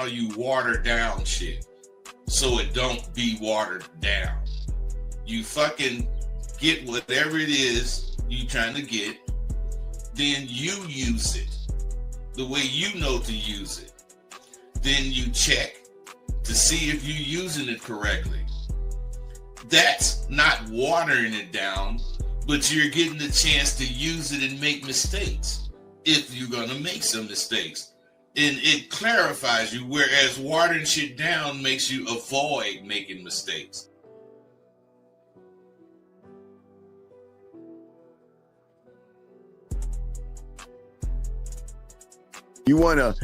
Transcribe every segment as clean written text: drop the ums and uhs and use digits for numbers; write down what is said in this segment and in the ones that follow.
how you water down shit so it don't be watered down. You fucking get whatever it is you trying to get, then you use it the way you know to use it. Then you check to see if you're using it correctly. That's not watering it down, but you're getting the chance to use it and make mistakes if you're going to make some mistakes. And it clarifies you, whereas watering shit down makes you avoid making mistakes. You wanna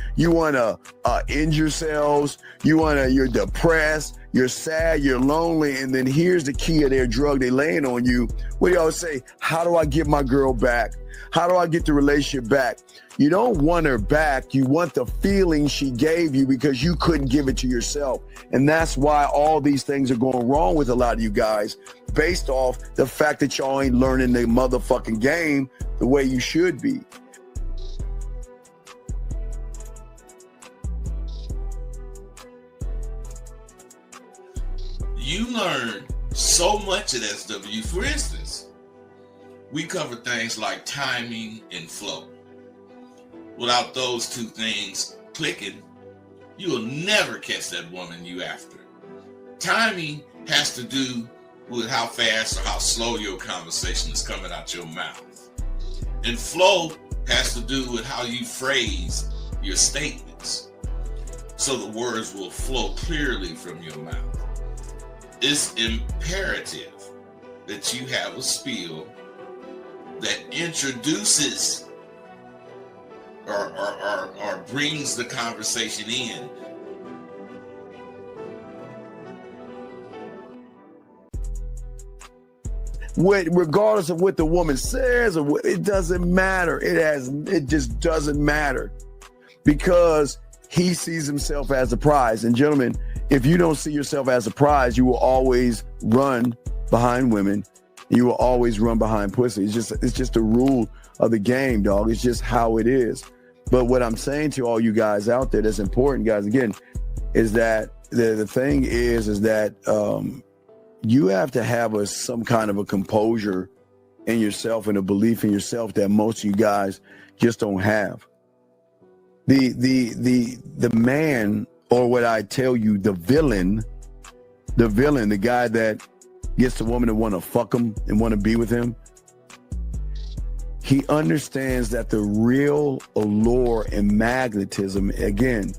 end yourselves. You're depressed. You're sad. You're lonely. And then here's the key of their drug they laying on you. What do y'all say? How do I get my girl back? How do I get the relationship back? You don't want her back. You want the feeling she gave you because you couldn't give it to yourself. And that's why all these things are going wrong with a lot of you guys, based off the fact that y'all ain't learning the motherfucking game the way you should be. You learn so much at SW. For instance, we cover things like timing and flow. Without those two things clicking, you will never catch that woman you after. Timing has to do with how fast or how slow your conversation is coming out your mouth. And flow has to do with how you phrase your statements, so the words will flow clearly from your mouth. It's imperative that you have a spiel that introduces or brings the conversation in. Regardless of what the woman says, or what, it doesn't matter. It just doesn't matter, because he sees himself as a prize. And gentlemen, if you don't see yourself as a prize, you will always run behind women. You will always run behind pussy. It's just a rule of the game, dog. It's just how it is. But what I'm saying to all you guys out there that's important, guys, again, is that the thing is that you have to have some kind of a composure in yourself and a belief in yourself that most of you guys just don't have. The man, or what I tell you, the villain, the guy that gets the woman to want to fuck him and want to be with him, he understands that the real allure and magnetism, again,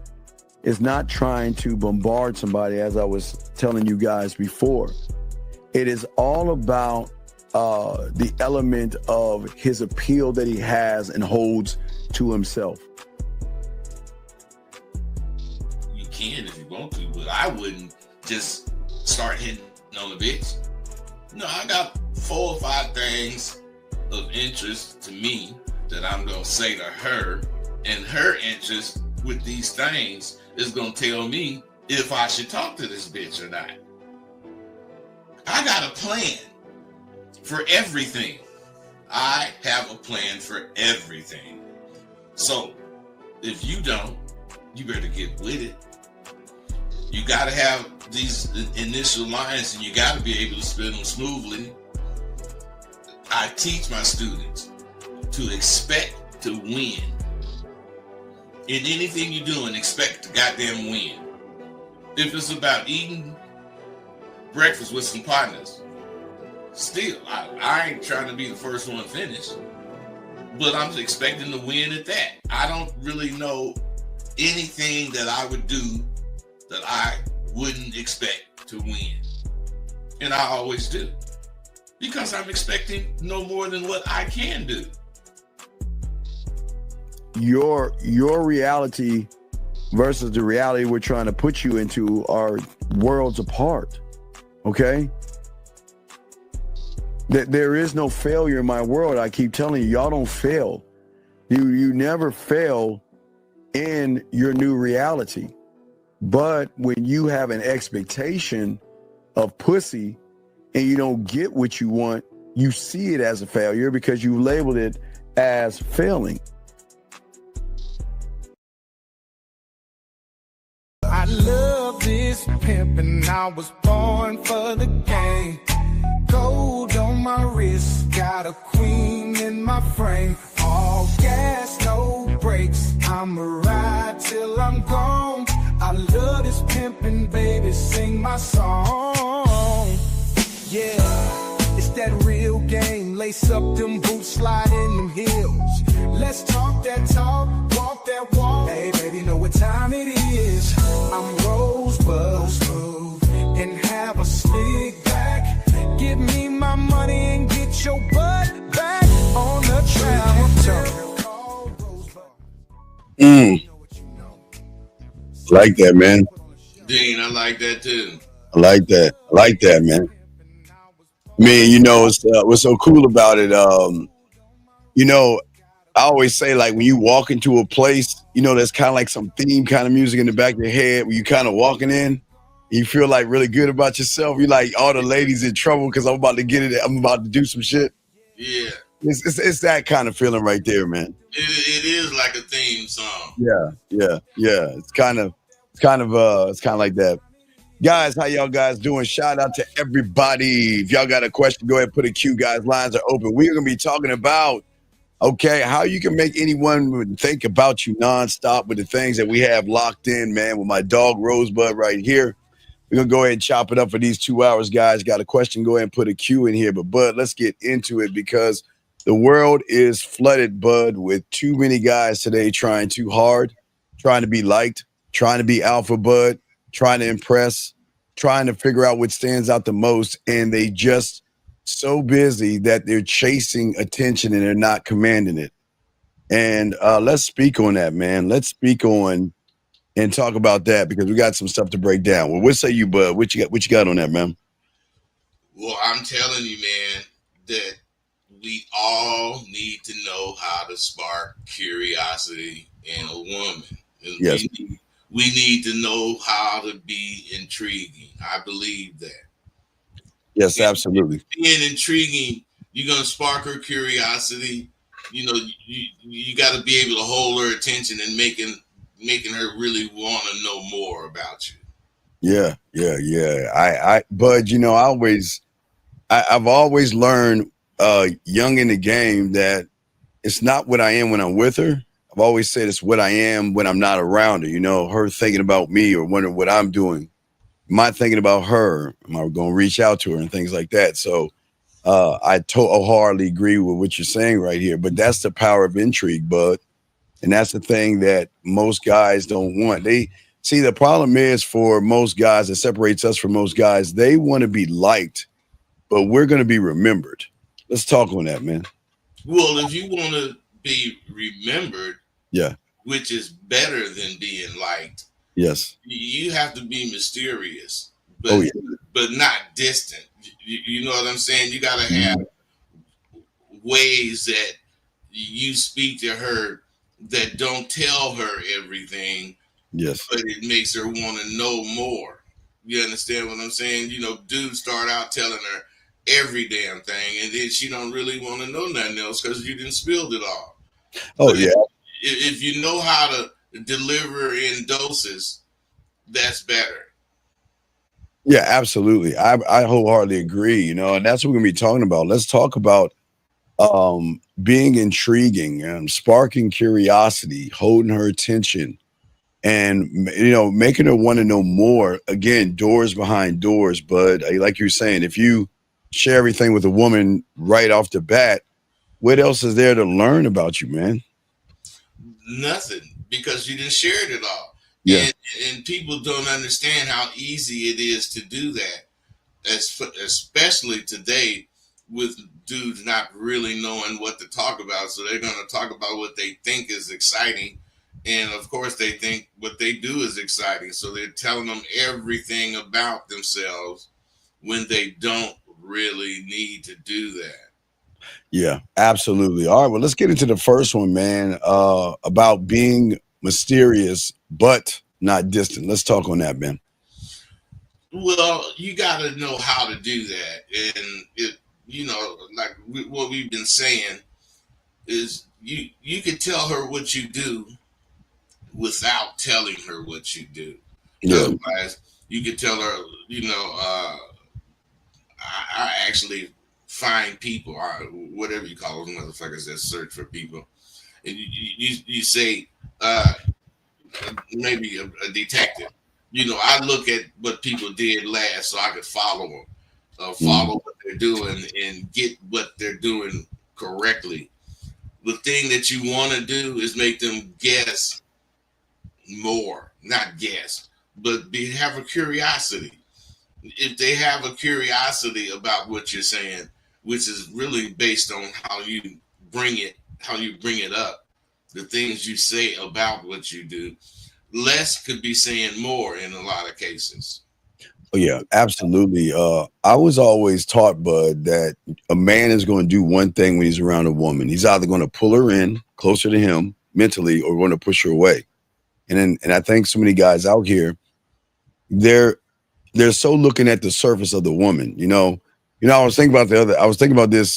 is not trying to bombard somebody, as I was telling you guys before. It is all about the element of his appeal that he has and holds to himself. You can if you want to, but I wouldn't just start hitting on the bitch. No, I got 4 or 5 things of interest to me that I'm going to say to her, and her interest with these things is going to tell me if I should talk to this bitch or not. I got a plan for everything. I have a plan for everything. So if you don't, you better get with it. You got to have these initial lines, and you got to be able to spin them smoothly. I teach my students to expect to win. In anything you're doing, expect to goddamn win. If it's about eating breakfast with some partners, still, I ain't trying to be the first one finished, but I'm expecting to win at that. I don't really know anything that I would do that I wouldn't expect to win. And I always do, because I'm expecting no more than what I can do. Your reality versus the reality we're trying to put you into are worlds apart. Okay? There is no failure in my world. I keep telling you, y'all don't fail. You never fail in your new reality. But when you have an expectation of pussy and you don't get what you want, you see it as a failure because you labeled it as failing. this pimp and I was born for the game. Gold on my wrist, got a queen in my frame. All gas, no brakes, I'ma ride till I'm gone. I love this pimpin', baby, sing my song. Yeah, it's that real game. Lace up them boots, slide in them heels. Let's talk that talk, walk that walk. Hey, baby, know what time it is. I'm Rosebud smooth and have a slick back. Give me my money and get your butt back on the track. Like that, man. Dean, I like that too. I like that. I like that, man. Man, what's so cool about it. I always say, like, when you walk into a place, there's kind of like some theme kind of music in the back of your head when you kind of walking in. You feel like really good about yourself. You like, all the ladies in trouble because I'm about to get it. I'm about to do some shit. Yeah. It's that kind of feeling right there, man. It is like a theme song. Yeah. It's kind of like that. Guys, how y'all guys doing? Shout out to everybody. If y'all got a question, go ahead and put a Q, guys. Lines are open. We're gonna be talking about, how you can make anyone think about you nonstop with the things that we have locked in, man, with my dog Rosebud right here. We're going to go ahead and chop it up for these 2 hours, guys. Got a question, go ahead and put a Q in here. But, Bud, let's get into it because the world is flooded, Bud, with too many guys today trying too hard, trying to be liked, trying to be alpha, Bud, trying to impress, trying to figure out what stands out the most, and they just so busy that they're chasing attention and they're not commanding it. And let's speak on that, man. Let's speak on and talk about that because we got some stuff to break down. Well, what say you, Bud? What you got on that, man? Well, I'm telling you, man, that we all need to know how to spark curiosity in a woman. Yes. We need to know how to be intriguing. I believe that. Yes, absolutely. Being intriguing, you're going to spark her curiosity. You got to be able to hold her attention and making her really want to know more about you. Yeah. Bud, I've always learned young in the game that it's not what I am when I'm with her. I've always said it's what I am when I'm not around her. Her thinking about me or wondering what I'm doing. Am I thinking about her? Am I going to reach out to her and things like that? So I wholeheartedly agree with what you're saying right here. But that's the power of intrigue, Bud. And that's the thing that most guys don't want. They see the problem is for most guys, that separates us from most guys. They want to be liked, but we're going to be remembered. Let's talk on that, man. Well, if you want to be remembered, yeah, which is better than being liked. Yes, you have to be mysterious, but not distant. You know what I'm saying? You got to have ways that you speak to her that don't tell her everything. Yes, but it makes her want to know more. You understand what I'm saying? Dudes start out telling her every damn thing, and then she don't really want to know nothing else because you didn't spill it all. Oh, yeah. If you know how to deliver in doses, that's better. Yeah, absolutely. I wholeheartedly agree, and that's what we're going to be talking about. Let's talk about being intriguing and sparking curiosity, holding her attention, and, making her want to know more. Again, doors behind doors. But like you're saying, if you share everything with a woman right off the bat, what else is there to learn about you, man? Nothing, because you didn't share it all. Yeah. And people don't understand how easy it is to do that, especially today with dudes not really knowing what to talk about. So they're going to talk about what they think is exciting. And of course, they think what they do is exciting. So they're telling them everything about themselves when they don't really need to do that. Yeah, absolutely. All right, well, let's get into the first one, man, about being mysterious but not distant. Let's talk on that, man. Well, you got to know how to do that. And, what we've been saying is you can tell her what you do without telling her what you do. Yeah. Otherwise, You could tell her, I actually find people, or whatever you call those motherfuckers that search for people, and you say maybe a detective. I look at what people did last, so I could follow them, follow what they're doing, and get what they're doing correctly. The thing that you want to do is make them guess more, not guess, but have a curiosity. If they have a curiosity about what you're saying, which is really based on how you bring it up, the things you say about what you do, less could be saying more in a lot of cases. Oh, yeah, absolutely. I was always taught, Bud, that a man is going to do one thing when he's around a woman. He's either going to pull her in closer to him mentally or going to push her away. And I think so many guys out here, they're so looking at the surface of the woman. I was thinking about this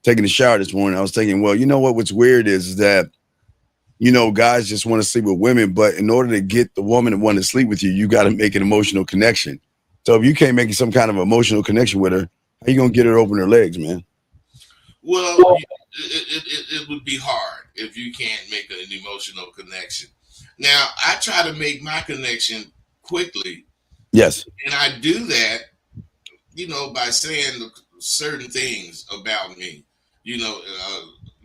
taking a shower this morning. I was thinking, well, you know what? What's weird is that guys just want to sleep with women, but in order to get the woman to want to sleep with you, you got to make an emotional connection. So if you can't make some kind of emotional connection with her, how you gonna get her to open her legs, man? Well, it would be hard if you can't make an emotional connection. Now, I try to make my connection quickly. Yes. And I do that, by saying certain things about me,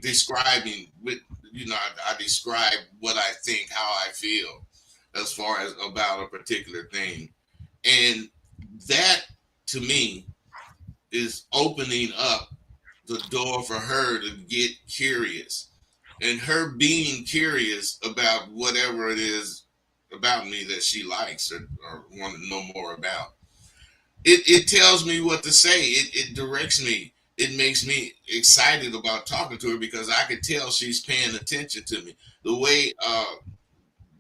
describing I describe what I think, how I feel as far as about a particular thing. And that to me is opening up the door for her to get curious, and her being curious about whatever it is about me that she likes or want to know more about. It tells me what to say. It directs me. It makes me excited about talking to her because I could tell she's paying attention to me. The way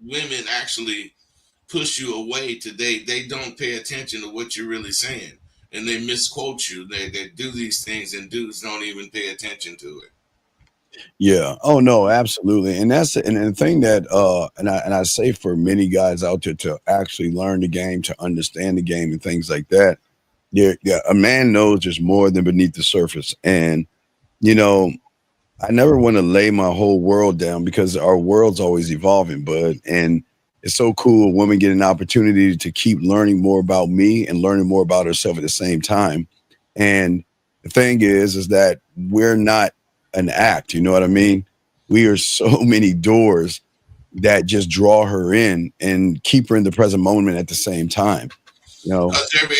women actually push you away today, they don't pay attention to what you're really saying, and they misquote you. They do these things, and dudes don't even pay attention to it. Yeah. Oh no, absolutely. And the thing that and I say for many guys out there to actually learn the game, to understand the game and things like that. Yeah, a man knows there's more than beneath the surface. And I never want to lay my whole world down because our world's always evolving, bud. And it's so cool when women get an opportunity to keep learning more about me and learning more about herself at the same time. And the thing is that we're not an act. You know what I mean? We are so many doors that just draw her in and keep her in the present moment at the same time.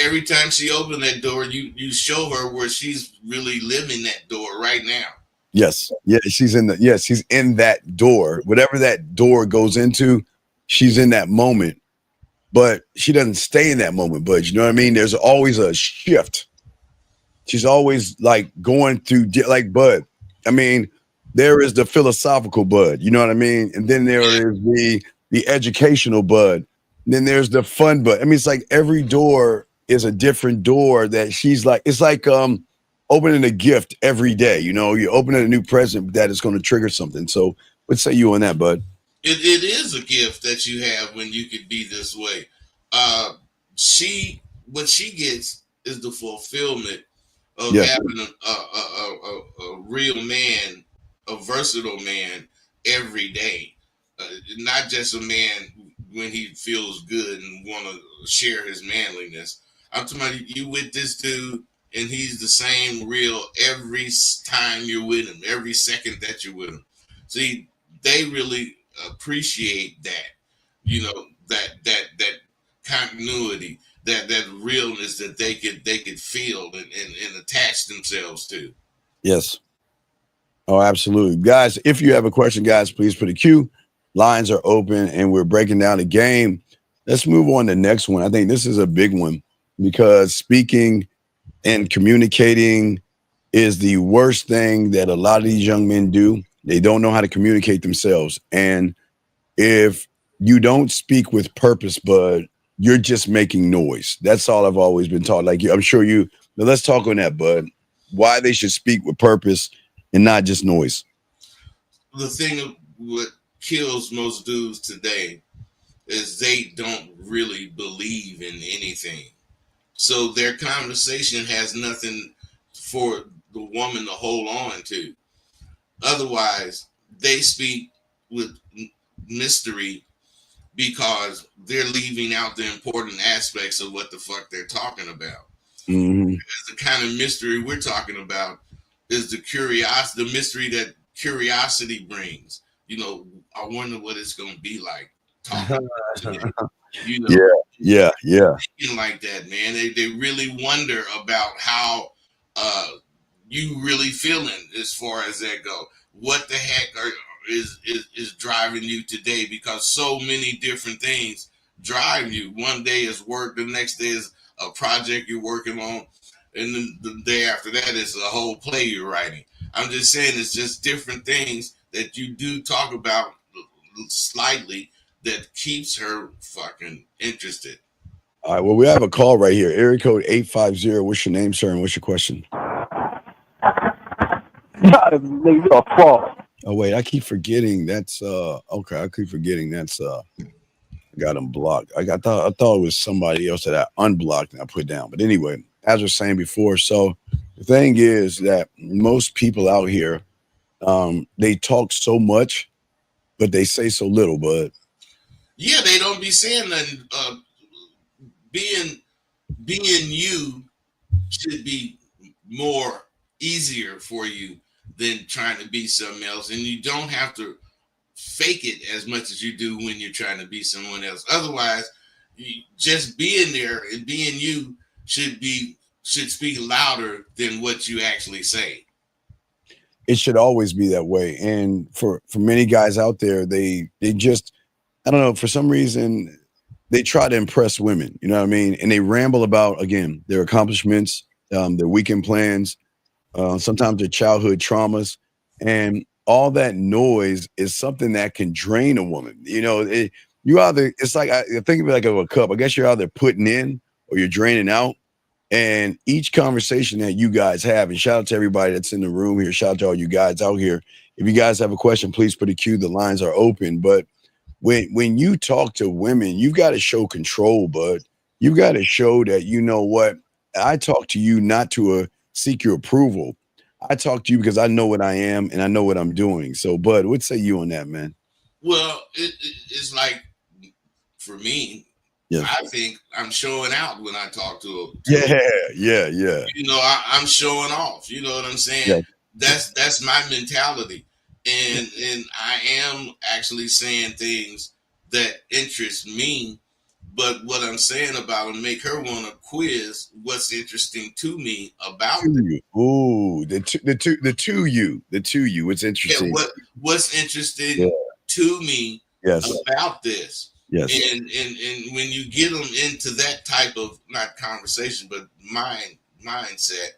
Every time she opens that door, you show her where she's really living that door right now. Yes. Yeah. She's in that door. Whatever that door goes into, she's in that moment, but she doesn't stay in that moment. But you know what I mean? There's always a shift. She's always like going through, like Bud. I mean, there is the philosophical Bud, you know what I mean? And then there is the educational Bud. And then there's the fun Bud. I mean, it's like every door is a different door that she's like, it's like opening a gift every day. You're opening a new present that is going to trigger something. So what say you on that, Bud? It is a gift that you have when you could be this way. What she gets is the fulfillment of having a real man, a versatile man every day. Not just a man when he feels good and want to share his manliness. I'm talking about you with this dude, and he's the same real every time you're with him, every second that you're with him. See, they really appreciate that, that continuity, that realness that they could feel and attach themselves to. Yes. Oh, absolutely. Guys, if you have a question, guys, please put a Q. Lines are open and we're breaking down the game. Let's move on to the next one. I think this is a big one because speaking and communicating is the worst thing that a lot of these young men do. They don't know how to communicate themselves. And if you don't speak with purpose, Bud, you're just making noise. That's all I've always been taught. Like, I'm sure but let's talk on that, Bud. Why they should speak with purpose and not just noise. The thing of what kills most dudes today is they don't really believe in anything. So their conversation has nothing for the woman to hold on to. Otherwise, they speak with mystery because they're leaving out the important aspects of what the fuck they're talking about. Mm-hmm. The kind of mystery we're talking about is the mystery that curiosity brings. You know, I wonder what it's going to be like talking today. You know, yeah. thinking like that, man. They really wonder about how you really feeling as far as that go. What the heck is driving you today? Because so many different things drive you. One day is work, the next day is a project you're working on, and then the day after that is a whole play you're writing. I'm just saying it's just different things that you do talk about slightly that keeps her fucking interested. All right. Well, we have a call right here. Area code 850. What's your name, sir? And what's your question? Oh, wait. I keep forgetting. That's okay. I keep forgetting. That's I got him blocked. I thought it was somebody else that I unblocked and I put down. But anyway, as I was saying before, so the thing is that most people out here, they talk so much, but they say so little. But yeah, they don't be saying nothing. Being you should be more easier for you than trying to be something else, and you don't have to fake it as much as you do when you're trying to be someone else. Otherwise, just being there and being you should speak louder than what you actually say. it should always be that way. And for many guys out there, they just, I don't know, for some reason they try to impress women, you know what I mean? And they ramble about, again, their accomplishments, their weekend plans, sometimes their childhood traumas, and all that noise is something that can drain a woman. You know, it's like, I think of it like a cup. I guess you're either putting in or you're draining out. And each conversation that you guys have, and shout out to everybody that's in the room here, shout out to all you guys out here. If you guys have a question, please put a queue. The lines are open. But when you talk to women, you've got to show control, bud. You've got to show that, you know what, I talk to you not to seek your approval. I talk to you because I know what I am and I know what I'm doing. So, bud, what say you on that, man? Well, it's like, for me, Yeah. I think I'm showing out when I talk to them. Yeah. You know, I'm showing off. You know what I'm saying? Yeah. That's my mentality, and I am actually saying things that interest me. But what I'm saying about them make her want to quiz what's interesting to me about them. Ooh, the two you. What's interesting? Yeah, what's interesting to me about this? Yes. And when you get them into that type of, not conversation, but mindset,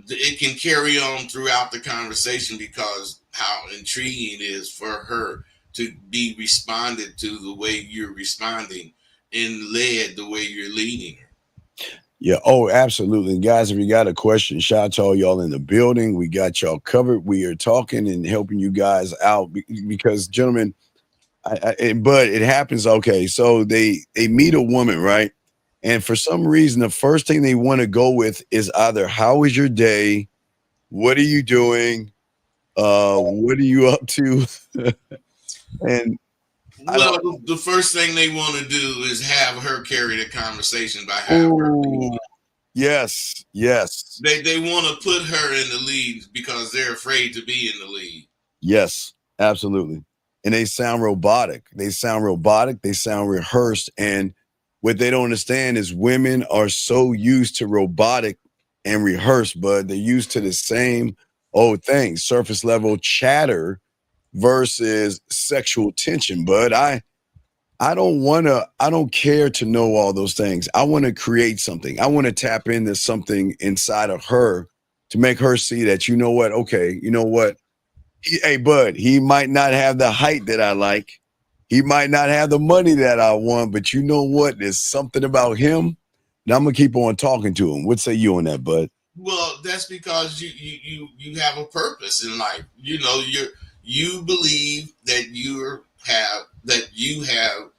it can carry on throughout the conversation because how intriguing it is for her to be responded to the way you're responding and led the way you're leading her. Yeah. Oh, absolutely. And guys, if you got a question, shout out to all y'all in the building. We got y'all covered. We are talking and helping you guys out because, gentlemen, but it happens. Okay, so they meet a woman, right? And for some reason, the first thing they want to go with is either how was your day, what are you doing, what are you up to, and well, the first thing they want to do is have her carry the conversation by having her lead. Yes. They want to put her in the lead because they're afraid to be in the lead. Yes, absolutely. And they sound robotic. They sound rehearsed. And what they don't understand is women are so used to robotic and rehearsed, but they're used to the same old thing, surface level chatter versus sexual tension. But I don't care to know all those things. I want to create something. I want to tap into something inside of her to make her see that, you know what? Okay, you know what? Hey, bud, he might not have the height that I like. He might not have the money that I want, but you know what? There's something about him, and I'm gonna keep on talking to him. What say you on that, bud? Well, that's because you have a purpose in life. You know, you believe that you have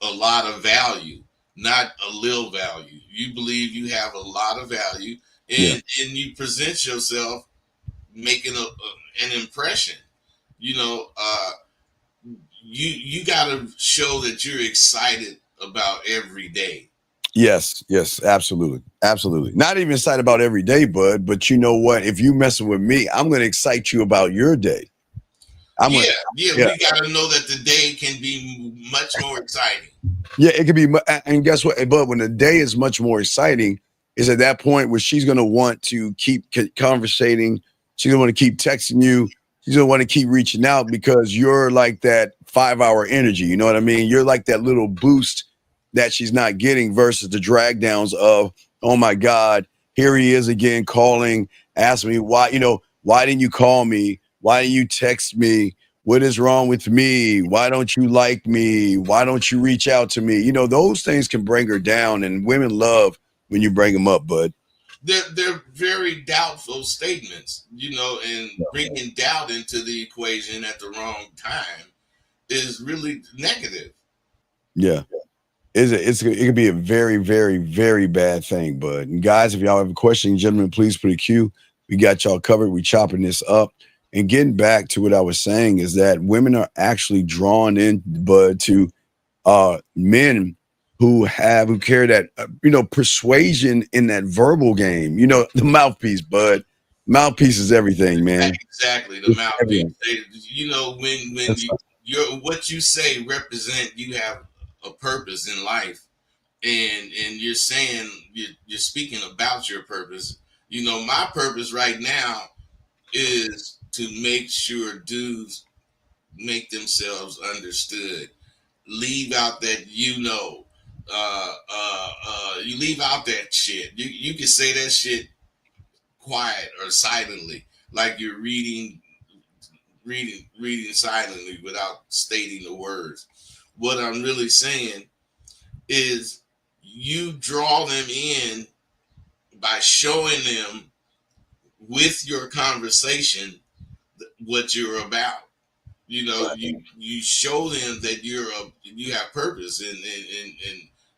a lot of value, not a little value. You believe you have a lot of value, and you present yourself making an impression. You know, you got to show that you're excited about every day. Yes, absolutely. Not even excited about every day, bud, but you know what? If you messing with me, I'm going to excite you about your day. We got to know that the day can be much more exciting. Yeah, it could be. And guess what? But when the day is much more exciting, is at that point where she's going to want to keep conversating. She's going to want to keep texting you. She's going to want to keep reaching out because you're like that 5-hour energy. You know what I mean? You're like that little boost that she's not getting versus the drag downs of, oh my God, here he is again calling, asking me why didn't you call me? Why didn't you text me? What is wrong with me? Why don't you like me? Why don't you reach out to me? You know, those things can bring her down, and women love when you bring them up, bud. They're very doubtful statements, you know, and bringing doubt into the equation at the wrong time is really negative. Yeah. It could be a very, very, very bad thing, bud. And guys, if y'all have a question, gentlemen, please put a queue. We got y'all covered. We chopping this up. And getting back to what I was saying is that women are actually drawn in, bud, to men who carry that, persuasion in that verbal game. You know, the mouthpiece, bud. Mouthpiece is everything, man. Exactly, the mouthpiece. You know, when what you say represent, you have a purpose in life, and you're saying you're speaking about your purpose. You know, my purpose right now is to make sure dudes make themselves understood. Leave out that you leave out that shit. You can say that shit quiet or silently, like you're reading silently without stating the words. What I'm really saying is you draw them in by showing them with your conversation what you're about. You know, you show them that you have purpose and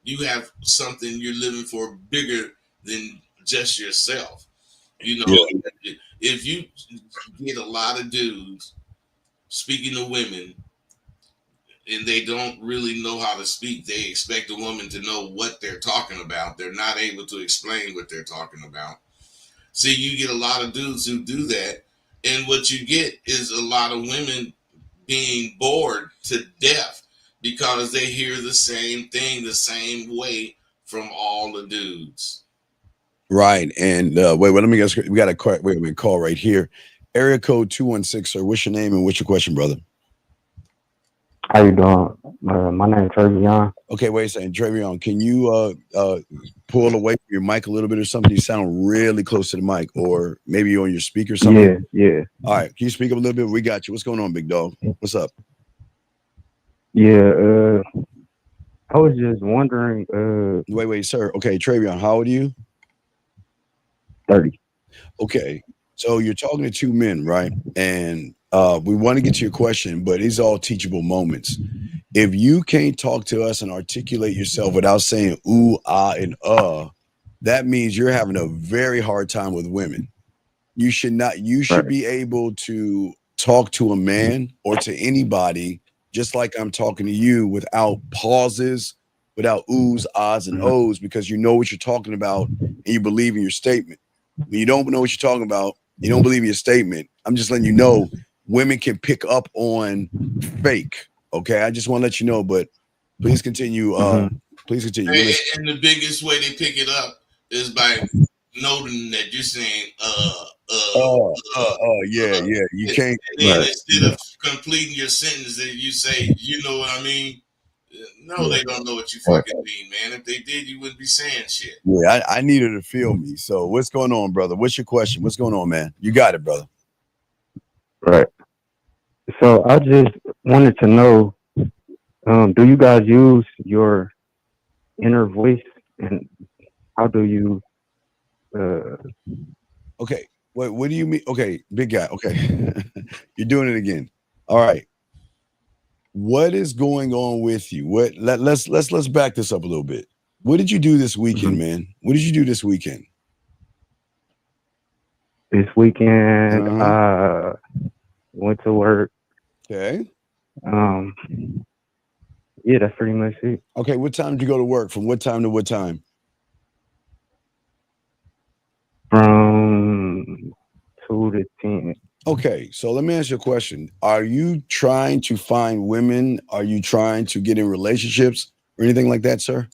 you have something you're living for bigger than just yourself. You know, if you get a lot of dudes speaking to women and they don't really know how to speak, they expect a woman to know what they're talking about. They're not able to explain what they're talking about. See, you get a lot of dudes who do that, and what you get is a lot of women being bored to death because they hear the same thing the same way from all the dudes. Right. And wait, let me guess. We got a call right here. Area code 216, sir. What's your name and what's your question, brother? How you doing? My name is Travion. Okay, wait a second. Travion, can you pull away from your mic a little bit or something? You sound really close to the mic, or maybe you're on your speaker or something. Yeah. All right. Can you speak up a little bit? We got you. What's going on, big dog? What's up? Yeah, I was just wondering. Wait, sir. Okay, Travion, how old are you? 30. Okay, so you're talking to two men, right? And we want to get to your question, but these are all teachable moments. If you can't talk to us and articulate yourself without saying ooh, ah, and that means you're having a very hard time with women. You should not. You should be able to talk to a man or to anybody just like I'm talking to you without pauses, without oohs, ahs, and ohs, because you know what you're talking about and you believe in your statement. When you don't know what you're talking about, you don't believe in your statement. I'm just letting you know women can pick up on fake. Okay, I just want to let you know, but please continue. Please continue. And the biggest way they pick it up is by noting that you're saying yeah. You can't. And then instead of completing your sentence, that you say, you know what I mean? No, they don't know what you fucking mean, man. If they did, you wouldn't be saying shit. Yeah, I need her to feel me. So what's going on, brother? What's your question? What's going on, man? You got it, brother. Right. So I just wanted to know, do you guys use your inner voice, and how do you? Okay. What do you mean? Okay, big guy. Okay, you're doing it again. All right. What is going on with you? Let's back this up a little bit. What did you do this weekend, man? What did you do this weekend? This weekend, went to work. Okay. Yeah, that's pretty much it. Okay, what time did you go to work? From what time to what time? From 2 to 10. Okay, so let me ask you a question. Are you trying to find women? Are you trying to get in relationships or anything like that, sir?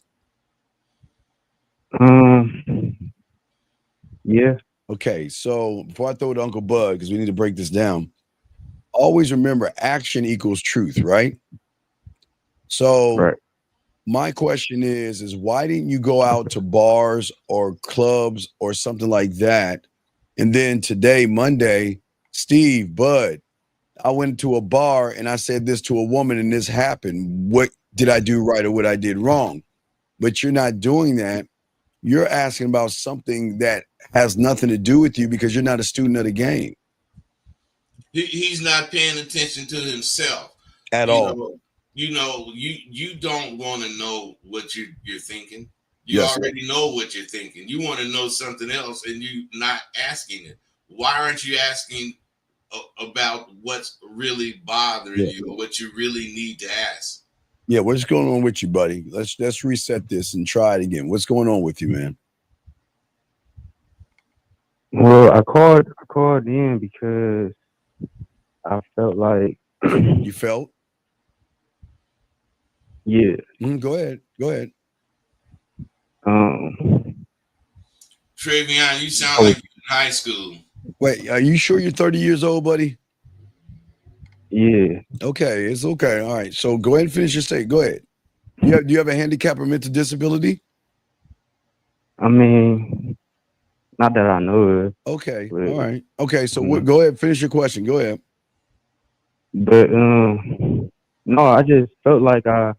Yeah. Okay, so before I throw it to Uncle Bud, because we need to break this down, always remember action equals truth, right? So Right. my question is why didn't you go out to bars or clubs or something like that? And then today, Monday, Steve, Bud, I went to a bar and I said this to a woman and this happened. What did I do right or what I did wrong? But you're not doing that. You're asking about something that has nothing to do with you because you're not a student of the game. He's not paying attention to himself At all. You don't want to know what you're thinking. You Yes, already know what you're thinking. You want to know something else and you're not asking it. Why aren't you asking about what's really bothering you or what you really need to ask? Yeah, what's going on with you, buddy? Let's reset this and try it again. What's going on with you, man? Well, I called in because I felt like you felt? Yeah. Go ahead. Travion, you sound like you're in high school. Wait, are you sure you're 30 years old, buddy? Yeah. Okay, it's okay. All right. So go ahead and finish your statement. Go ahead. Do you have a handicap or mental disability? I mean, not that I know of. Okay. But, all right. Okay. So go ahead. Finish your question. Go ahead. But no, I just felt like I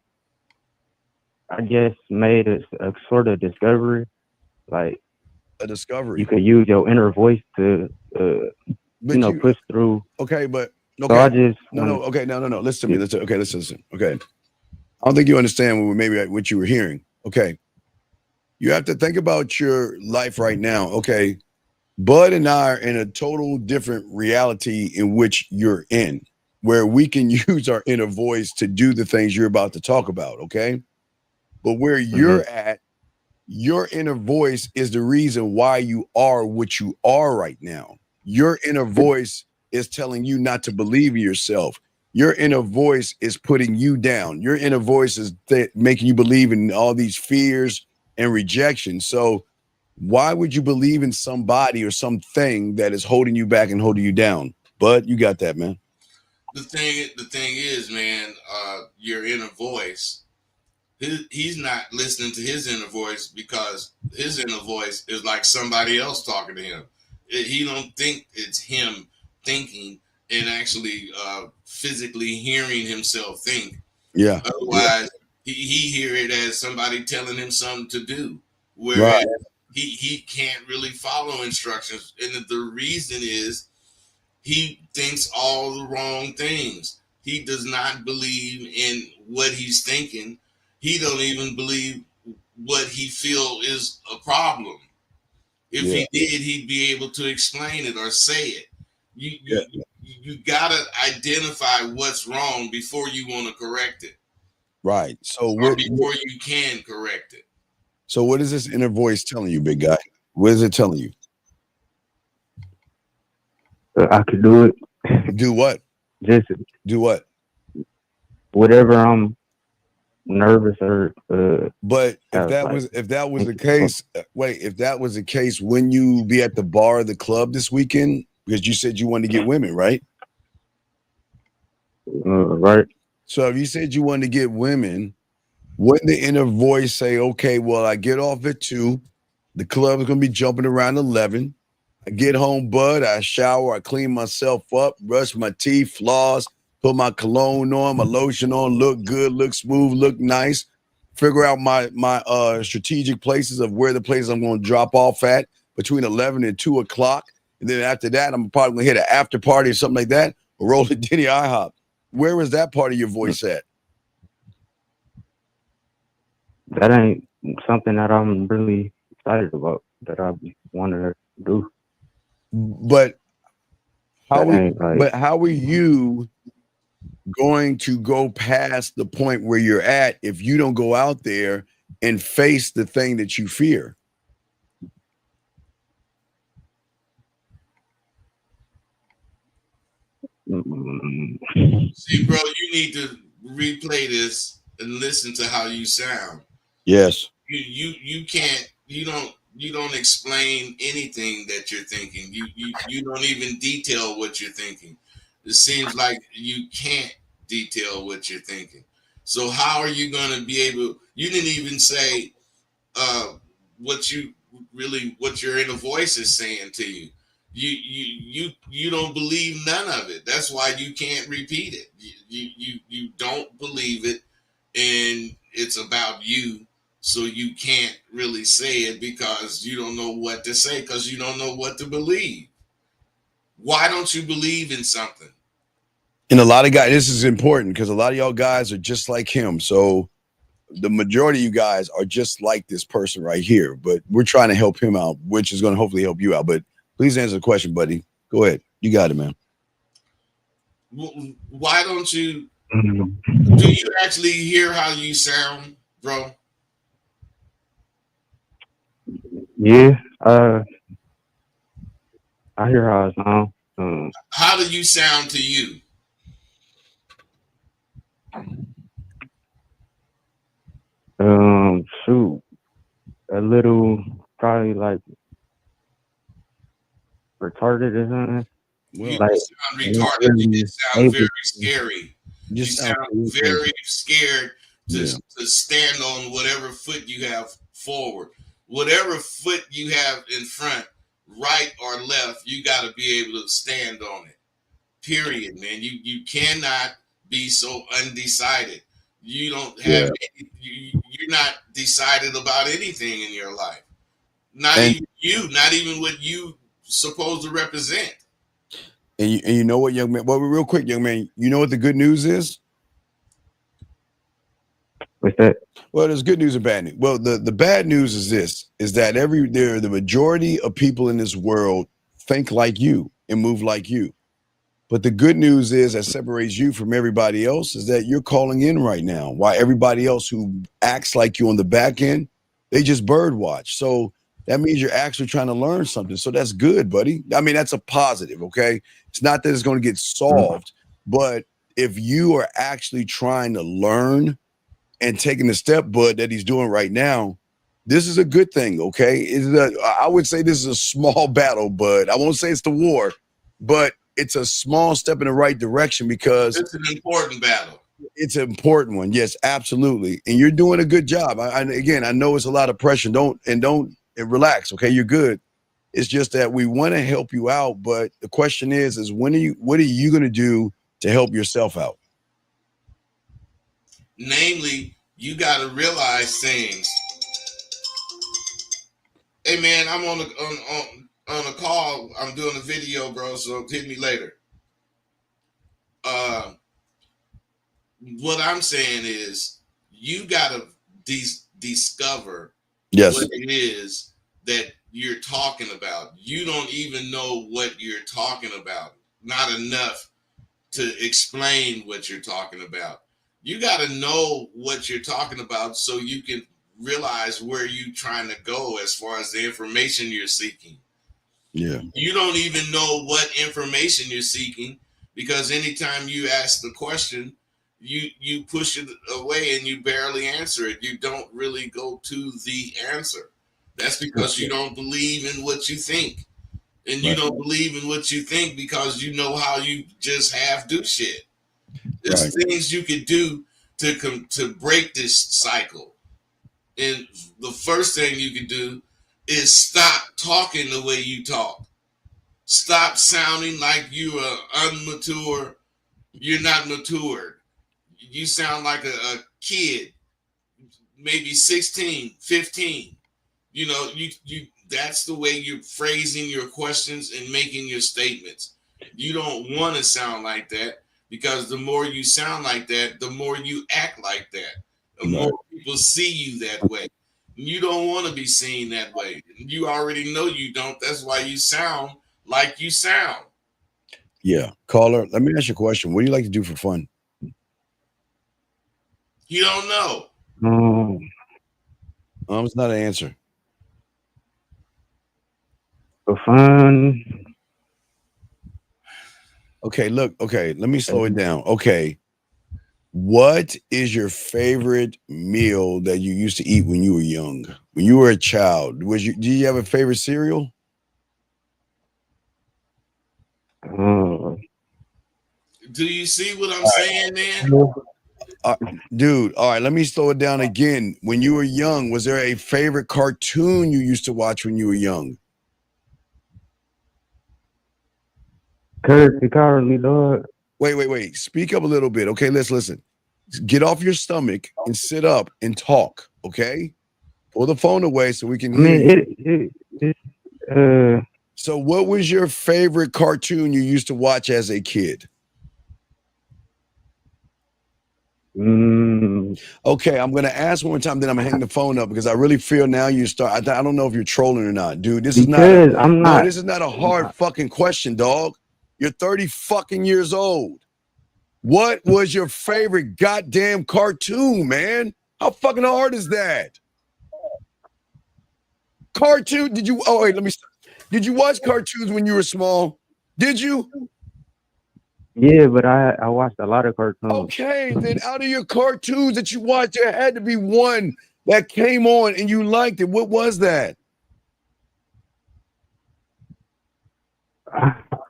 guess made a sort of discovery, like a discovery. You could use your inner voice to, push through. Okay, but so I just no. Listen to me. Listen. Okay, listen. Okay, I don't think you understand what you were hearing. Okay, you have to think about your life right now. Okay, Bud and I are in a total different reality in which you're in, where we can use our inner voice to do the things you're about to talk about. Okay, but where you're at, your inner voice is the reason why you are what you are right now. Your inner voice is telling you not to believe in yourself. Your inner voice is putting you down. Your inner voice is making you believe in all these fears and rejection. So why would you believe in somebody or something that is holding you back and holding you down? Bud, you got that, man. The thing is, man, your inner voice, he's not listening to his inner voice because his inner voice is like somebody else talking to him. He don't think it's him thinking and actually physically hearing himself think. Yeah. Otherwise, he hear it as somebody telling him something to do, whereas he can't really follow instructions. And the reason is he thinks all the wrong things. He does not believe in what he's thinking. He don't even believe what he feel is a problem. If he did, he'd be able to explain it or say it. You gotta identify what's wrong before you want to correct it. Right. So before you can correct it. So what is this inner voice telling you, big guy? What is it telling you? I could do it. Do what? Just do what? Whatever I'm nervous or but if that was the case, if that was the case, when you be at the bar or the club this weekend, because you said you wanted to get women, right? Right. So if you said you wanted to get women, wouldn't the inner voice say, okay, well, I get off at 2, the club is gonna be jumping around 11. I get home, Bud, I shower, I clean myself up, brush my teeth, floss, put my cologne on, my lotion on, look good, look smooth, look nice, figure out my strategic places of where the places I'm going to drop off at between 11 and 2 o'clock. And then after that, I'm probably going to hit an after party or something like that, or roll to Denny IHOP. Where was that part of your voice at? That ain't something that I'm really excited about, that I want to do. But how That are you going to go past the point where you're at if you don't go out there and face the thing that you fear? See, bro, you need to replay this and listen to how you sound. Yes. You can't, you don't explain anything that you're thinking. You don't even detail what you're thinking. It seems like you can't detail what you're thinking. So how are you going to be able? You didn't even say what your inner voice is saying to you. You don't believe none of it. That's why you can't repeat it. You don't believe it, and it's about you. So you can't really say it because you don't know what to say, because you don't know what to believe. Why don't you believe in something? And a lot of guys, this is important because a lot of y'all guys are just like him. So the majority of you guys are just like this person right here, but we're trying to help him out, which is going to hopefully help you out. But please answer the question, buddy. Go ahead. You got it, man. Why don't you? Do you actually hear how you sound, bro? Yeah, I hear how it sounds. How do you sound to you? Shoot, a little, probably like retarded or something. You Like, sound retarded. You sound very scary. You sound very crazy. scared to stand on whatever foot you have forward. Whatever foot you have in front, right or left, you got to be able to stand on it. Period, man. You cannot be so undecided. You don't have you're not decided about anything in your life. Not even what you supposed to represent. And you know what, young man? Well, real quick, young man, you know what the good news is? What's that? Well, there's good news and bad news. Well, the bad news is this, is that the majority of people in this world think like you and move like you. But the good news is that separates you from everybody else is that you're calling in right now. While everybody else who acts like you on the back end, they just bird watch. So that means you're actually trying to learn something. So that's good, buddy. I mean, that's a positive, okay? It's not that it's going to get solved, but if you are actually trying to learn and taking the step, bud, that he's doing right now, this is a good thing, okay? I would say this is a small battle, bud. I won't say it's the war, but it's a small step in the right direction because it's an important battle. It's an important one. Yes, absolutely. And you're doing a good job. Again, I know it's a lot of pressure. Don't relax. Okay. You're good. It's just that we want to help you out. But the question is what are you going to do to help yourself out? Namely, you got to realize things. Hey man, I'm on a call. I'm doing a video, bro. So hit me later. What I'm saying is, you gotta discover what it is that you're talking about. You don't even know what you're talking about. Not enough to explain what you're talking about. You got to know what you're talking about so you can realize where you're trying to go as far as the information you're seeking. Yeah. You don't even know what information you're seeking because anytime you ask the question, you push it away and you barely answer it. You don't really go to the answer. That's because you don't believe in what you think. And you don't believe in what you think because you know how you just half do shit. There's things you could do to break this cycle. And the first thing you can do is stop talking the way you talk. Stop sounding like you are unmature. You're not matured. You sound like a kid, maybe 16, 15. You know, you that's the way you're phrasing your questions and making your statements. You don't want to sound like that because the more you sound like that, the more you act like that. The more people see you that way. You don't want to be seen that way. You already know you don't. That's why you sound like you sound. Yeah. Caller, let me ask you a question. What do you like to do for fun? You don't know. It's not an answer. For fun. Okay, look. Okay, let me slow it down. Okay. What is your favorite meal that you used to eat when you were young? When you were a child? Do you have a favorite cereal? Do you see what I'm saying, man? Dude, all right, let me slow it down again. When you were young, was there a favorite cartoon you used to watch when you were young? Courtesy Cowardly Dog. Wait. Speak up a little bit. Okay, let's listen. Get off your stomach and sit up and talk. Okay, pull the phone away so we can hear you. So, what was your favorite cartoon you used to watch as a kid? Okay, I'm gonna ask one more time, then I'm gonna hang the phone up because I really feel now you start. I don't know if you're trolling or not, dude. This is not. This is not a hard fucking question, dog. You're 30 fucking years old. What was your favorite goddamn cartoon, man? How fucking hard is that? Cartoon? Did you? Oh wait, let me stop. Did you watch cartoons when you were small? Did you? Yeah, but I watched a lot of cartoons. Okay, then out of your cartoons that you watched, there had to be one that came on and you liked it. What was that?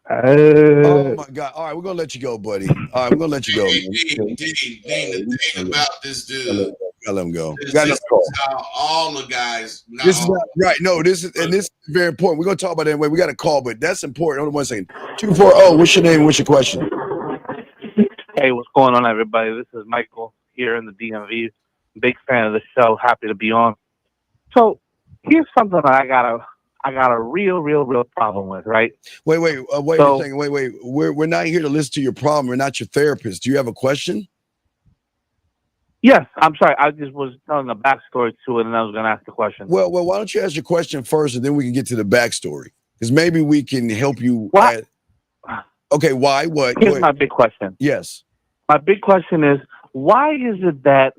Oh my God. All right, we're gonna let you go, buddy. All right, we're gonna let you go. Dean, the thing about this dude. Gotta let him go. This is how all the guys. This is not right. No, this is very important. We're gonna talk about it anyway. We got a call, but that's important. Hold on 1 second. 240. What's your name? What's your question? Hey, what's going on, everybody? This is Michael here in the DMV. Big fan of the show. Happy to be on. So here's something that I got a real problem with. Right? Wait a second. Wait. We're not here to listen to your problem. We're not your therapist. Do you have a question? Yes, I'm sorry. I just was telling the backstory to it, and I was going to ask the question. Well, why don't you ask your question first, and then we can get to the backstory, because maybe we can help you. Okay, why? What? Here's my big question. Yes. My big question is, why is it that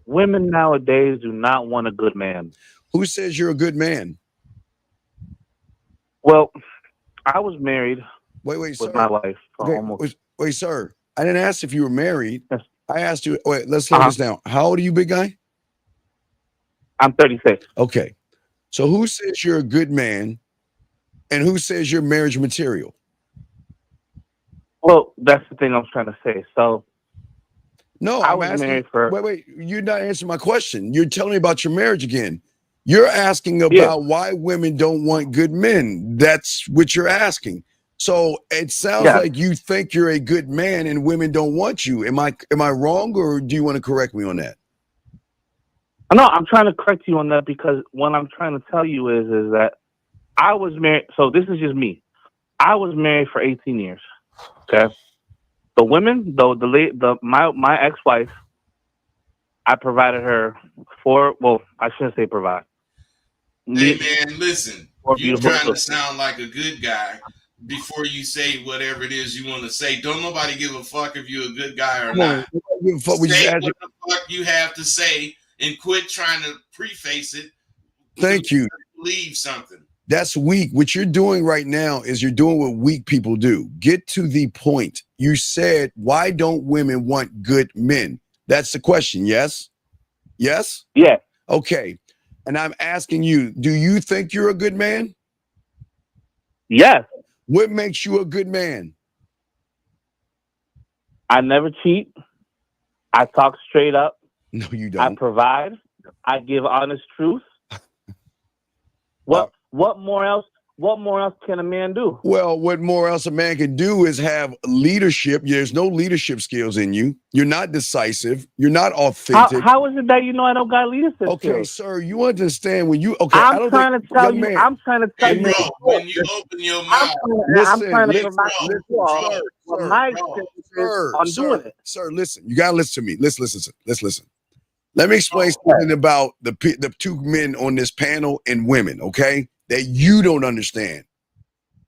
women nowadays do not want a good man? Who says you're a good man? Well, I was married. Wait, with my life for almost. Wait, sir. I didn't ask if you were married. Yes. I asked you. Wait, let's slow this down. How old are you, big guy? I'm 36. Okay. So who says you're a good man, and who says you're marriage material? Well, that's the thing I was trying to say. So, no, I was married for. Wait. You're not answering my question. You're telling me about your marriage again. You're asking about why women don't want good men. That's what you're asking. So it sounds like you think you're a good man and women don't want you. Am I wrong, or do you want to correct me on that? No, I'm trying to correct you on that, because what I'm trying to tell you is that I was married. So this is just me. I was married for 18 years. Okay. The women, my ex-wife, I provided her I shouldn't say provide. Hey man, listen, you're trying to sound like a good guy before you say whatever it is you want to say. Don't nobody give a fuck if you're a good guy or not. Say what the fuck you have to say and quit trying to preface it. Thank you. Believe something. That's weak. What you're doing right now is you're doing what weak people do. Get to the point. You said, why don't women want good men? That's the question. Yes? Yes? Yeah. Okay. And I'm asking you, do you think you're a good man? Yes. What makes you a good man? I never cheat. I talk straight up. No, you don't. I provide. I give honest truth. What more else? what more else can a man do? Well, what more else a man can do is have leadership. There's no leadership skills in you. You're not decisive. You're not authentic. How is it that you know I don't got leadership Okay, skills? sir, you understand when you okay. I'm trying to tell you. I'm trying to tell Hey, you. bro, when you open your mouth, I'm trying to provide you all sir, what sir, my experience is on doing it. Sir, listen. You gotta listen to me. Let's listen. Let me explain something about the two men on this panel and women, okay? That you don't understand.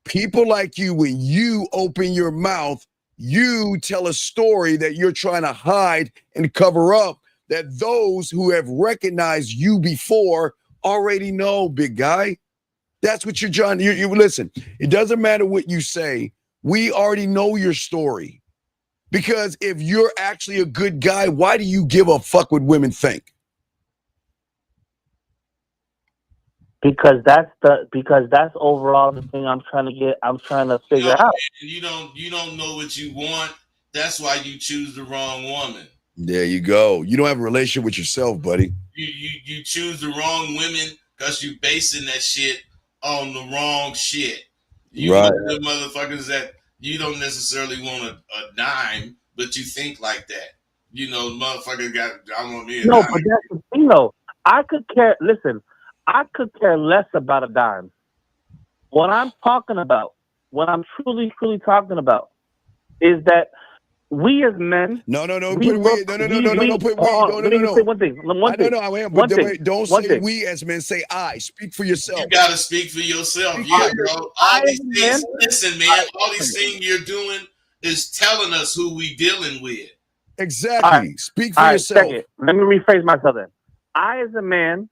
People like you, when you open your mouth, you tell a story that you're trying to hide and cover up that those who have recognized you before already know, big guy. That's what you're trying to, you listen, it doesn't matter what you say. We already know your story. Because if you're actually a good guy, why do you give a fuck what women think? Because that's overall the thing I'm trying to figure out. Man, you don't know what you want. That's why you choose the wrong woman. There you go. You don't have a relationship with yourself, buddy. You choose the wrong women because you basing that shit on the wrong shit. You right. The motherfuckers that you don't necessarily want a dime, but you think like that. You know, motherfuckers I want me a dime. But that's the thing though. I could care less about a dime. What I'm talking about, what I'm truly talking about, is that we as men. No. Let me say one thing. Don't say we as men. Say I. Speak for yourself. You gotta speak for yourself. Bro. All these things. Listen, man. All these things you're doing is telling us who we dealing with. Exactly. Right. Speak for yourself. Second. Let me rephrase myself then. I, as a man,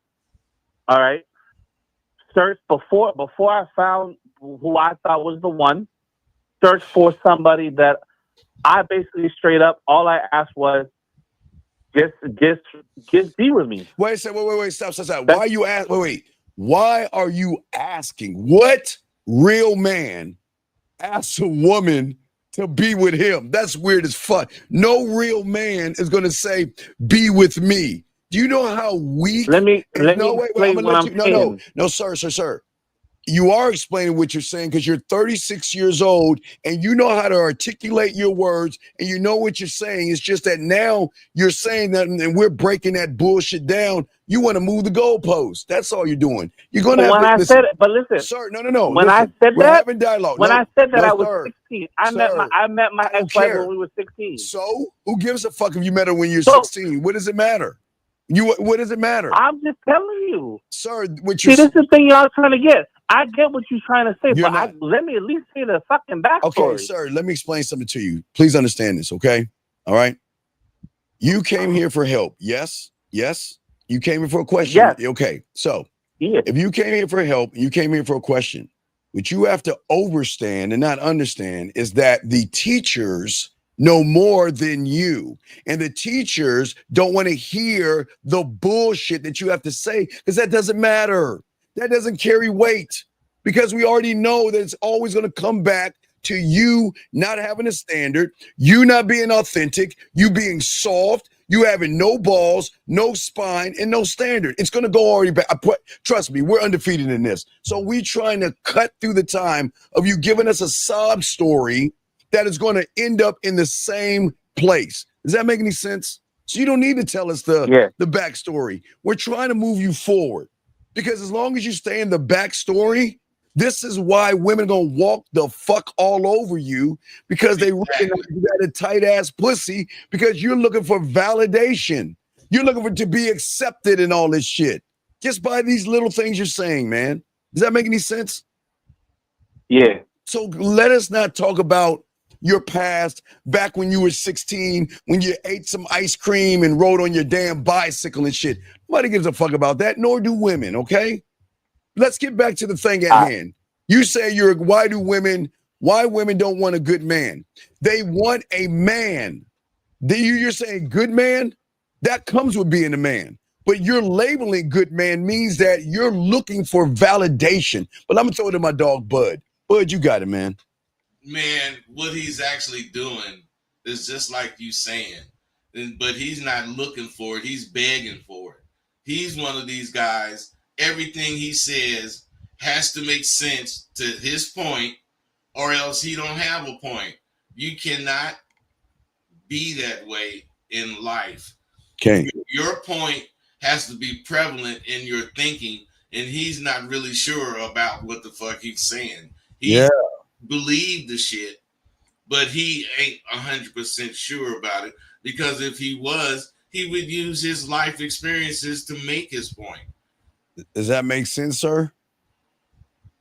all right, search before I found who I thought was the one. Search for somebody that I basically straight up, all I asked was, just be with me. Wait, stop. Why are you asking? Why are you asking? What real man asks a woman to be with him? That's weird as fuck. No real man is going to say, be with me. Do you know how weak? Let me explain what I'm saying. No, sir. You are explaining what you're saying because you're 36 years old and you know how to articulate your words and you know what you're saying. It's just that now you're saying that and we're breaking that bullshit down. You want to move the goalposts. That's all you're doing. You're going to have to listen. Listen. Sir, no. When listen, I said we're that, having dialogue. I was 16. I met my ex-wife when we were 16. So who gives a fuck if you met her when you're 16? What does it matter? What does it matter? I'm just telling you. Sir, this is the thing y'all trying to get. I get what you're trying to say, let me at least say the fucking backstory. Okay, sir, let me explain something to you. Please understand this, okay? All right? You came here for help, yes? You came here for a question? Yes. Okay, so if you came here for help, you came here for a question, what you have to understand and not understand is that the teachers know more than you. And the teachers don't want to hear the bullshit that you have to say because that doesn't matter. That doesn't carry weight because we already know that it's always going to come back to you not having a standard, you not being authentic, you being soft, you having no balls, no spine, and no standard. It's going to go already back. Trust me, we're undefeated in this. So we're trying to cut through the time of you giving us a sob story that is going to end up in the same place. Does that make any sense? So you don't need to tell us the backstory. We're trying to move you forward. Because as long as you stay in the backstory, this is why women are going to walk the fuck all over you because they recognize you got a tight ass pussy because you're looking for validation. You're looking to be accepted and all this shit. Just by these little things you're saying, man. Does that make any sense? Yeah. So let us not talk about your past back when you were 16, when you ate some ice cream and rode on your damn bicycle and shit. Nobody gives a fuck about that, nor do women, okay? Let's get back to the thing at hand. You say why women don't want a good man? They want a man. You're saying good man? That comes with being a man. But you're labeling good man means that you're looking for validation. But I'm going to throw it to my dog, Bud. Bud, you got it, man. Man, what he's actually doing is just like you saying, but he's not looking for it. He's begging for it. He's one of these guys. Everything he says has to make sense to his point, or else he don't have a point. You cannot be that way in life. Okay. Your point has to be prevalent in your thinking, and he's not really sure about what the fuck he's saying. He believed the shit, but he ain't 100% sure about it, because if he was, he would use his life experiences to make his point. Does that make sense, sir?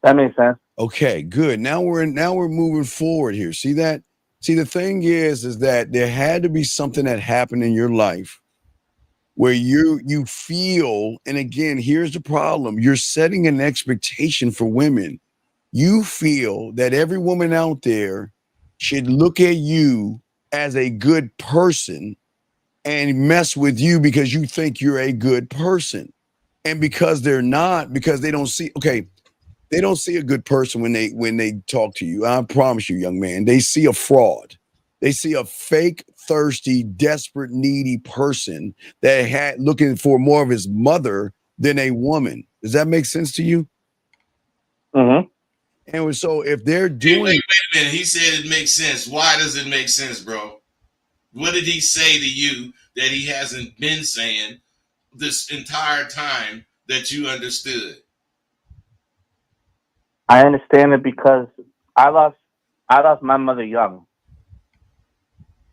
That makes sense. Okay, good. Now we're moving forward here. See that? See, the thing is that there had to be something that happened in your life where you feel, and again, here's the problem. You're setting an expectation for women. You feel that every woman out there should look at you as a good person and mess with you because you think you're a good person. And because they're not, because they don't see, they don't see a good person when they talk to you. I promise you, young man, they see a fraud. They see a fake, thirsty, desperate, needy person that had looking for more of his mother than a woman. Does that make sense to you? Mm-hmm. And so if they're doing, wait a minute, he said it makes sense. Why does it make sense, bro? What did he say to you that he hasn't been saying this entire time that you understood? I understand it because I lost my mother young.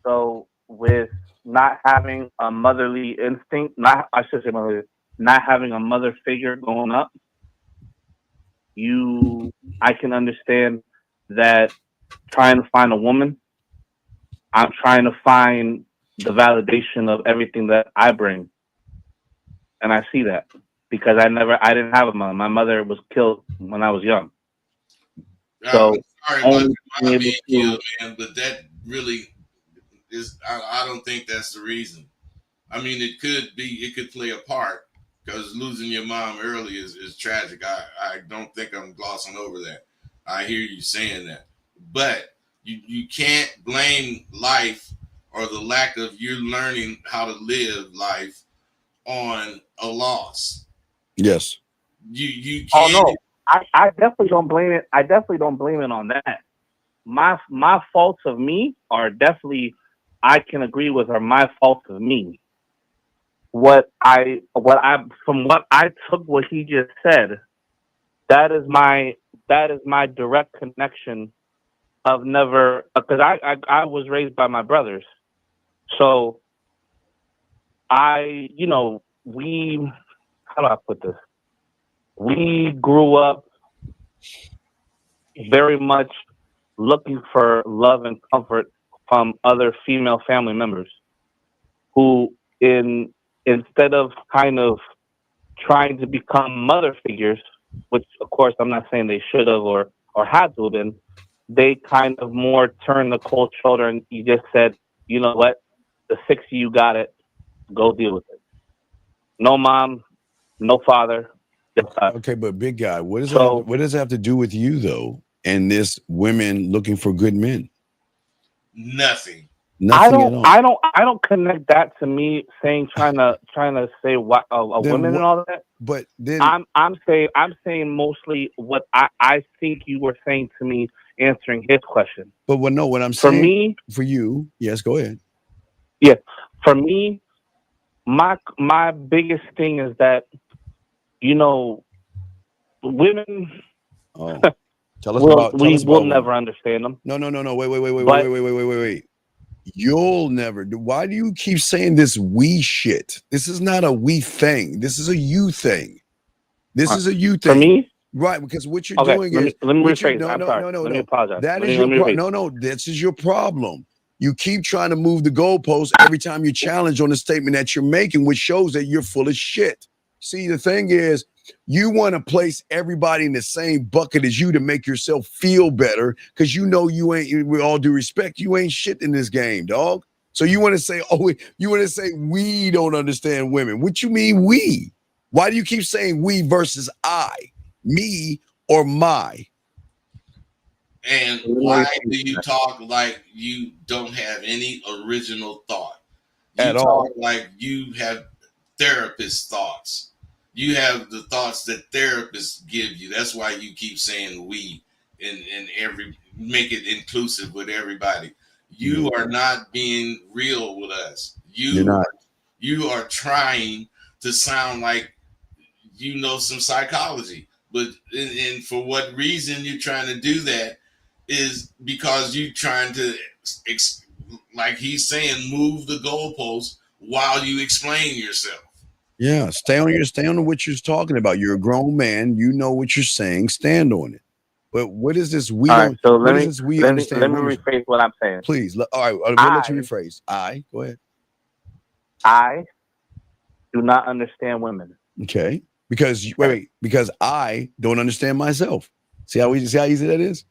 So with not having a motherly instinct, not having a mother figure growing up, I can understand that trying to find a woman, I'm trying to find the validation of everything that I bring. And I see that because I didn't have a mother. My mother was killed when I was young. So sorry about your mom being killed, man, but that really is, I don't think that's the reason. I mean, it could play a part, because losing your mom early is tragic. I don't think I'm glossing over that. I hear you saying that. But you can't blame life or the lack of you learning how to live life on a loss. yes. You can't. Oh no, I definitely don't blame it. I definitely don't blame it on that. My faults of me are definitely, I can agree with, are my faults of me. From what I took what he just said, that is my direct connection of never, because I was raised by my brothers. So how do I put this? We grew up very much looking for love and comfort from other female family members who, instead of kind of trying to become mother figures, which of course I'm not saying they should have or had to have been, they kind of more turned the cold shoulder and you just said, you know what, the six of you got it, go deal with it. No mom, no father. Okay, but big guy, what does that have to do with you though? And this women looking for good men? Nothing. Nothing at all. I don't connect that to me saying trying to say what a woman and all that. But then I'm saying mostly what I think you were saying to me answering his question. But what I'm saying for you, yes, go ahead. Yeah, for me, my biggest thing is that, women. Oh, tell us about. We will never understand them. No. Wait. You'll never. Why do you keep saying this we shit? This is not a we thing. This is a you thing. This is a you thing. For me? Right, because what you're doing is. Let me rephrase. No. Let me apologize. That is your problem. No. This is your problem. You keep trying to move the goalposts every time you challenge on the statement that you're making, which shows that you're full of shit. See, the thing is, you want to place everybody in the same bucket as you to make yourself feel better, because you know you ain't, with all due respect, you ain't shit in this game, dog. So you want to say, we don't understand women. What you mean we? Why do you keep saying we versus I, me or my? And why do you talk like you don't have any original thought? You At talk all. like you have therapist thoughts. You have the thoughts that therapists give you. That's why you keep saying we and every make it inclusive with everybody. You are not being real with us. You are trying to sound like you know some psychology, but and for what reason you're trying to do that is because you're trying to, like he's saying, move the goalposts while you explain yourself. Yeah, stay on what you're talking about. You're a grown man. You know what you're saying. Stand on it. But what is this? We All don't. right, so What is this? We understand. let me rephrase what I'm saying. Please. All right. We'll let you rephrase. Go ahead. I do not understand women. Okay. Because wait. Because I don't understand myself. See how easy that is?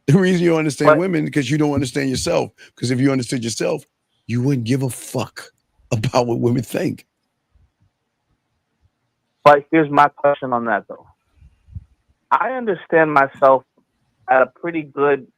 The reason you don't understand women because you don't understand yourself. Because if you understood yourself, you wouldn't give a fuck about what women think. But here's my question on that though. I understand myself at a pretty good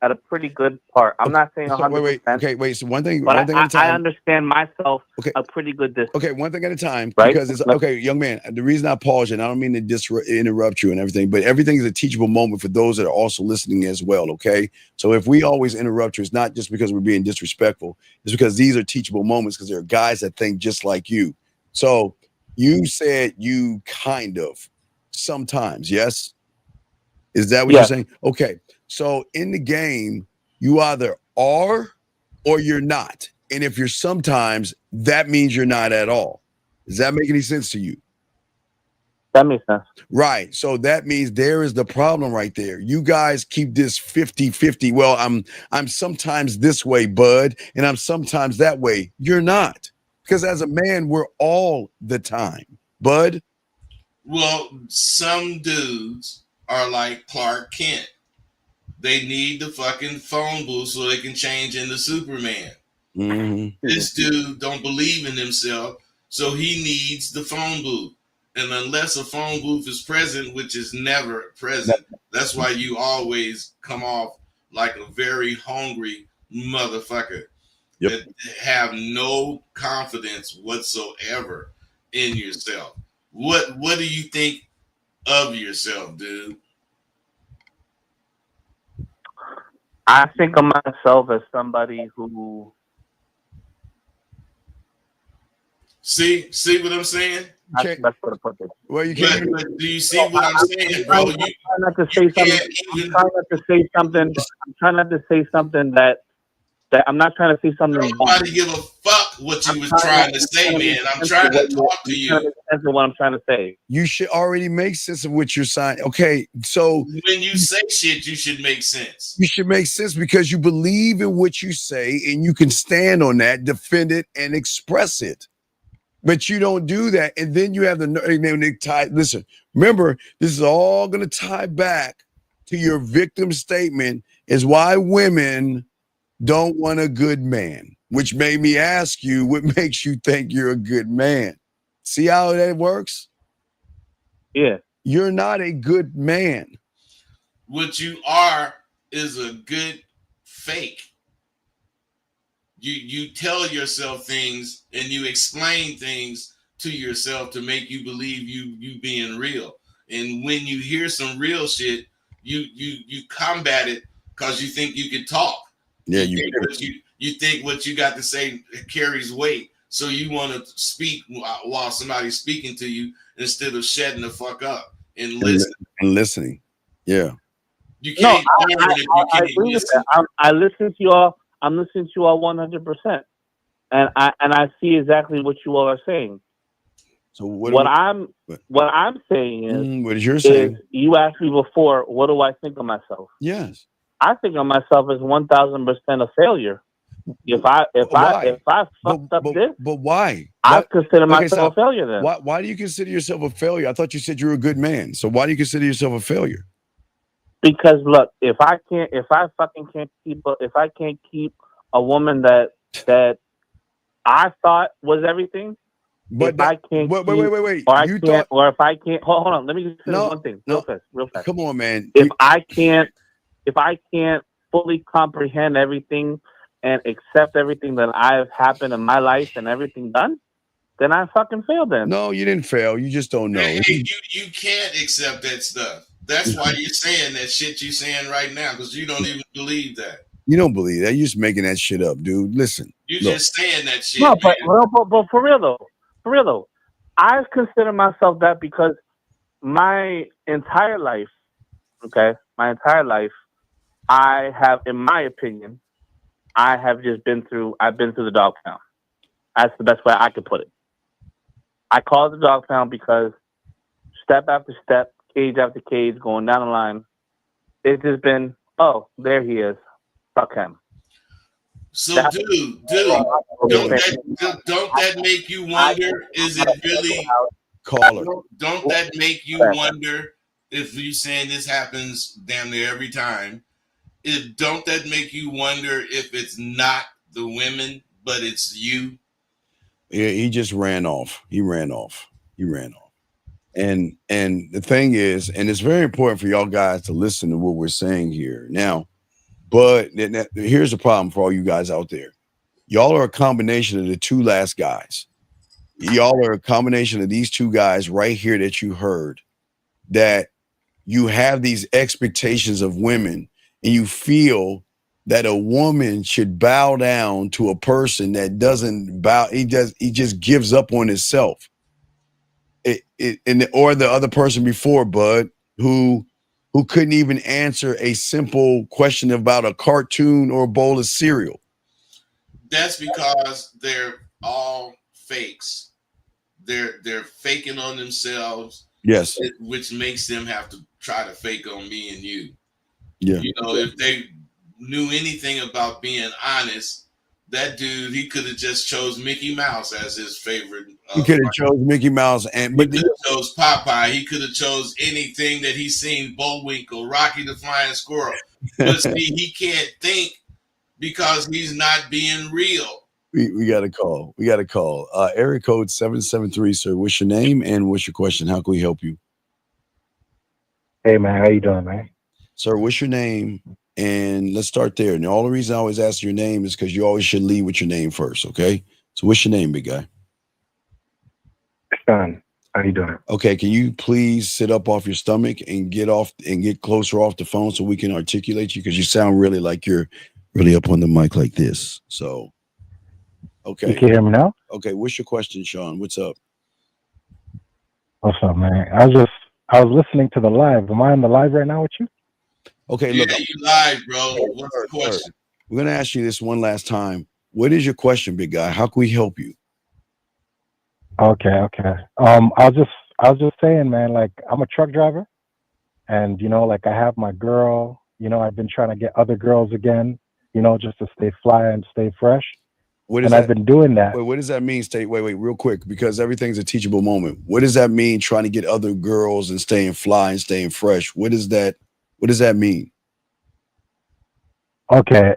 part. I'm not saying 100%. Wait. So one thing at a time. I understand myself a pretty good distance. Okay, one thing at a time. Right? Because it's okay, young man. The reason I pause you, and I don't mean to interrupt you and everything, but everything is a teachable moment for those that are also listening as well. Okay, so if we always interrupt you, it's not just because we're being disrespectful. It's because these are teachable moments because there are guys that think just like you. So you said you kind of sometimes, yes. Is that what you're saying? Okay. So in the game, you either are or you're not. And if you're sometimes, that means you're not at all. Does that make any sense to you? That makes sense. Right. So that means there is the problem right there. You guys keep this 50-50. Well, I'm sometimes this way, bud, and I'm sometimes that way. You're not. Because as a man, we're all the time, bud. Well, some dudes are like Clark Kent. They need the fucking phone booth so they can change into Superman. Mm-hmm. This dude don't believe in himself, so he needs the phone booth. And unless a phone booth is present, which is never present, that's why you always come off like a very hungry motherfucker that have no confidence whatsoever in yourself. What do you think of yourself, dude? I think of myself as somebody who see what I'm saying? That's what I put it. Well, you can't. But do you see what I'm saying, bro? I'm trying not to say something. I'm trying not to say something that I'm not trying to say something. Nobody give a fuck what you was trying to say, man. I'm trying to talk to you. That's what I'm trying to say. You should already make sense of what you're saying. Okay, so when you say shit, you should make sense. You should make sense because you believe in what you say and you can stand on that, defend it, and express it. But you don't do that, and then you have the tie. Listen, remember, this is all going to tie back to your victim statement. Is why women don't want a good man, which made me ask you what makes you think you're a good man. See how that works? Yeah. You're not a good man. What you are is a good fake. You tell yourself things and you explain things to yourself to make you believe you being real. And when you hear some real shit, you combat it because you think you can talk. Yeah, you think what you got to say carries weight, so you want to speak while somebody's speaking to you instead of shutting the fuck up and listening. Yeah, you can't. I agree with that. I listen to you all. I'm listening to you all 100%, and I see exactly what you all are saying. So what I'm saying is what is you're saying? Is you asked me before, what do I think of myself? Yes. I think of myself as 1,000% a failure. If I fucked up this, but why? I consider myself a failure. Then why do you consider yourself a failure? I thought you said you were a good man. So why do you consider yourself a failure? Because look, if I can't keep a woman that I thought was everything. But if I can't wait. Or if I can't hold on, let me just say one thing real fast. Come on, man. If I can't fully comprehend everything and accept everything that I've happened in my life and everything done, then I fucking failed. Then No, you didn't fail. You just don't know. Hey, you can't accept that stuff. That's why you're saying that shit you're saying right now, because you don't even believe that. You don't believe that. You're just making that shit up, dude. Listen. You're look. just saying that shit. No, but for real though, I consider myself that because my entire life, I have, in my opinion, I've been through the dog pound. That's the best way I could put it. I call it the dog pound because step after step, cage after cage, going down the line, it's just been, oh, there he is. Fuck him. So, dude, don't that make you wonder? Is it really? Caller. Don't that make you wonder if you're saying this happens damn near every time? Don't that make you wonder if it's not the women, but it's you? Yeah, he just ran off. He ran off. And the thing is, and it's very important for y'all guys to listen to what we're saying here now. But here's the problem for all you guys out there. Y'all are a combination of the two last guys. Y'all are a combination of these two guys right here that you heard, that you have these expectations of women and you feel that a woman should bow down to a person that doesn't bow. He just gives up on himself. Or the other person before, Bud, who couldn't even answer a simple question about a cartoon or a bowl of cereal. That's because they're all fakes. They're faking on themselves. Yes. Which makes them have to try to fake on me and you. Yeah. You know, if they knew anything about being honest, that dude, he could have just chose Mickey Mouse as his favorite. He could have chose Mickey Mouse, but he could have chose Popeye. He could have chose anything that he's seen, Bullwinkle, Rocky the Flying Squirrel. But see, he can't think because he's not being real. We got a call. Area code 773, sir. What's your name and what's your question? How can we help you? Hey, man. How you doing, man? Sir, what's your name? And let's start there. And all the reason I always ask your name is because you always should lead with your name first, okay? So what's your name, big guy? Sean. How you doing? Okay, can you please sit up off your stomach and get closer off the phone so we can articulate you? Because you sound really like you're really up on the mic like this. So, okay. You can hear me now? Okay, what's your question, Sean? What's up? What's up, man? I was listening to the live. Am I on the live right now with you? Okay, yeah, look. You live, bro. What's the question? We're going to ask you this one last time. What is your question, big guy? How can we help you? Okay. I was just saying, man, like, I'm a truck driver and, you know, like, I have my girl, you know, I've been trying to get other girls again, you know, just to stay fly and stay fresh. I've been doing that. Wait, what does that mean? Wait, real quick, because everything's a teachable moment. What does that mean, trying to get other girls and staying fly and staying fresh? What does that mean? Okay.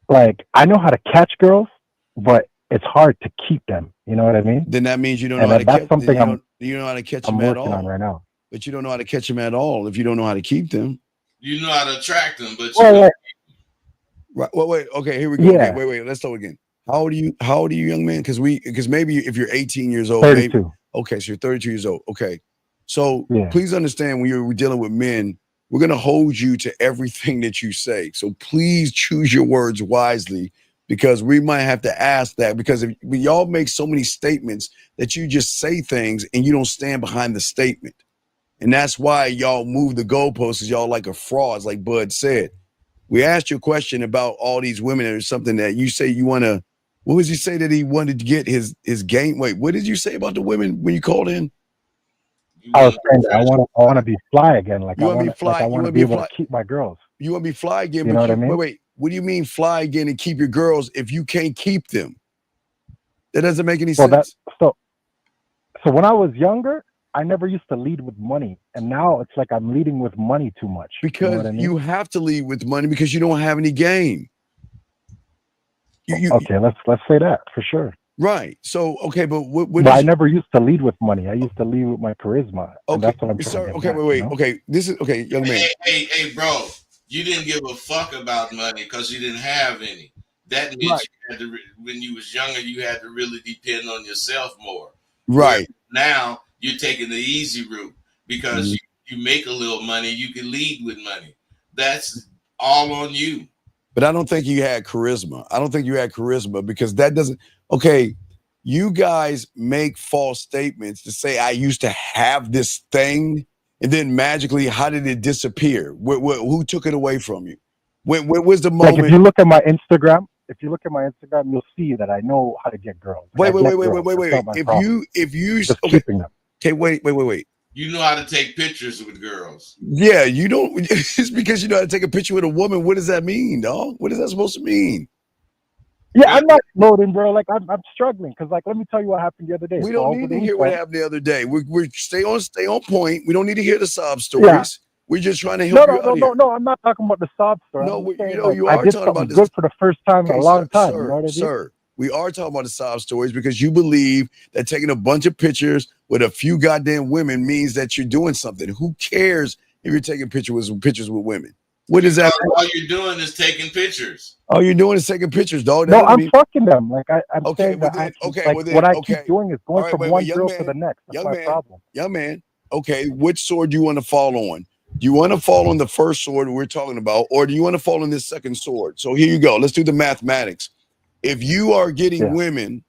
Like, I know how to catch girls, but it's hard to keep them. You know what I mean? Then that means you don't know how to catch them. You don't know how to catch them at all. I'm working on right now. But you don't know how to catch them at all if you don't know how to keep them. You know how to attract them, but Right. Well, wait. Okay, here we go. Yeah. Okay, wait. Let's start again. How old are you, young man? Because maybe if you're 18 years old, 32. Maybe, okay, so you're 32 years old. Okay. So yeah. Please understand, when we're dealing with men, we're going to hold you to everything that you say. So please choose your words wisely, because we might have to ask that, because if y'all make so many statements that you just say things and you don't stand behind the statement. And that's why y'all move the goalposts, because y'all like a frauds, like Bud said. We asked you a question about all these women or something that you say you want to, what was he say that he wanted to get his game? Wait, what did you say about the women when you called in? I was saying that I want to be fly again. Like, I want to be able to keep my girls. You want to be fly again? You know what I mean? Wait. What do you mean fly again and keep your girls if you can't keep them? That doesn't make any sense. So when I was younger, I never used to lead with money, and now it's like I'm leading with money too much. Because you know what I mean? You have to lead with money because you don't have any game. Okay, let's say that for sure. Right. So okay, but I never used to lead with money. I used to lead with my charisma. Okay, and that's what I'm trying to get back, wait. You know? Okay, this is okay, young man. Hey, bro, you didn't give a fuck about money because you didn't have any. that meant you had to, when you was younger, you had to really depend on yourself more. Right. Where now you're taking the easy route because you make a little money, you can lead with money. That's all on you. But I don't think you had charisma. I don't think you had charisma because that doesn't. Okay, you guys make false statements to say I used to have this thing, and then magically, how did it disappear? Who took it away from you? When was the moment? Like if you look at my Instagram, you'll see that I know how to get girls. Like wait. That's not my problem. If you just okay, keeping them. Okay, wait. You know how to take pictures with girls. Yeah, you don't. It's because you know how to take a picture with a woman. What does that mean, dog? What is that supposed to mean? Yeah, I'm not loading, bro. Like I'm struggling because, like, let me tell you what happened the other day. We don't need to hear what happened the other day. We're stay on point. We don't need to hear the sob stories. Yeah. We're just trying to help you out here. No. I'm not talking about the sob story. No, saying, you I are did talking about something this good for the first time in a long time. Sir, you know what I mean? Sir, we are talking about the sob stories because you believe that taking a bunch of pictures with a few goddamn women means that you're doing something. Who cares if you're taking pictures with women? What is that? All you're doing is taking picures. All you're doing is taking pictures, dog. No, I'm fucking them. Like I'm saying well that. then, what I keep doing is going from one girl to the next. That's my problem. Young man. Okay, which sword do you want to fall on? Do you want to fall on the first sword we're talking about, or do you want to fall on this second sword? So here you go. Let's do the mathematics. If you are getting women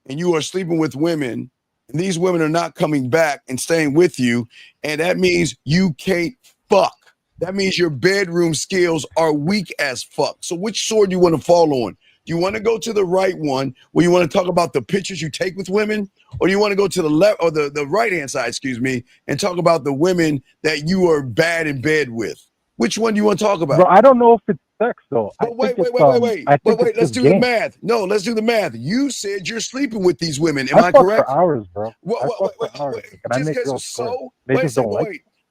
and you are sleeping with women, and these women are not coming back and staying with you, and that means you can't fuck. That means your bedroom skills are weak as fuck. So which sword do you want to fall on? Do you want to go to the right one where you want to talk about the pictures you take with women? Or do you want to go to the left or the right-hand side, and talk about the women that you are bad in bed with? Which one do you want to talk about? Bro, I don't know if it's sex though. But wait. Let's do the math. No, let's do the math. You said you're sleeping with these women. Am I correct? For hours, bro. Wait.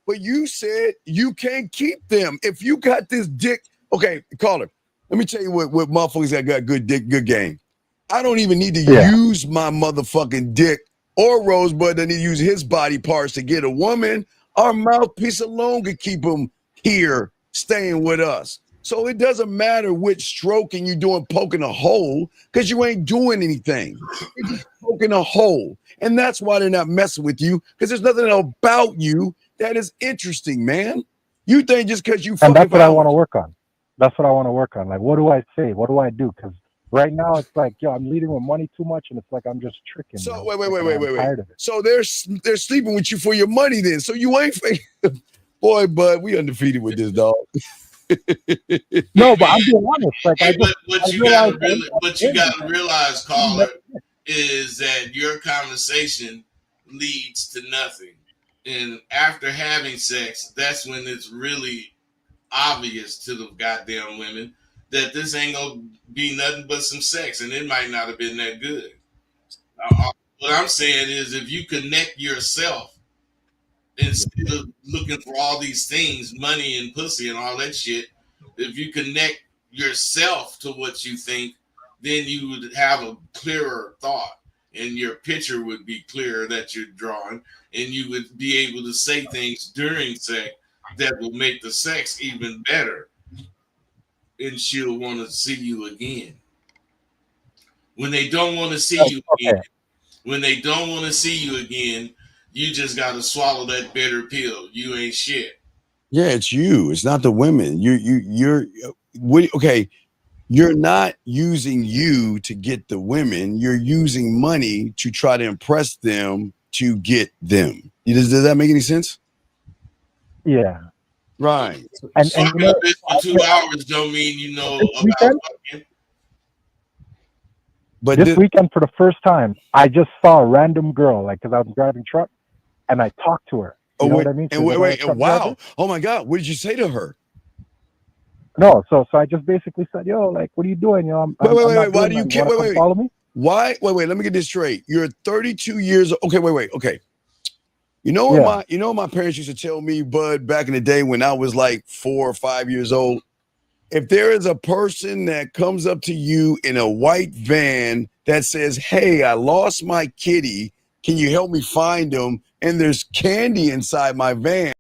But you said you can't keep them. If you got this dick, okay, caller. Let me tell you what motherfuckers that got good dick, good game. I don't even need to use my motherfucking dick or Rosebud. I need to use his body parts to get a woman. Our mouthpiece alone could keep them here, staying with us. So it doesn't matter which stroking you doing poking a hole, because you ain't doing anything. You're just poking a hole. And that's why they're not messing with you, because there's nothing about you that is interesting, man. You think just because you fucking. And that's what I want to work on. That's what I want to work on. Like, what do I say? What do I do? Because right now it's like, yo, I'm leading with money too much, and it's like I'm just tricking. So wait. So they're sleeping with you for your money then. So you ain't boy, bud, we undefeated with this dog. No, but I'm being honest. Like, what you gotta realize, caller, is that your conversation leads to nothing. And after having sex, that's when it's really obvious to the goddamn women that this ain't gonna be nothing but some sex, and it might not have been that good. What I'm saying is, if you connect yourself instead of looking for all these things, money and pussy and all that shit, if you connect yourself to what you think, then you would have a clearer thought, and your picture would be clearer that you're drawing, and you would be able to say things during sex that will make the sex even better, and she'll want to see you again. When they don't want to see you again, you just got to swallow that bitter pill. You ain't shit. Yeah, it's you. It's not the women. Okay. You're not using you to get the women. You're using money to try to impress them to get them. Does that make any sense? Yeah. Right. And you know, for 2 hours don't mean you know about fucking. But this weekend, for the first time, I just saw a random girl, like, because I was driving truck, and I talked to her. You know what I mean? And wait, wow. Driver. Oh my God. What did you say to her? No, so I just basically said, yo, like, what are you doing? You know, wait. Why do you care? Wait. Follow me? Why? Wait. Let me get this straight. You're 32 years old. Okay, okay. You know what my parents used to tell me, Bud, back in the day when I was like 4 or 5 years old? If there is a person that comes up to you in a white van that says, hey, I lost my kitty, can you help me find him? And there's candy inside my van.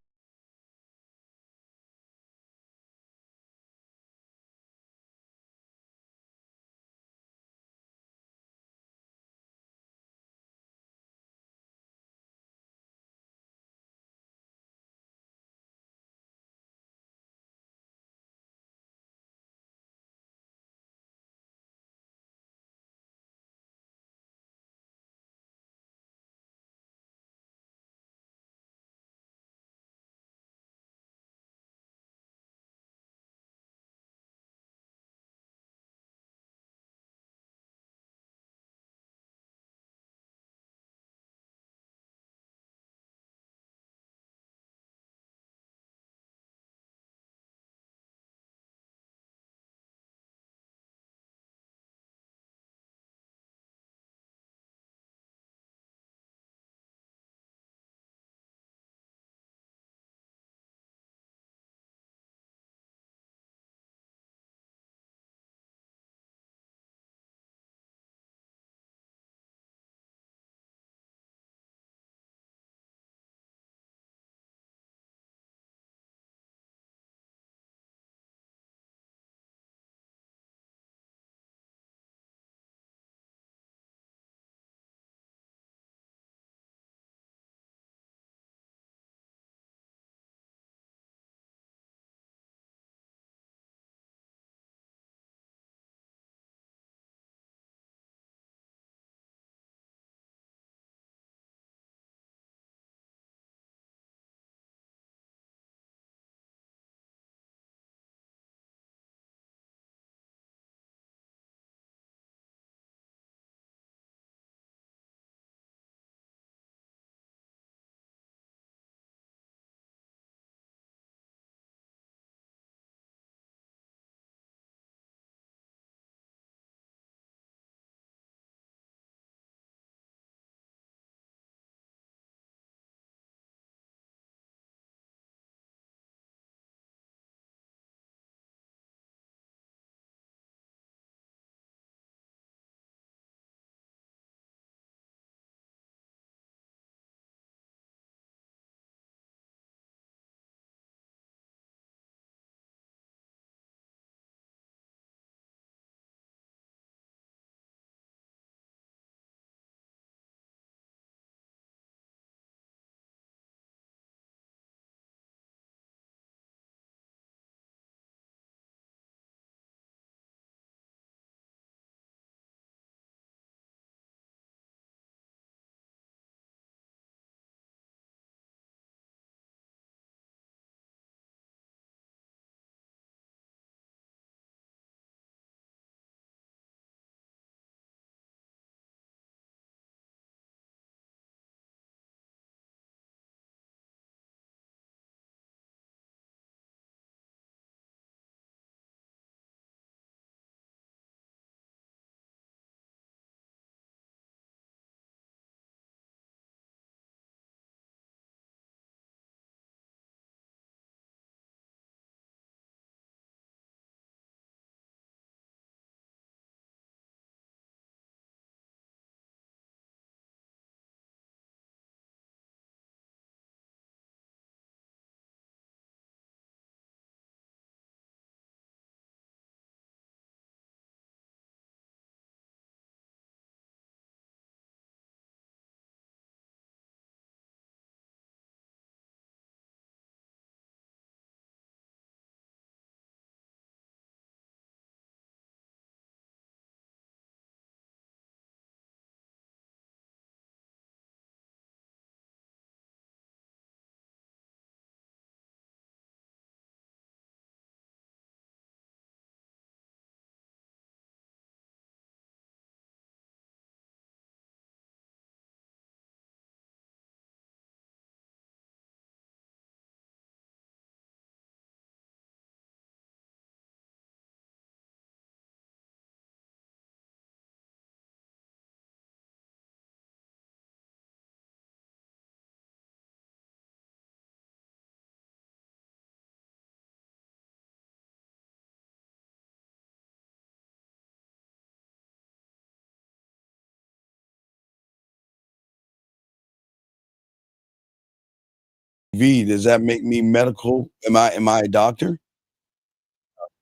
V, does that make me medical? Am I a doctor?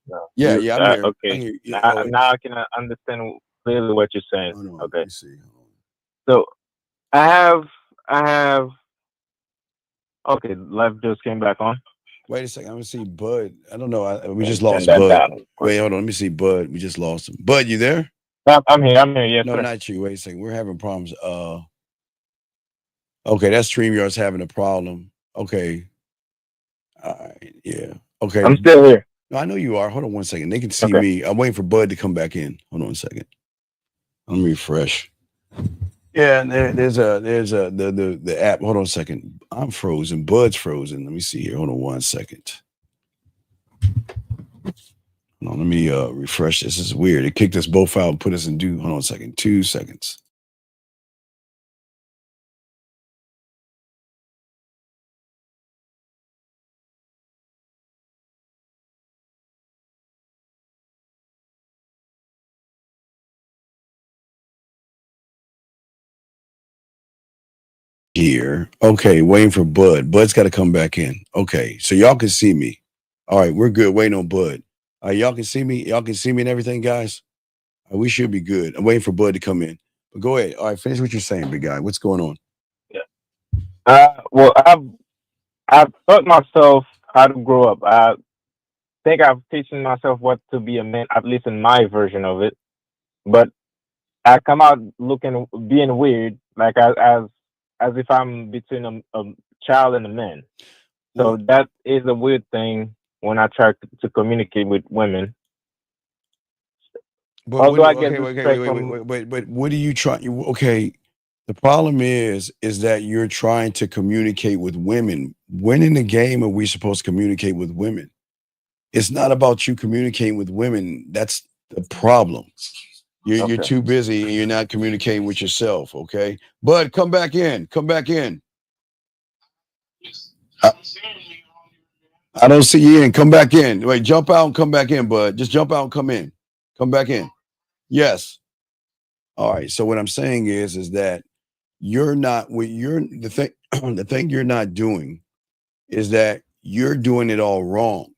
No. Yeah, You, yeah, I'm here. okay. I'm here. Yeah, Now, now I can understand clearly what you're saying. hold on, Okay. let me see. So I have. Okay, life just came back on. Wait a second. I'm gonna see Bud. I don't know. We just Turn lost that Bud. down. Wait, hold on. Let me see Bud. We just lost him. Bud, you there? I'm here. I'm here. Yes, No, sir. not you. Wait a second. We're having problems. Okay, that's StreamYard's having a problem. Okay. All right. Yeah. Okay. I'm still here. No, I know you are. Hold on one second. They can see Okay. me. I'm waiting for Bud to come back in. Hold on a second. Let me refresh. Yeah, there's the app. Hold on a second. I'm frozen. Bud's frozen. Let me see here. Hold on 1 second. Hold on, let me refresh. This is weird. It kicked us both out and put us in due. Hold on a second. 2 seconds. Here. Okay, waiting for Bud. Bud's got to come back in. Okay, so y'all can see me. All right, we're good. Waiting on Bud. Y'all can see me. Y'all can see me and everything, guys. We should be good. I'm waiting for Bud to come in. But go ahead. All right, finish what you're saying, big guy. What's going on? Well, I've taught myself how to grow up. I think I've teaching myself what to be a man, at least in my version of it. But I come out being weird, like as if I'm between a child and a man. So that is a weird thing when I try to communicate with women. But Although I get okay, respect from. wait. What are you trying? Okay, the problem is that you're trying to communicate with women. When in the game are we supposed to communicate with women? It's not about you communicating with women. That's the problem. You're Okay. too busy and you're not communicating with yourself. Okay, Bud, come back in. Come back in. I don't see you in. Come back in. Wait, jump out and come back in, Bud. Just jump out and come in. Come back in. Yes. All right. So what I'm saying is that you're not what you're the thing the thing you're not doing is that you're doing it all wrong.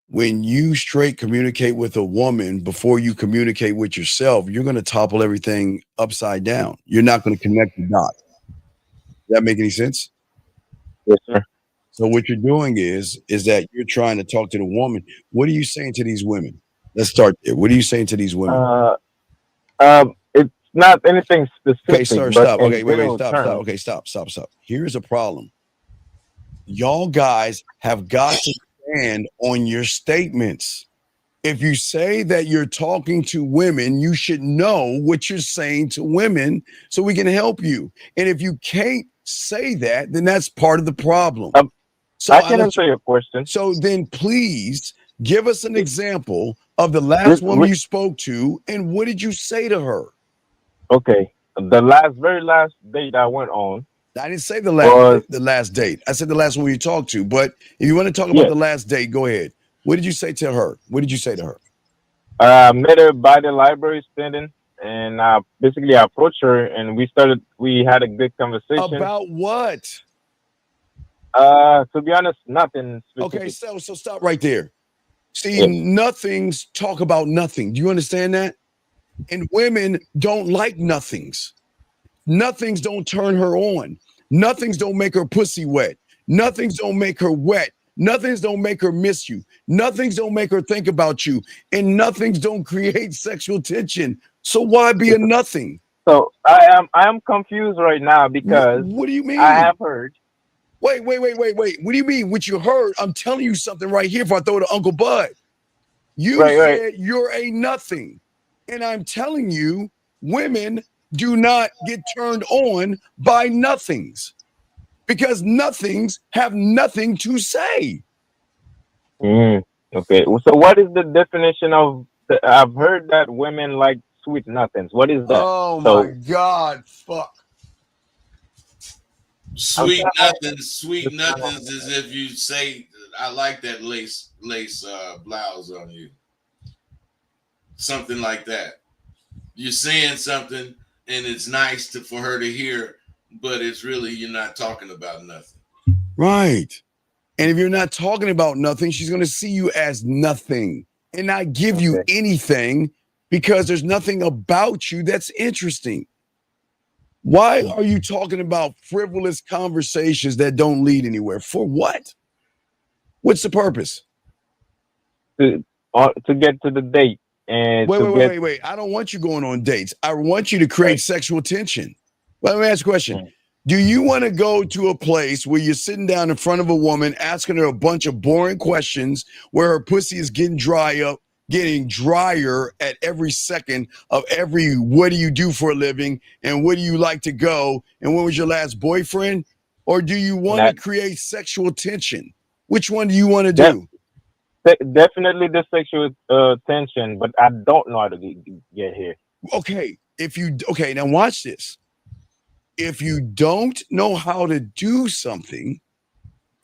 When you straight communicate with a woman before you communicate with yourself, you're going to topple everything upside down. You're not going to connect the dots. Does that make any sense? Yes, sir. So what you're doing is that you're trying to talk to the woman. What are you saying to these women? Let's start there. What are you saying to these women? It's not anything Okay, specific, sir, but stop. in Okay, wait, general stop. terms. Okay, stop. Here's a problem. Y'all guys have got to stand on your statements. If you say that you're talking to women, you should know what you're saying to women so we can help you. And if you can't say that, then that's part of the problem. So I can answer your question. So then please give us an example of the last woman you spoke to and what did you say to her? Okay. The very last date I went on. I didn't say the last date. I said the last one you talked to. But if you want to talk about the last date, go ahead. What did you say to her? What did you say to her? I met her by the library standing, and basically I approached her, and we had a good conversation. About what? To be honest, nothing specific. Okay, so stop right there. See, nothings talk about nothing. Do you understand that? And women don't like nothings. Nothings don't turn her on. Nothings don't make her pussy wet. Nothings don't make her wet. Nothings don't make her miss you. Nothings don't make her think about you. And nothings don't create sexual tension. So why be a nothing? So I am confused right now because what do you mean? I have heard. Wait. What do you mean? What you heard? I'm telling you something right here before I throw it to Uncle Bud. You said you're a nothing. And I'm telling you, women do not get turned on by nothings because nothings have nothing to say. Okay. So what is the definition of I've heard that women like sweet nothings. What is that? Oh my God, fuck. Sweet nothings is if you say, I like that lace blouse on you. Something like that. You're saying something and it's nice for her to hear, but it's really, you're not talking about nothing. Right. And if you're not talking about nothing, she's going to see you as nothing and not give you Okay. anything because there's nothing about you that's interesting. Why are you talking about frivolous conversations that don't lead anywhere? For what? What's the purpose? To get to the date and Wait. I don't want you going on dates. I want you to create sexual tension. Well, let me ask you a question. Do you want to go to a place where you're sitting down in front of a woman, asking her a bunch of boring questions where her pussy is getting drier at every second of every what do you do for a living and where do you like to go and when was your last boyfriend? Or do you want to create sexual tension? Which one do you want to do? Definitely the sexual tension, but I don't know how to get here. Okay, now watch this. If you don't know how to do something,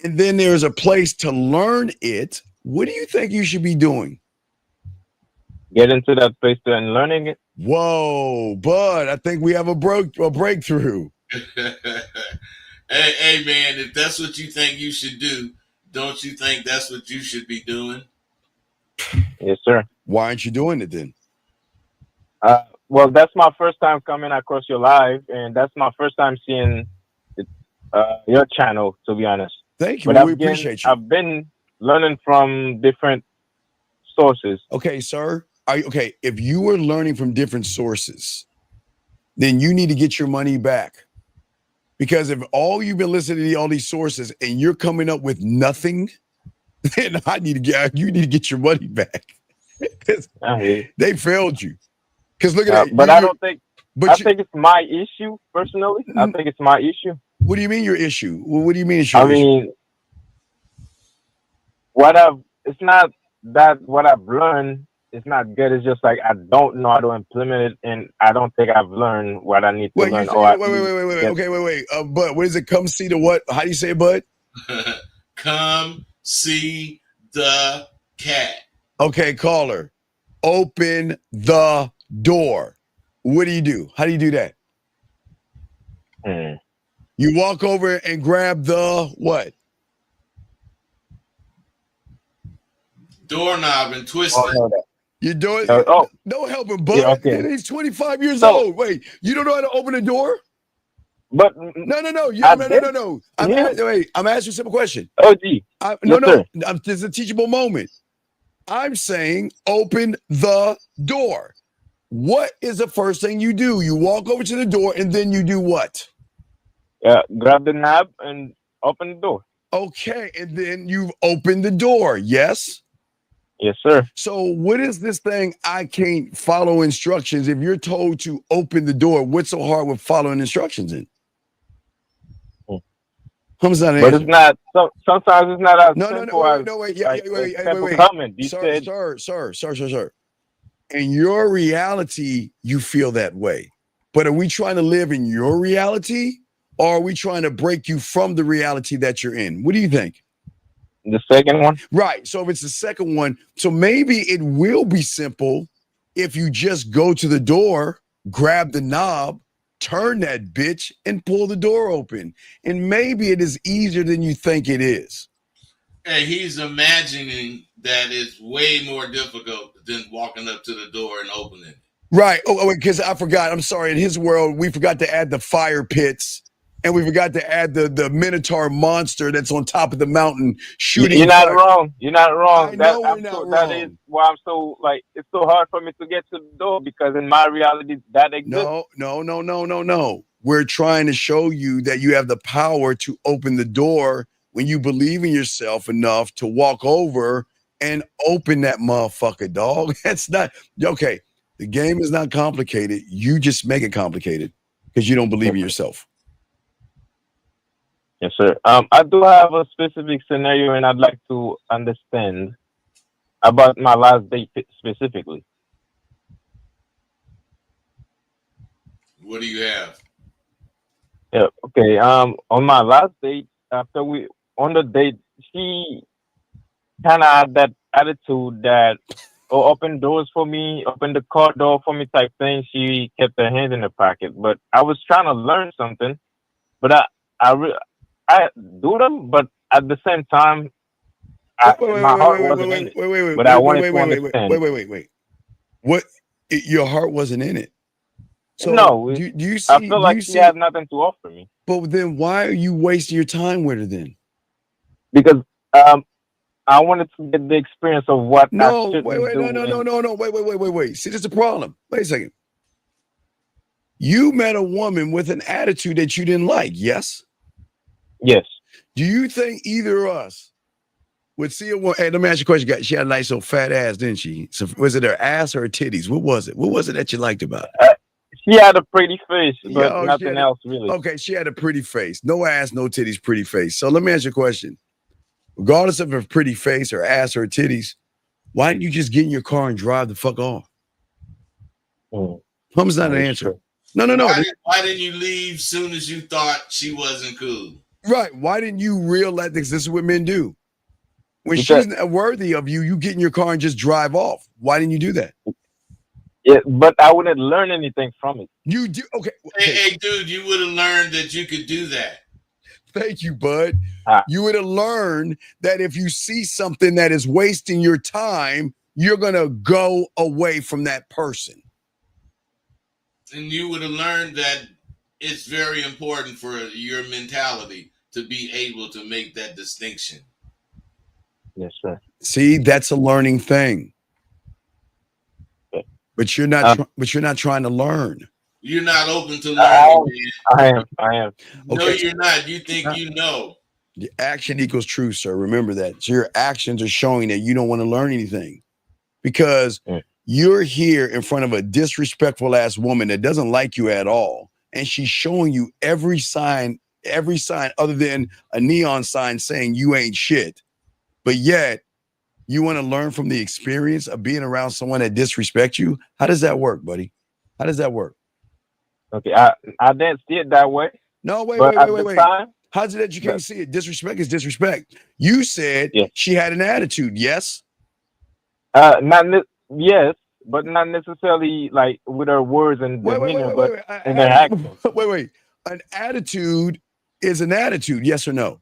and then there's a place to learn it, what do you think you should be doing? Get into that place and learning it. Whoa, bud, I think we have a breakthrough. Hey, man, if that's what you think you should do, don't you think that's what you should be doing? Yes, sir. Why aren't you doing it then? Well, that's my first time coming across your live, and that's my first time seeing your channel, to be honest. Thank you. Well, we appreciate you. I've been learning from different sources. Okay, sir. If you were learning from different sources, then you need to get your money back. Because if all you've been listening to all these sources and you're coming up with nothing, then you need to get your money back. They failed you. Because look at that. But I don't think. I think it's my issue personally. I think it's my issue. What do you mean your issue? What do you mean it's your issue? Mean, it's not that what I've learned is not good. It's just like I don't know how to implement it, and I don't think I've learned what I need to learn. Wait. Bud, what is it? Come see the what? How do you say it, Bud? Come see the cat. Okay, caller. Open the door. What do you do? How do you do that? You walk over and grab the what? Doorknob and twist it. You do it? No helping, Bud. Yeah, okay. He's 25 years old. Wait, you don't know how to open a door? But no. No. I'm asking you a simple question. Oh, gee. This is a teachable moment. I'm saying open the door. What is the first thing you do? You walk over to the door and then you do what? Grab the knob and open the door. Okay, and then you've opened the door, yes? Yes, sir. So what is this thing I can't follow instructions? If you're told to open the door, what's so hard with following instructions in? But it's not. Sometimes it's not as simple as. Wait. Sir. In your reality, you feel that way. But are we trying to live in your reality, or are we trying to break you from the reality that you're in? What do you think? The second one. Right. So if it's the second one, so maybe it will be simple if you just go to the door, grab the knob, turn that bitch, and pull the door open. And maybe it is easier than you think it is. Hey, he's imagining that it's way more difficult than walking up to the door and opening it. Right. Oh, because I forgot. I'm sorry. In his world, we forgot to add the fire pits. And we forgot to add the Minotaur monster that's on top of the mountain shooting. You're not wrong. You're not wrong. I know we're not wrong. That is why I'm so it's so hard for me to get to the door, because in my reality that exists. No. We're trying to show you that you have the power to open the door when you believe in yourself enough to walk over and open that motherfucker, dog. That's not okay. The game is not complicated. You just make it complicated because you don't believe in yourself. Yes, sir. I do have a specific scenario, and I'd like to understand about my last date specifically. What do you have? Yeah. Okay. On my last date, after we on the date, she kind of had that attitude that open doors for me, open the car door for me type thing. She kept her hand in her pocket, but I was trying to learn something, but I I do them, but at the same time, my heart wasn't in it. But I wanted to understand. Wait. What? Your heart wasn't in it. So No, do you see? I feel like she had nothing to offer me. But then why are you wasting your time with her then? Because I wanted to get the experience of what I shouldn't do. Wait. See, there's a problem. Wait a second. You met a woman with an attitude that you didn't like, yes? Yes. Do you think either of us would see a woman? Hey, let me ask you a question. She had a nice old fat ass, didn't she? So was it her ass or her titties? What was it? What was it that you liked about it? She had a pretty face, but nothing else really. Okay, she had a pretty face. No ass, no titties, pretty face. So let me ask you a question. Regardless of her pretty face, her ass, or her titties, why didn't you just get in your car and drive the fuck off? Hum's not an answer. No. Why didn't you leave soon as you thought she wasn't cool? Right. Why didn't you realize this is what men do? When she's not worthy of you, you get in your car and just drive off. Why didn't you do that? Yeah, but I wouldn't learn anything from it. You do? Okay. Hey, dude, you would have learned that you could do that. Thank you, bud. You would have learned that if you see something that is wasting your time, you're going to go away from that person. And you would have learned that it's very important for your mentality to be able to make that distinction. Yes, sir. See, that's a learning thing. But you're not. But you're not trying to learn. You're not open to learning. I am. No, you're not. You think you know. The action equals truth, sir. Remember that. So your actions are showing that you don't want to learn anything because you're here in front of a disrespectful ass woman that doesn't like you at all, and she's showing you every sign other than a neon sign saying you ain't shit. But yet, you want to learn from the experience of being around someone that disrespects you? How does that work, buddy? How does that work? Okay, I didn't see it that way. No, wait. Time, how's it that you can't see it? Disrespect is disrespect. You said she had an attitude, yes? Yes, but not necessarily like with her words and demeanor, but in her actions. Wait. An attitude is an attitude, yes or no?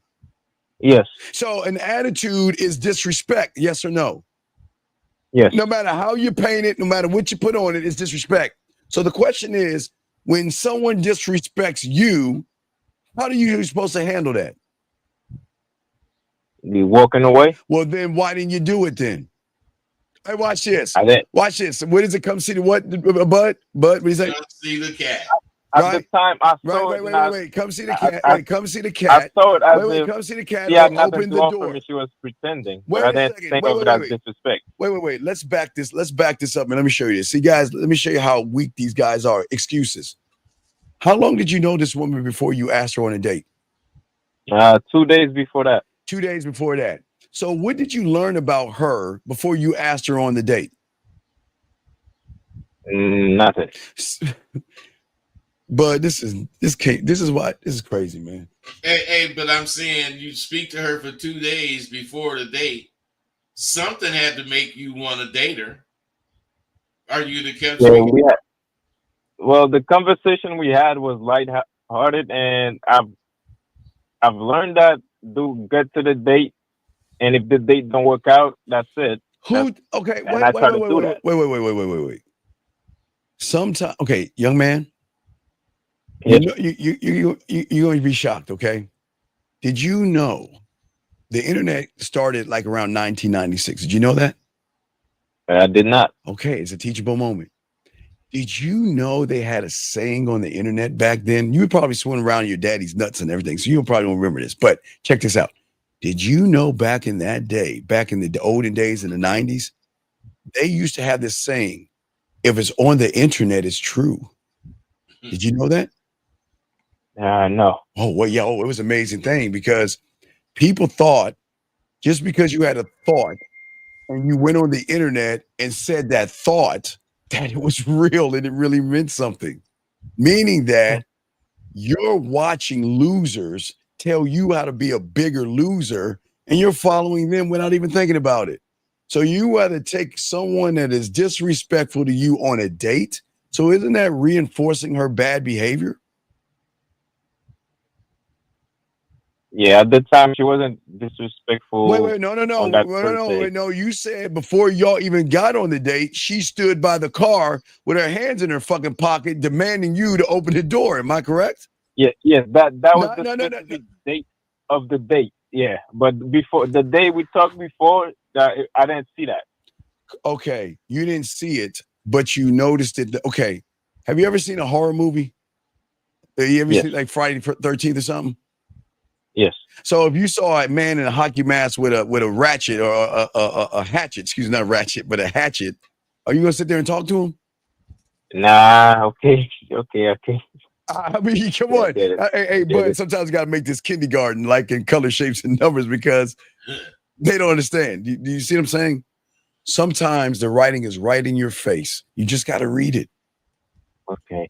Yes. So an attitude is disrespect, yes or no? Yes. No matter how you paint it, no matter what you put on it, it's disrespect. So the question is, when someone disrespects you, how are you supposed to handle that? Be walking away. Well, then why didn't you do it then? Hey, watch this. Watch this. Where does it come see the what? Bud? What do you say? Come see the cat. At the time, I saw it. Wait. Come see the cat. Come see the cat. I saw it as come see the cat. She had nothing open to the offer door. me. She was pretending. I didn't think of it as disrespect. Wait. Let's back this up, and let me show you this. See, guys, let me show you how weak these guys are. Excuses. How long did you know this woman before you asked her on a date? 2 days before that. 2 days before that. So what did you learn about her before you asked her on the date? Nothing. But this is crazy, man. Hey, but I'm saying you speak to her for 2 days before the date. Something had to make you want to date her. Are you the kept speaking? Well, the conversation we had was lighthearted, and I've learned that get to the date, and if the date don't work out, that's it. Wait. Sometimes, okay, young man. Yes. You're going to be shocked, okay? Did you know the internet started like around 1996? Did you know that? I did not. Okay, it's a teachable moment. Did you know they had a saying on the internet back then? You were probably swimming around your daddy's nuts and everything, so you probably don't remember this. But check this out. Did you know back in that day, back in the olden days in the 90s, they used to have this saying, if it's on the internet, it's true. Did you know that? No. Oh, well, yeah. Oh, it was an amazing thing because people thought just because you had a thought and you went on the internet and said that thought, that it was real and it really meant something. Meaning that you're watching losers tell you how to be a bigger loser and you're following them without even thinking about it. So you either take someone that is disrespectful to you on a date. So isn't that reinforcing her bad behavior? Yeah, at the time she wasn't disrespectful. Wait, no. You said before y'all even got on the date, she stood by the car with her hands in her fucking pocket, demanding you to open the door. Am I correct? Yes, that was the specific date of the date. Yeah, but before the day we talked before, I didn't see that. Okay, you didn't see it, but you noticed it. Okay, have you ever seen a horror movie? You ever seen like Friday the 13th or something? Yes. So if you saw a man in a hockey mask with a ratchet or a hatchet, excuse me, not ratchet, but a hatchet, are you gonna sit there and talk to him? Nah. Okay. I mean, come on. Hey, but sometimes you got to make this kindergarten like in color, shapes, and numbers because they don't understand. Do you see what I'm saying? Sometimes the writing is right in your face. You just got to read it. Okay.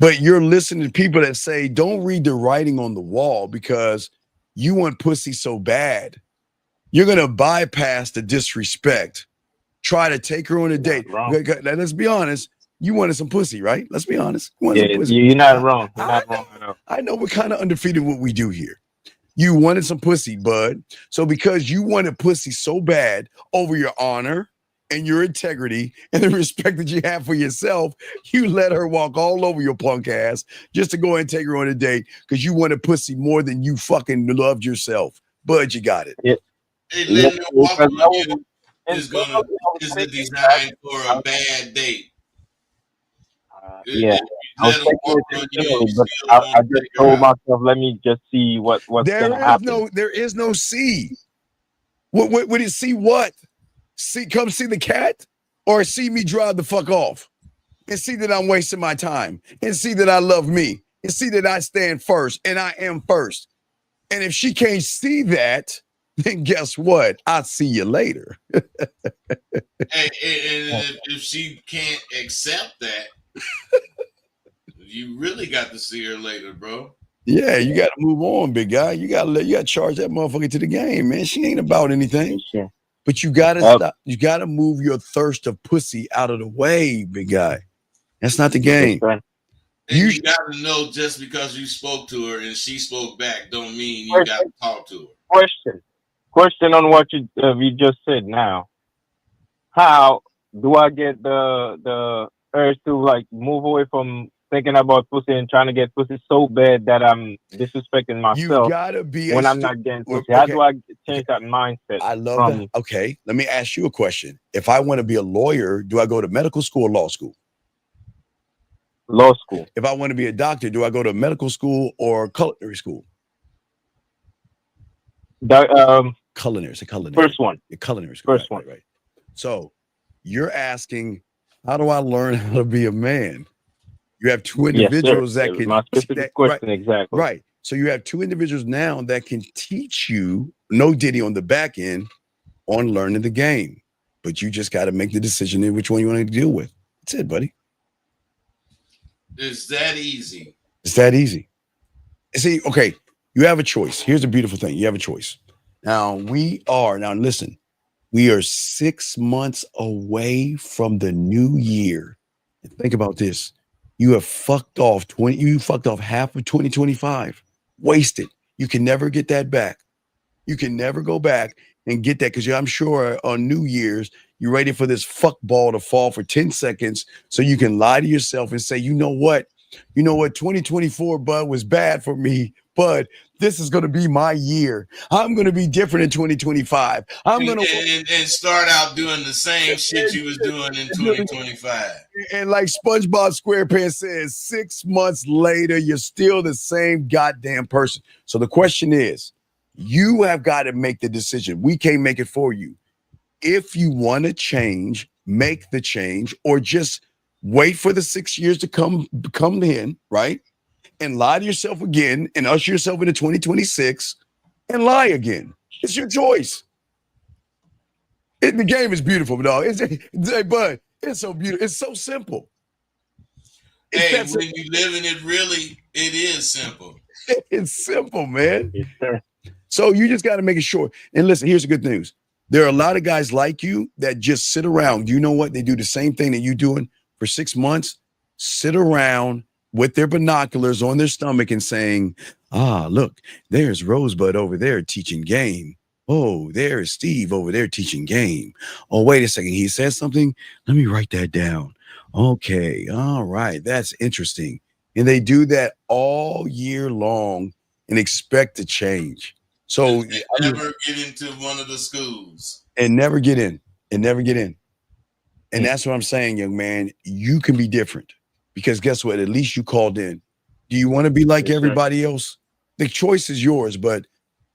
But you're listening to people that say, don't read the writing on the wall because you want pussy so bad. You're going to bypass the disrespect. Try to take her on a date. Now, let's be honest. You wanted some pussy, right? Let's be honest. You're not wrong. You're not wrong at all. I know we're kind of undefeated what we do here. You wanted some pussy, bud. So because you wanted pussy so bad over your honor and your integrity and the respect that you have for yourself, you let her walk all over your punk ass just to go and take her on a date because you wanted pussy more than you fucking loved yourself. Bud, you got it. Yeah. Hey, letting her walk on you is the design for a bad date. Yeah. I just told myself, let me just see what's going to happen. There is no see. What would it see? What? Come see the cat, or see me drive the fuck off, and see that I'm wasting my time, and see that I love me, and see that I stand first, and I am first. And if she can't see that, then guess what? I'll see you later. And if she can't accept that, you really got to see her later, bro. Yeah, you got to move on, big guy. You got to charge that motherfucker to the game, man. She ain't about anything. Sure. But you got to stop. You got to move your thirst of pussy out of the way, big guy. That's not the game. And you got to know just because you spoke to her and she spoke back don't mean you got to talk to her. Question on what you just said now. How do I get the urge to like move away from thinking about pussy and trying to get pussy so bad that I'm disrespecting myself? You gotta be when I'm not getting pussy. How do I change that mindset? I love that. Okay, let me ask you a question. If I want to be a lawyer, do I go to medical school or law school? Law school. If I want to be a doctor, do I go to medical school or culinary school? Culinary. First one. The culinary school. First one. Right. So you're asking, how do I learn how to be a man? You have two individuals that can. My specific question, exactly. Right. So you have two individuals now that can teach you, no diddy on the back end, on learning the game. But you just got to make the decision in which one you want to deal with. That's it, buddy. It's that easy. It's that easy. See, okay, you have a choice. Here's the beautiful thing. You have a choice. Now, listen, we are 6 months away from the new year. And think about this. You have fucked off half of 2025. Wasted. You can never get that back. You can never go back and get that because I'm sure on New Year's, you're ready for this fuck ball to fall for 10 seconds so you can lie to yourself and say, you know what, 2024, bud, was bad for me, but this is going to be my year. I'm going to be different in 2025. I'm going to and start out doing the same shit you was doing in 2025. And like SpongeBob SquarePants says, 6 months later, you're still the same goddamn person. So the question is, you have got to make the decision. We can't make it for you. If you want to change, make the change, or just wait for the 6 years to come in, right? And lie to yourself again and usher yourself into 2026 and lie again. It's your choice. The game is beautiful, dog. Bud, it's so beautiful. It's so simple. When you live in it, really, it is simple. It's simple, man. Yes, sir. So you just got to make it short. And listen, here's the good news. There are a lot of guys like you that just sit around. You know what? They do the same thing that you're doing for 6 months. Sit around with their binoculars on their stomach and saying, Look, there's Rosebud over there teaching game. Oh, there's Steve over there teaching game. Oh, wait a second. He said something. Let me write that down. Okay. All right. That's interesting. And they do that all year long and expect to change. So never get into one of the schools. And never get in. And never get in. And that's what I'm saying, young man. You can be different because guess what? At least you called in. Do you want to be like everybody else? The choice is yours. But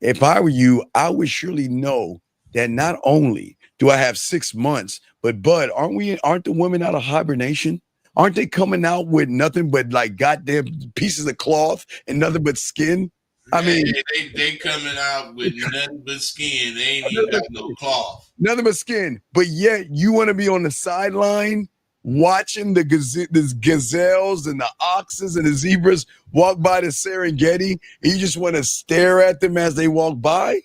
if I were you, I would surely know that not only do I have 6 months, but Bud, aren't the women out of hibernation? Aren't they coming out with nothing but like goddamn pieces of cloth and nothing but skin? I mean, they coming out with nothing but skin. They ain't even got no cloth. Nothing but skin. But yet you want to be on the sideline watching the gazelles and the oxes and the zebras walk by the Serengeti, and you just want to stare at them as they walk by?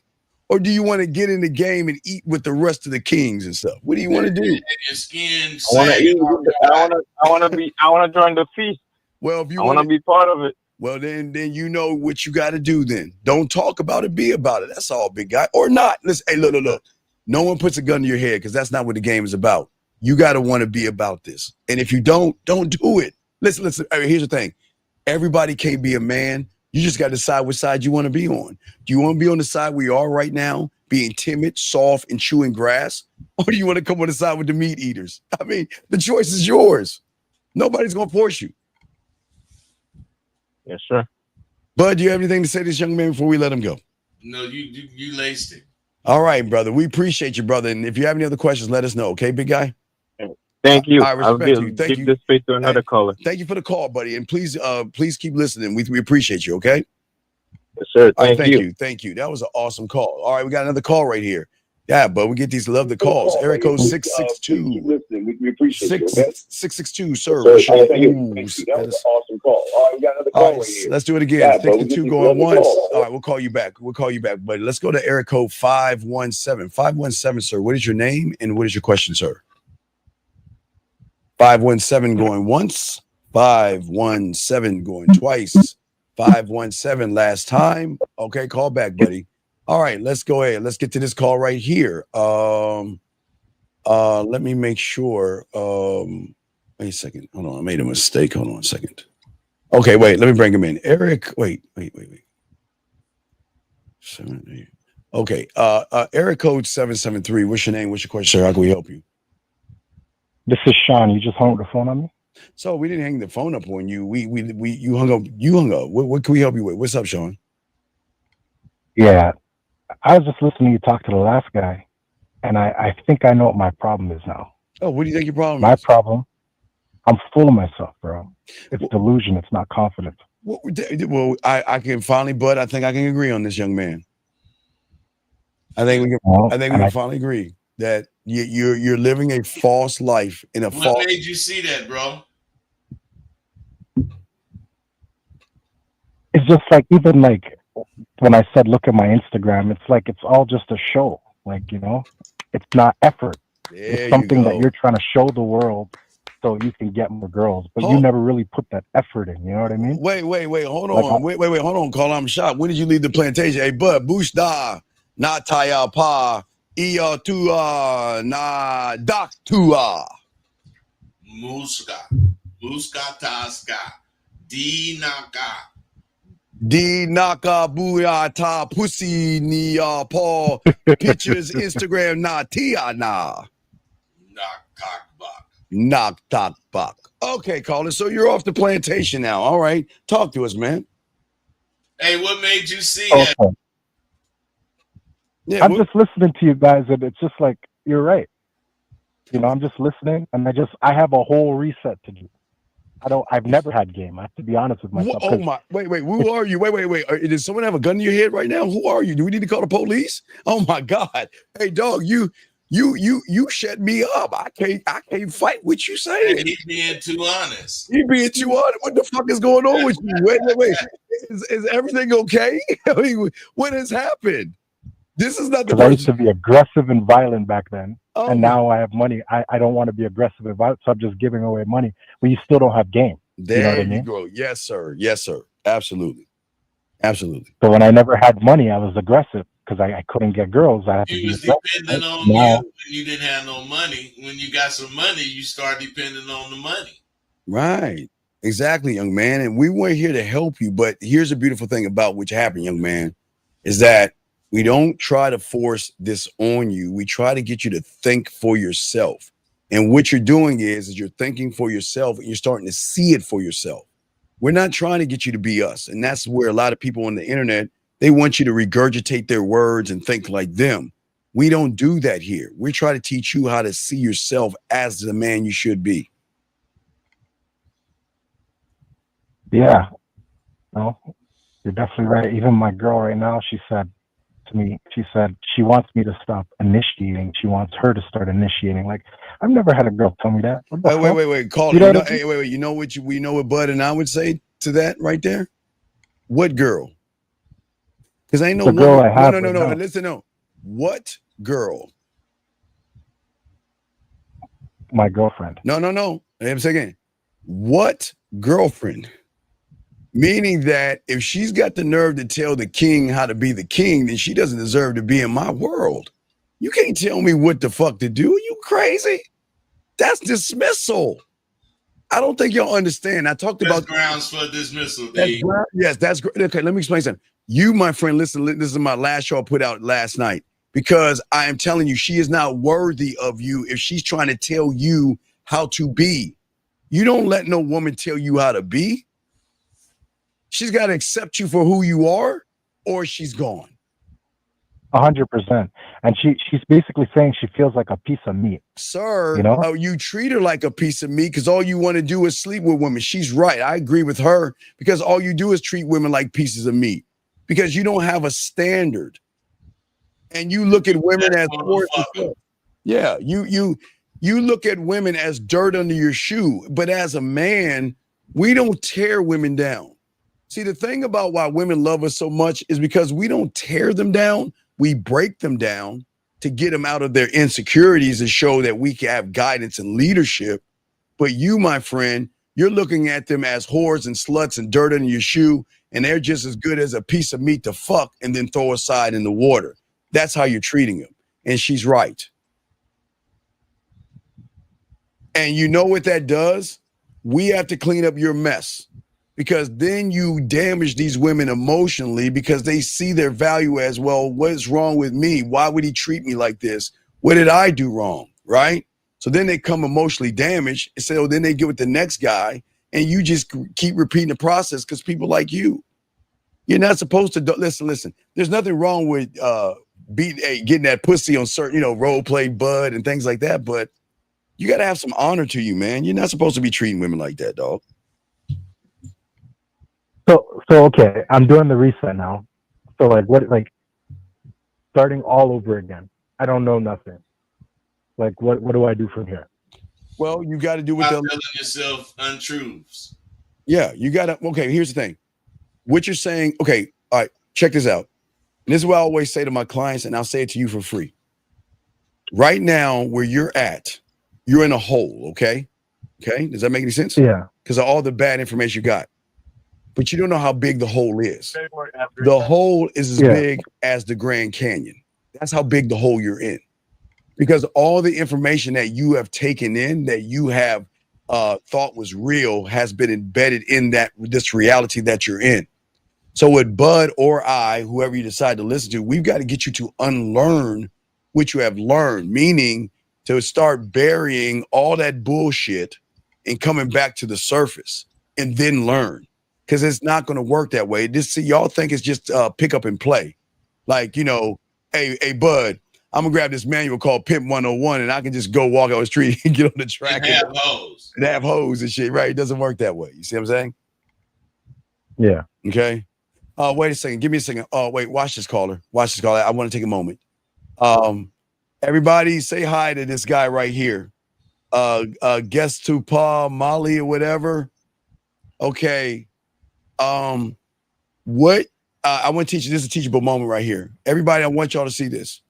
Or do you want to get in the game and eat with the rest of the kings and stuff? What do you want to do? Your skin. I want to eat. I want to join the feast. Well, if you want to be part of it. Well, then you know what you got to do then. Don't talk about it, be about it. That's all, big guy. Or not. Listen, hey, look. No one puts a gun to your head because that's not what the game is about. You got to want to be about this. And if you don't do it. Listen. Here's the thing. Everybody can't be a man. You just got to decide which side you want to be on. Do you want to be on the side where you are right now, being timid, soft, and chewing grass? Or do you want to come on the side with the meat eaters? I mean, the choice is yours. Nobody's going to force you. Yes, sir. Bud, do you have anything to say to this young man before we let him go? No, you laced it. All right, brother. We appreciate you, brother. And if you have any other questions, let us know. Okay, big guy? Thank you. I respect you. Thank you. This space to another caller. Thank you for the call, buddy. And please keep listening. We appreciate you, okay? Yes, sir. Thank you. That was an awesome call. All right, we got another call right here. Yeah, but we get these love the calls. Eric code 662. We appreciate you. Okay? 662, sir. That was an awesome call. All right, we got another call right here. Let's do it again. Yeah, 62 going once. All right, we'll call you back. But let's go to Eric code 517. 517, sir. What is your name and what is your question, sir? 517 going once. 517 going twice. 517 last time. Okay, call back, buddy. All right, let's go ahead. Let's get to this call right here. Let me make sure. Wait a second. Hold on. I made a mistake. Hold on a second. Okay, wait. Let me bring him in. Eric, wait. 7, 8. Okay. Eric code 773. What's your name? What's your question, sir? How can we help you? This is Sean. You just hung up the phone on me? So we didn't hang the phone up on you. You hung up. You hung up. What can we help you with? What's up, Sean? Yeah. I was just listening to you talk to the last guy, and I think I know what my problem is now. Oh, what do you think your problem is? My problem, I'm full of myself, bro. It's delusion. It's not confidence. Well, I can finally, Bud, I think I can agree on this, young man. I think we can finally agree that you're living a false life in a false. What made you see that, bro? It's just like, even like when I said, look at my Instagram, it's like, it's all just a show. Like, you know, it's not effort. It's something that you're trying to show the world so you can get more girls, but you never really put that effort in. You know what I mean? Wait, hold on. Wait, hold on. Call I'm shot. When did you leave the plantation? Hey, Bud, Bushda, na taya pa, iya tua, na dak tua. Muska taska, di naka. D naka buya ta pussy ni paw pictures Instagram na tia na. Knock talk buck. Okay, caller. So you're off the plantation now. All right. Talk to us, man. Hey, what made you see that? Yeah, I'm just listening to you guys, and it's just like, you're right. You know, I'm just listening, and I have a whole reset to do. I've never had game. I have to be honest with myself. Oh my! Wait! Who are you? Wait! Does someone have a gun in your head right now? Who are you? Do we need to call the police? Oh my God! Hey, dog, you shut me up. I can't fight what you saying. He's being too honest. He being too honest. What the fuck is going on with you? Wait! Is everything okay? I mean, what has happened? This is not the. I used to be aggressive and violent back then. And now I have money. I don't want to be aggressive and violent, so I'm just giving away money. But you still don't have game. There you know what I mean? Go. Yes, sir. Absolutely. Absolutely. So when I never had money, I was aggressive because I couldn't get girls. I had to You be was aggressive. depending Right? on you when you didn't have no money. When you got some money, you start depending on the money. Right. Exactly, young man. And we weren't here to help you. But here's a beautiful thing about what happened, young man, is that we don't try to force this on you. We try to get you to think for yourself. And what you're doing is you're thinking for yourself and you're starting to see it for yourself. We're not trying to get you to be us. And that's where a lot of people on the internet, they want you to regurgitate their words and think like them. We don't do that here. We try to teach you how to see yourself as the man you should be. Yeah. No, you're definitely right. Even my girl right now, she said to me, she said she wants me to stop initiating. She wants her to start initiating. Like, I've never had a girl tell me that. What the fuck? Wait. Call You it. know You know, what I mean? hey, wait. You know what we know what Bud and I would say to that right there? What girl? Because ain't no The girl woman. I have No. right now. Listen, no. What girl? My girlfriend. No. Let me say again. What girlfriend? Meaning that if she's got the nerve to tell the king how to be the king, then she doesn't deserve to be in my world. You can't tell me what the fuck to do. Are you crazy? That's dismissal. I don't think y'all understand. I talked That's about grounds for dismissal, that's D. yes, that's great. Okay, let me explain something. You, my friend, listen, this is my last show I put out last night because I am telling you, she is not worthy of you if she's trying to tell you how to be. You don't let no woman tell you how to be. She's got to accept you for who you are, or she's gone. 100%. And she's basically saying she feels like a piece of meat. Sir, You know? you treat her like a piece of meat because all you want to do is sleep with women. She's right. I agree with her because all you do is treat women like pieces of meat because you don't have a standard. And you look at women as Motherfucker. yeah, you look at women as dirt under your shoe. But as a man, we don't tear women down. See, the thing about why women love us so much is because we don't tear them down. We break them down to get them out of their insecurities and show that we can have guidance and leadership. But you, my friend, you're looking at them as whores and sluts and dirt under your shoe, and they're just as good as a piece of meat to fuck and then throw aside in the water. That's how you're treating them. And she's right. And you know what that does? We have to clean up your mess. Because then you damage these women emotionally because they see their value as, well, what is wrong with me? Why would he treat me like this? What did I do wrong? Right? So then they come emotionally damaged. And so then they get with the next guy and you just keep repeating the process because people like you. You're not supposed to listen. There's nothing wrong with getting that pussy on certain, role play bud and things like that. But you got to have some honor to you, man. You're not supposed to be treating women like that, dog. So okay, I'm doing the reset now. So starting all over again. I don't know nothing. Like what do I do from here? Well, you got to do what Stop telling yourself untruths. Yeah, you got to. Okay, here's the thing. What you're saying. Okay, all right. Check this out. And this is what I always say to my clients, and I'll say it to you for free. Right now, where you're at, you're in a hole. Okay. Does that make any sense? Yeah. Because of all the bad information you got. But you don't know how big the hole is. The hole is as big as the Grand Canyon. That's how big the hole you're in. Because all the information that you have taken in, that you have thought was real, has been embedded in this reality that you're in. So with Bud or I, whoever you decide to listen to, we've got to get you to unlearn what you have learned, meaning to start burying all that bullshit and coming back to the surface and then learn. Because it's not going to work that way. Y'all think it's just pick up and play. Like, hey, Bud, I'm going to grab this manual called Pimp 101 and I can just go walk out the street and get on the track. And have hoes. And have hoes and shit, right? It doesn't work that way. You see what I'm saying? Yeah. Okay. Wait a second. Give me a second. Oh, wait. Watch this caller. I want to take a moment. Everybody say hi to this guy right here. Guest to Paul, Molly, or whatever. Okay. What I want to teach you, this is a teachable moment right here. Everybody, I want y'all to see this.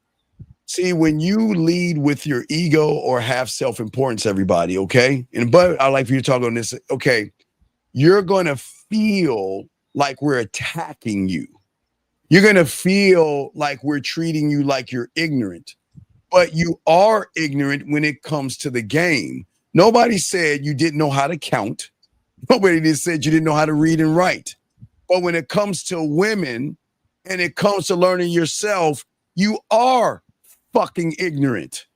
See, when you lead with your ego or have self-importance, everybody, okay? But I'd like for you to talk on this. Okay, you're going to feel like we're attacking you. You're going to feel like we're treating you like you're ignorant, but you are ignorant when it comes to the game. Nobody said you didn't know how to count. Nobody just said you didn't know how to read and write. But when it comes to women and it comes to learning yourself, you are fucking ignorant.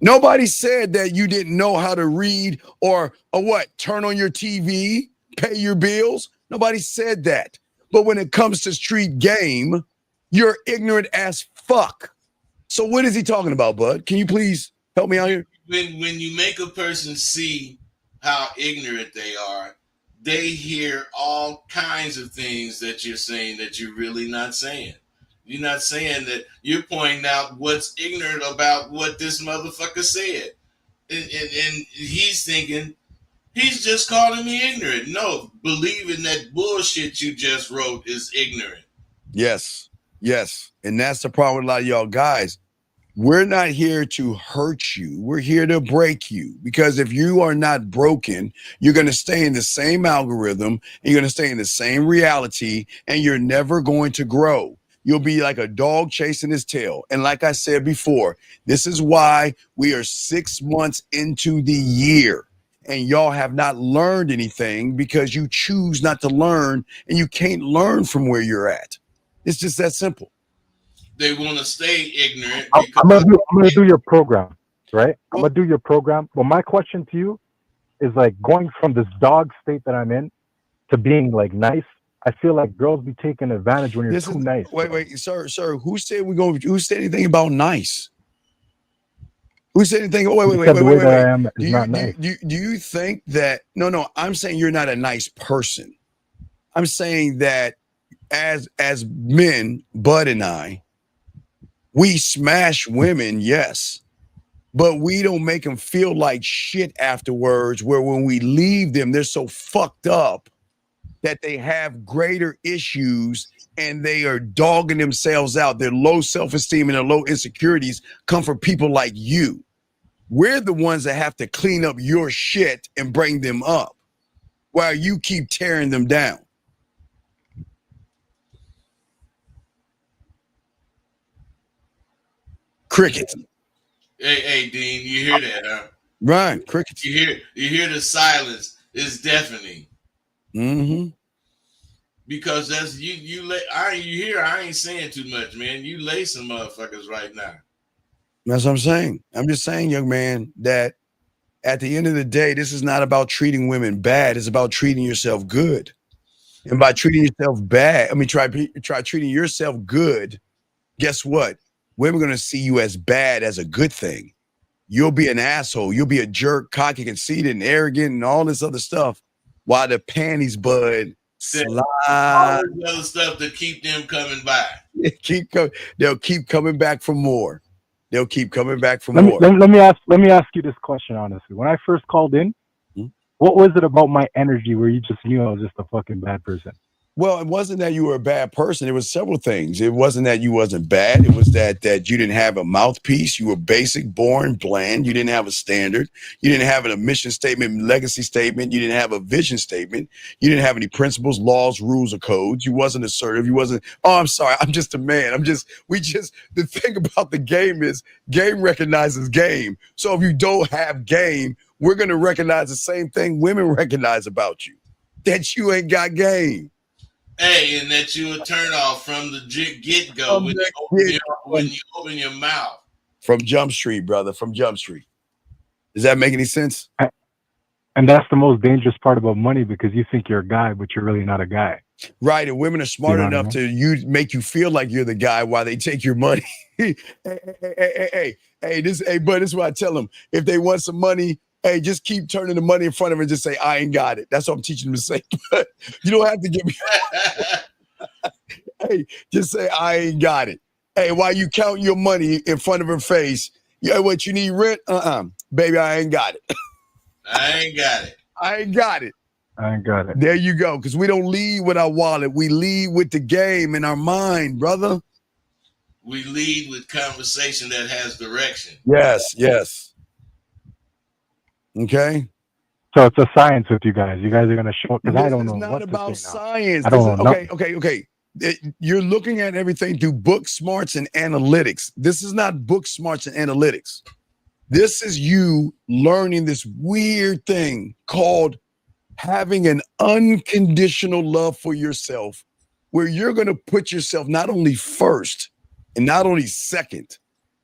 Nobody said that you didn't know how to read or what, turn on your TV, pay your bills. Nobody said that. But when it comes to street game, you're ignorant as fuck. So what is he talking about, bud? Can you please help me out here? When you make a person see how ignorant they are, they hear all kinds of things that you're saying that you're really not saying. You're not saying that. You're pointing out what's ignorant about what this motherfucker said. And he's thinking, he's just calling me ignorant. No, believing that bullshit you just wrote is ignorant. Yes. And that's the problem with a lot of y'all guys. We're not here to hurt you. We're here to break you. Because if you are not broken, you're going to stay in the same algorithm, and you're going to stay in the same reality, and you're never going to grow. You'll be like a dog chasing his tail. And like I said before, this is why we are 6 months into the year and y'all have not learned anything, because you choose not to learn, and you can't learn from where you're at. It's just that simple. They want to stay ignorant. I'm gonna do your program, right? I'm gonna do your program. But my question to you is, like, going from this dog state that I'm in to being like nice. I feel like girls be taking advantage when you're too nice. Wait, sir. Who said who said anything about nice? Who said anything? Wait. The way that I am is not nice. Do you think that? No. I'm saying you're not a nice person. I'm saying that as men, Bud and I, we smash women, yes, but we don't make them feel like shit afterwards, where when we leave them, they're so fucked up that they have greater issues and they are dogging themselves out. Their low self-esteem and their low insecurities come from people like you. We're the ones that have to clean up your shit and bring them up while you keep tearing them down. Crickets. Hey, Dean, you hear that, huh? Right, crickets. You hear the silence. It's deafening. Mm-hmm. Because that's you ain't saying too much, man. You lay some motherfuckers right now. That's what I'm saying. I'm just saying, young man, that at the end of the day, this is not about treating women bad. It's about treating yourself good. And by treating yourself bad, try treating yourself good. Guess what? Women are going to see you as bad as a good thing. You'll be an asshole. You'll be a jerk, cocky, conceited, and arrogant, and all this other stuff, while the panties bud slide. All this other stuff to keep them coming by. They'll keep coming back for more. They'll keep coming back for more. Let me ask you this question honestly. When I first called in, what was it about my energy where you just knew I was just a fucking bad person? Well, it wasn't that you were a bad person. It was several things. It wasn't that you wasn't bad. It was that you didn't have a mouthpiece. You were basic, boring, bland. You didn't have a standard. You didn't have a mission statement, legacy statement. You didn't have a vision statement. You didn't have any principles, laws, rules, or codes. You wasn't assertive. You wasn't, I'm sorry, I'm just a man. The thing about the game is game recognizes game. So if you don't have game, we're going to recognize the same thing women recognize about you, that you ain't got game. Hey, and that you would turn off from the get-go when you open your mouth. From Jump Street, brother, from Jump Street. Does that make any sense? And that's the most dangerous part about money, because you think you're a guy, but you're really not a guy. Right, and women are smart enough to make you feel like you're the guy while they take your money. Hey, this is what I tell them. If they want some money, hey, just keep turning the money in front of them and just say, I ain't got it. That's what I'm teaching them to say. You don't have to give me. Hey, just say, I ain't got it. Hey, while you count your money in front of her face, what, you need rent? Baby, I ain't got it. I ain't got it. I ain't got it. I ain't got it. There you go. Because we don't lead with our wallet. We lead with the game in our mind, brother. We lead with conversation that has direction. Yes. Okay. So it's a science with you guys. You guys are gonna show because I don't know This is not what about to say now. science. I don't know. Okay. You're looking at everything through book smarts and analytics. This is not book smarts and analytics. This is you learning this weird thing called having an unconditional love for yourself, where you're going to put yourself not only first and not only second,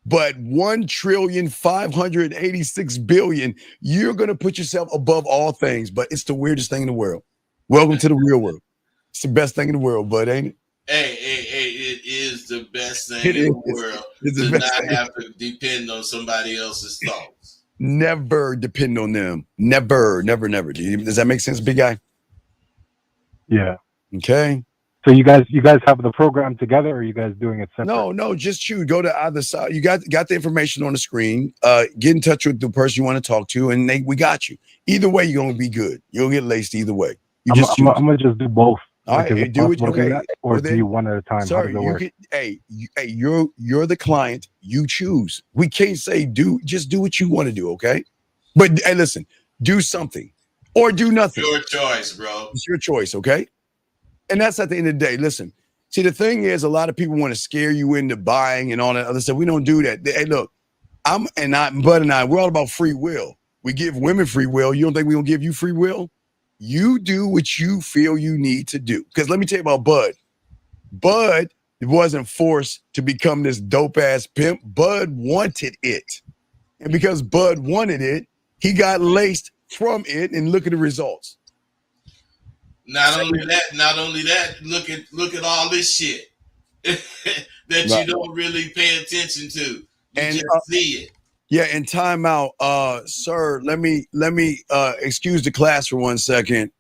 but 1,586,000,000,000. You're going to put yourself above all things, but it's the weirdest thing in the world. Welcome to the real world. It's the best thing in the world, bud, ain't it? Hey, it is the best thing in the world to not have to depend on somebody else's thoughts. Never depend on them. Never. Does that make sense, big guy? Yeah. Okay. So you guys have the program together, or are you guys doing it separate? No, just you. Go to either side. You got the information on the screen. Get in touch with the person you want to talk to, and we got you. Either way, you're gonna be good. You'll get laced either way. I'm gonna just do both. All right, do that, or do you one at a time? Sir, how does it work? You're the client. You choose. We can't say just do what you want to do, okay? But hey, listen, do something or do nothing. Your choice, bro. It's your choice, okay? And that's at the end of the day. Listen, see, the thing is, a lot of people want to scare you into buying and all that other stuff. We don't do that. Hey, look, Bud and I, we're all about free will. We give women free will. You don't think we're gonna give you free will? You do what you feel you need to do. Because let me tell you about Bud. Bud wasn't forced to become this dope ass pimp. Bud wanted it. And because Bud wanted it, he got laced from it, and look at the results. Not only that, look at all this shit that you don't really pay attention to. You just see it. Yeah, and time out, sir. Let me excuse the class for 1 second.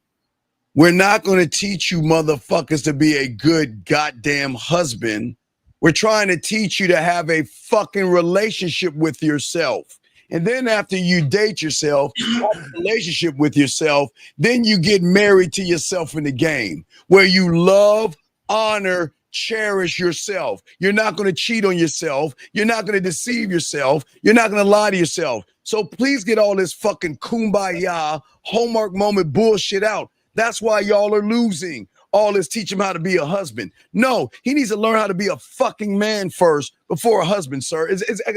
We're not going to teach you motherfuckers to be a good goddamn husband. We're trying to teach you to have a fucking relationship with yourself. And then after you date yourself, have a relationship with yourself, then you get married to yourself in the game where you love, honor, cherish yourself. You're not going to cheat on yourself. You're not going to deceive yourself. You're not going to lie to yourself. So please get all this fucking kumbaya, Hallmark moment bullshit out. That's why y'all are losing. All this teach him how to be a husband. No, he needs to learn how to be a fucking man first before a husband, sir.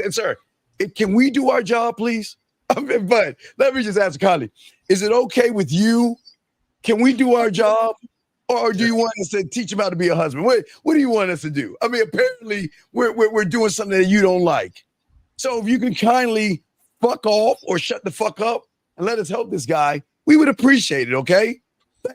Sir, can we do our job, please? But let me just ask Kylie, is it okay with you? Can we do our job? Or do you want us to teach him how to be a husband? What do you want us to do? I mean, apparently we're doing something that you don't like. So if you can kindly fuck off or shut the fuck up and let us help this guy, we would appreciate it, okay?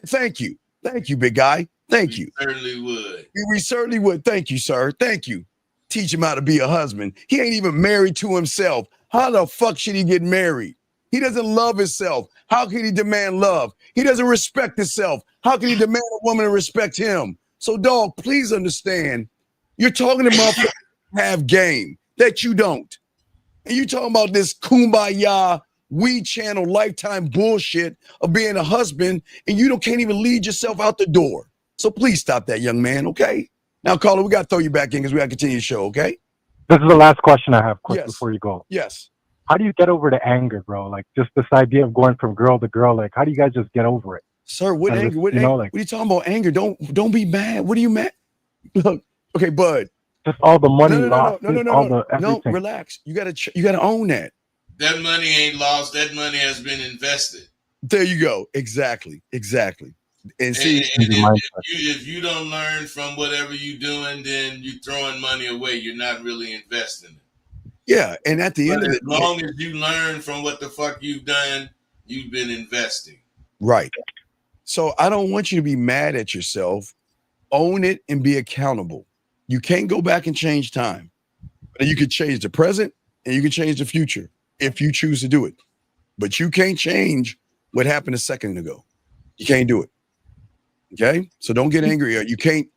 Thank you. Thank you, big guy. Thank you. Certainly would. We certainly would. Thank you, sir. Thank you. Teach him how to be a husband. He ain't even married to himself. How the fuck should he get married? He doesn't love himself. How can he demand love? He doesn't respect himself. How can he demand a woman to respect him? So, dog, please understand, you're talking to motherfuckers who have game that you don't. And you talking about this kumbaya, We Channel lifetime bullshit of being a husband, and you can't even lead yourself out the door. So please stop that, young man, okay? Now, caller, we got to throw you back in because we got to continue the show, okay? This is the last question I have quick before you go. Yes. How do you get over the anger, bro? Like, just this idea of going from girl to girl. Like, how do you guys just get over it? Sir, what anger? What are you talking about? Anger? Don't be mad. What are you mad? Look, okay, Bud. Just all the money lost. No, relax. You gotta own that. That money ain't lost. That money has been invested. There you go. Exactly. And see, if you don't learn from whatever you're doing, then you're throwing money away. You're not really investing it. Yeah, and at the end of it, as long as you learn from what the fuck you've done, you've been investing. Right. So I don't want you to be mad at yourself. Own it and be accountable. You can't go back and change time. But you can change the present and you can change the future if you choose to do it. But you can't change what happened a second ago. You can't do it. Okay? So don't get angry. You can't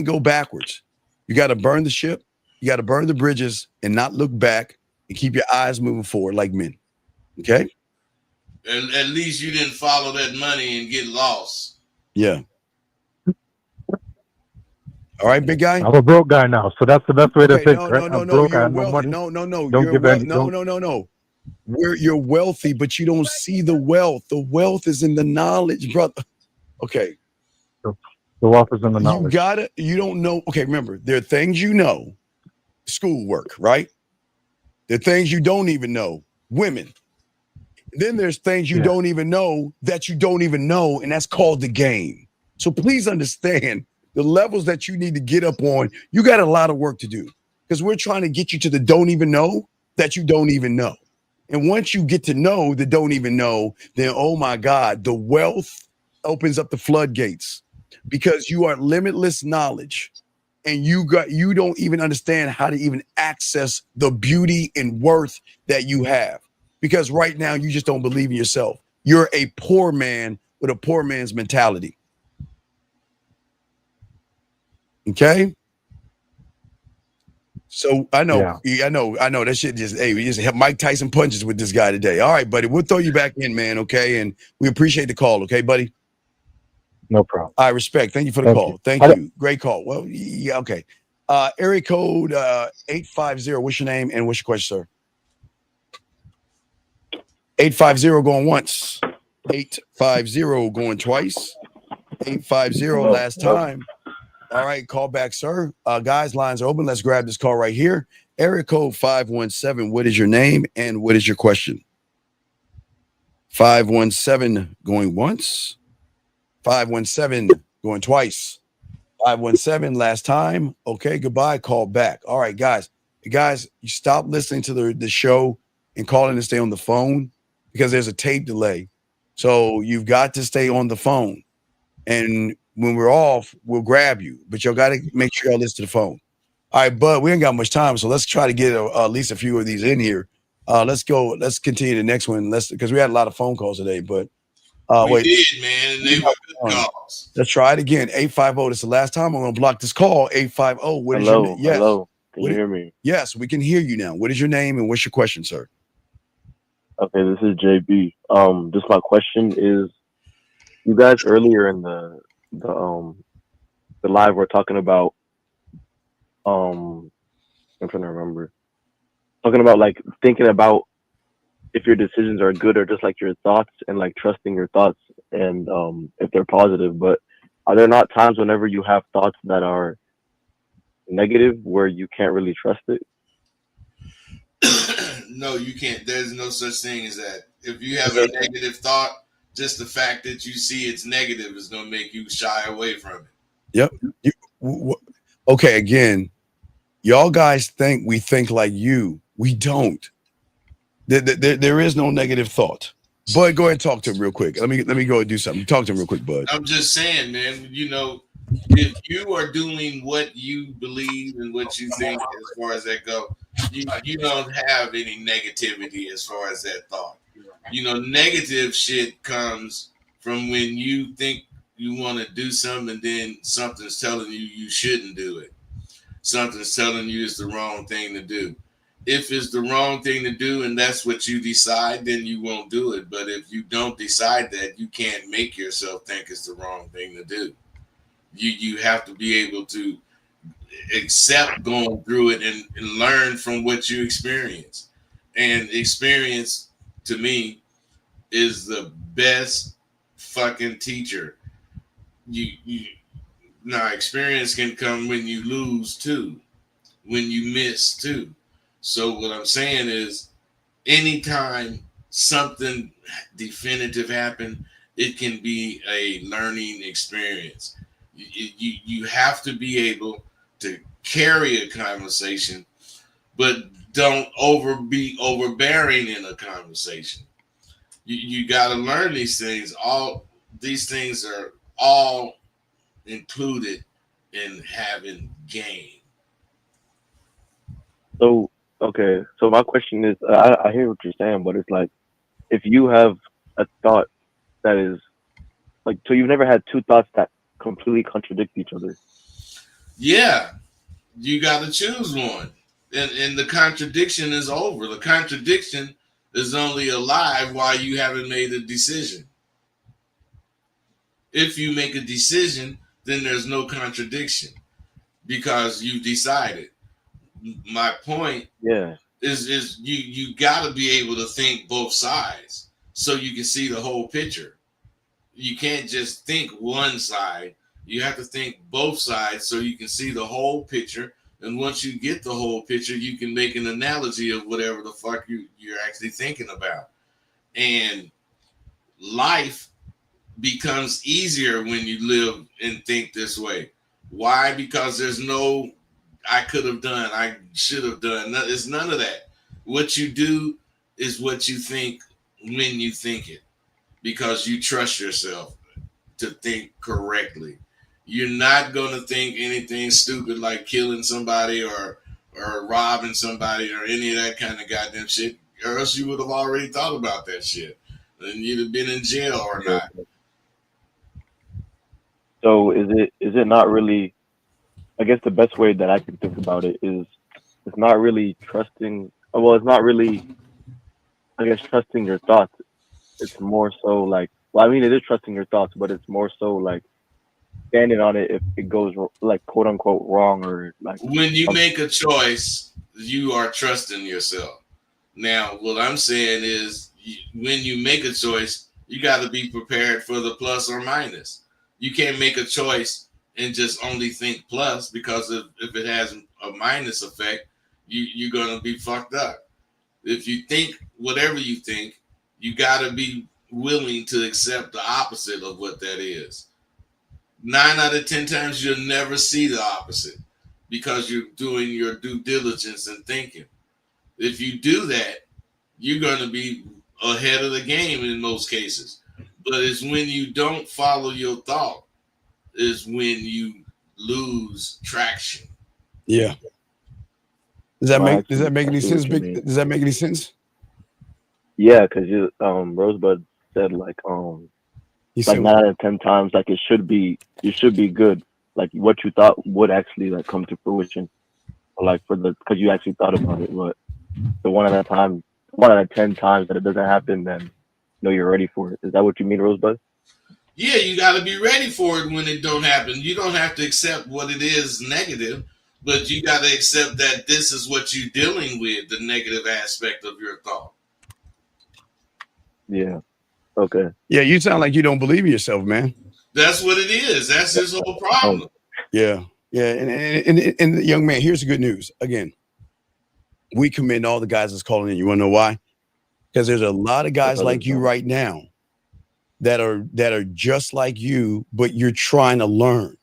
go backwards. You got to burn the ship. You got to burn the bridges and not look back and keep your eyes moving forward like men. Okay? And at least you didn't follow that money and get lost. Yeah. All right, big guy. I'm a broke guy now, so that's the best way to think. No. No. Don't give any. No. where you're wealthy, but you don't see the wealth. The wealth is in the knowledge, brother. Okay. The wealth is in the knowledge. You don't know. Okay, remember, there are things you know, schoolwork, right? There are things you don't even know, women. Then there's things you don't even know that you don't even know, and that's called the game. So please understand the levels that you need to get up on. You got a lot of work to do because we're trying to get you to the don't even know that you don't even know. And once you get to know the don't even know, then, oh my God, the wealth opens up the floodgates because you are limitless knowledge. And you don't even understand how to even access the beauty and worth that you have. Because right now you just don't believe in yourself. You're a poor man with a poor man's mentality. Okay? So I know that shit we just have Mike Tyson punches with this guy today. All right, buddy. We'll throw you back in, man. Okay. And we appreciate the call, okay, buddy? No problem. I respect. Thank you for the call. Thank you. Great call. Well, yeah, okay. Area code 850. What's your name and what's your question, sir? 850 going once. 850 going twice. 850 last time. All right, call back, sir. Guys, lines are open. Let's grab this call right here. Area code 517. What is your name and what is your question? 517 going once. 517 going twice. 517 last time. Okay, goodbye. Call back. All right, guys. You stop listening to the show and call in and stay on the phone because there's a tape delay. So you've got to stay on the phone. And when we're off, we'll grab you. But y'all got to make sure y'all listen to the phone. All right, bud, we ain't got much time, so let's try to get at least a few of these in here. Let's go. Let's continue the next one. Because we had a lot of phone calls today, but we did, man, and they were good calls. Let's try it again. 850. This is the last time I'm gonna block this call. 850. What is your name? Yes. Hello. Can you hear me? Yes, we can hear you now. What is your name and what's your question, sir? Okay, this is JB. Just my question is, you guys earlier in the live were talking about I'm trying to remember. Talking about like thinking about if your decisions are good or just like your thoughts and like trusting your thoughts and if they're positive. But are there not times whenever you have thoughts that are negative where you can't really trust it? No, you can't. There's no such thing as that. If you have a negative thought, just the fact that you see it's negative is going to make you shy away from it. Yep. Okay, again, y'all guys think we think like you. We don't. There is no negative thought. Bud, go ahead and talk to him real quick. Let me go and do something. Talk to him real quick, Bud. I'm just saying, man, if you are doing what you believe and what you think as far as that go, you don't have any negativity as far as that thought. Negative shit comes from when you think you want to do something and then something's telling you shouldn't do it. Something's telling you it's the wrong thing to do. If it's the wrong thing to do and that's what you decide, then you won't do it. But if you don't decide that, you can't make yourself think it's the wrong thing to do. You have to be able to accept going through it and learn from what you experience. And experience, to me, is the best fucking teacher. Now, experience can come when you lose too, when you miss too. So what I'm saying is, anytime something definitive happens, it can be a learning experience. You have to be able to carry a conversation, but don't be overbearing in a conversation. You got to learn these things. All these things are all included in having game. So, okay. So my question is, I hear what you're saying, but it's like, if you have a thought that is like, so you've never had two thoughts that completely contradict each other. Yeah, you got to choose one, and the contradiction is over. The contradiction is only alive while you haven't made a decision. If you make a decision, then there's no contradiction because you've decided. My point is you got to be able to think both sides so you can see the whole picture. You can't just think one side. You have to think both sides so you can see the whole picture. And once you get the whole picture, you can make an analogy of whatever the fuck you're actually thinking about. And life becomes easier when you live and think this way. Why? Because there's no I could have done, I should have done. It's none of that. What you do is what you think when you think it, because you trust yourself to think correctly. You're not going to think anything stupid like killing somebody or robbing somebody or any of that kind of goddamn shit, or else you would have already thought about that shit and you'd have been in jail or not. So is it not really? I guess the best way that I can think about it is it's not really trusting. Well, it's not really, I guess, trusting your thoughts. It's more so like, well, I mean, it is trusting your thoughts, but it's more so like standing on it if it goes like quote unquote wrong or like. When you make a choice, you are trusting yourself. Now, what I'm saying is, when you make a choice, you got to be prepared for the plus or minus. You can't make a choice and just only think plus, because if it has a minus effect, you're going to be fucked up. If you think whatever you think, you got to be willing to accept the opposite of what that is. 9 out of 10 times you'll never see the opposite because you're doing your due diligence and thinking. If you do that, you're going to be ahead of the game in most cases. But it's when you don't follow your thought is when you lose traction. Yeah. Does that make any sense? Does that make any sense? Yeah, because Rosebud said like 9 out of 10 times like it should be good. Like what you thought would actually like come to fruition. Or, like because you actually thought about it, but the 1 out of 10 times that it doesn't happen, then you're ready for it. Is that what you mean, Rosebud? Yeah, you got to be ready for it when it don't happen. You don't have to accept what it is negative, but you got to accept that this is what you're dealing with, the negative aspect of your thought. Yeah. Okay. Yeah, you sound like you don't believe in yourself, man. That's what it is. That's his whole problem. Yeah. Yeah. And young man, here's the good news. Again, we commend all the guys that's calling in. You want to know why? Because there's a lot of guys like you right now that are just like you, but you're trying to learn.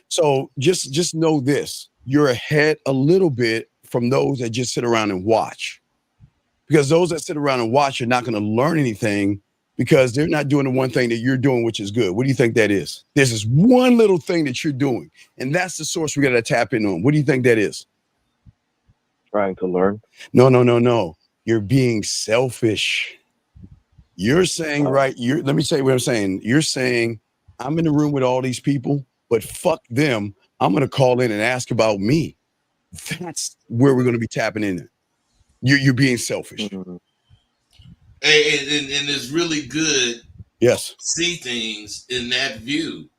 So just know this. You're ahead a little bit from those that just sit around and watch. Because those that sit around and watch are not going to learn anything because they're not doing the one thing that you're doing, which is good. What do you think that is? There's this one little thing that you're doing, and that's the source we got to tap in on. What do you think that is? Trying to learn? No. You're being selfish. You're saying, right, let me say what I'm saying. You're saying, I'm in the room with all these people, but fuck them. I'm going to call in and ask about me. That's where we're going to be tapping in. You're being selfish. Mm-hmm. And it's really good. Yes. See things in that view.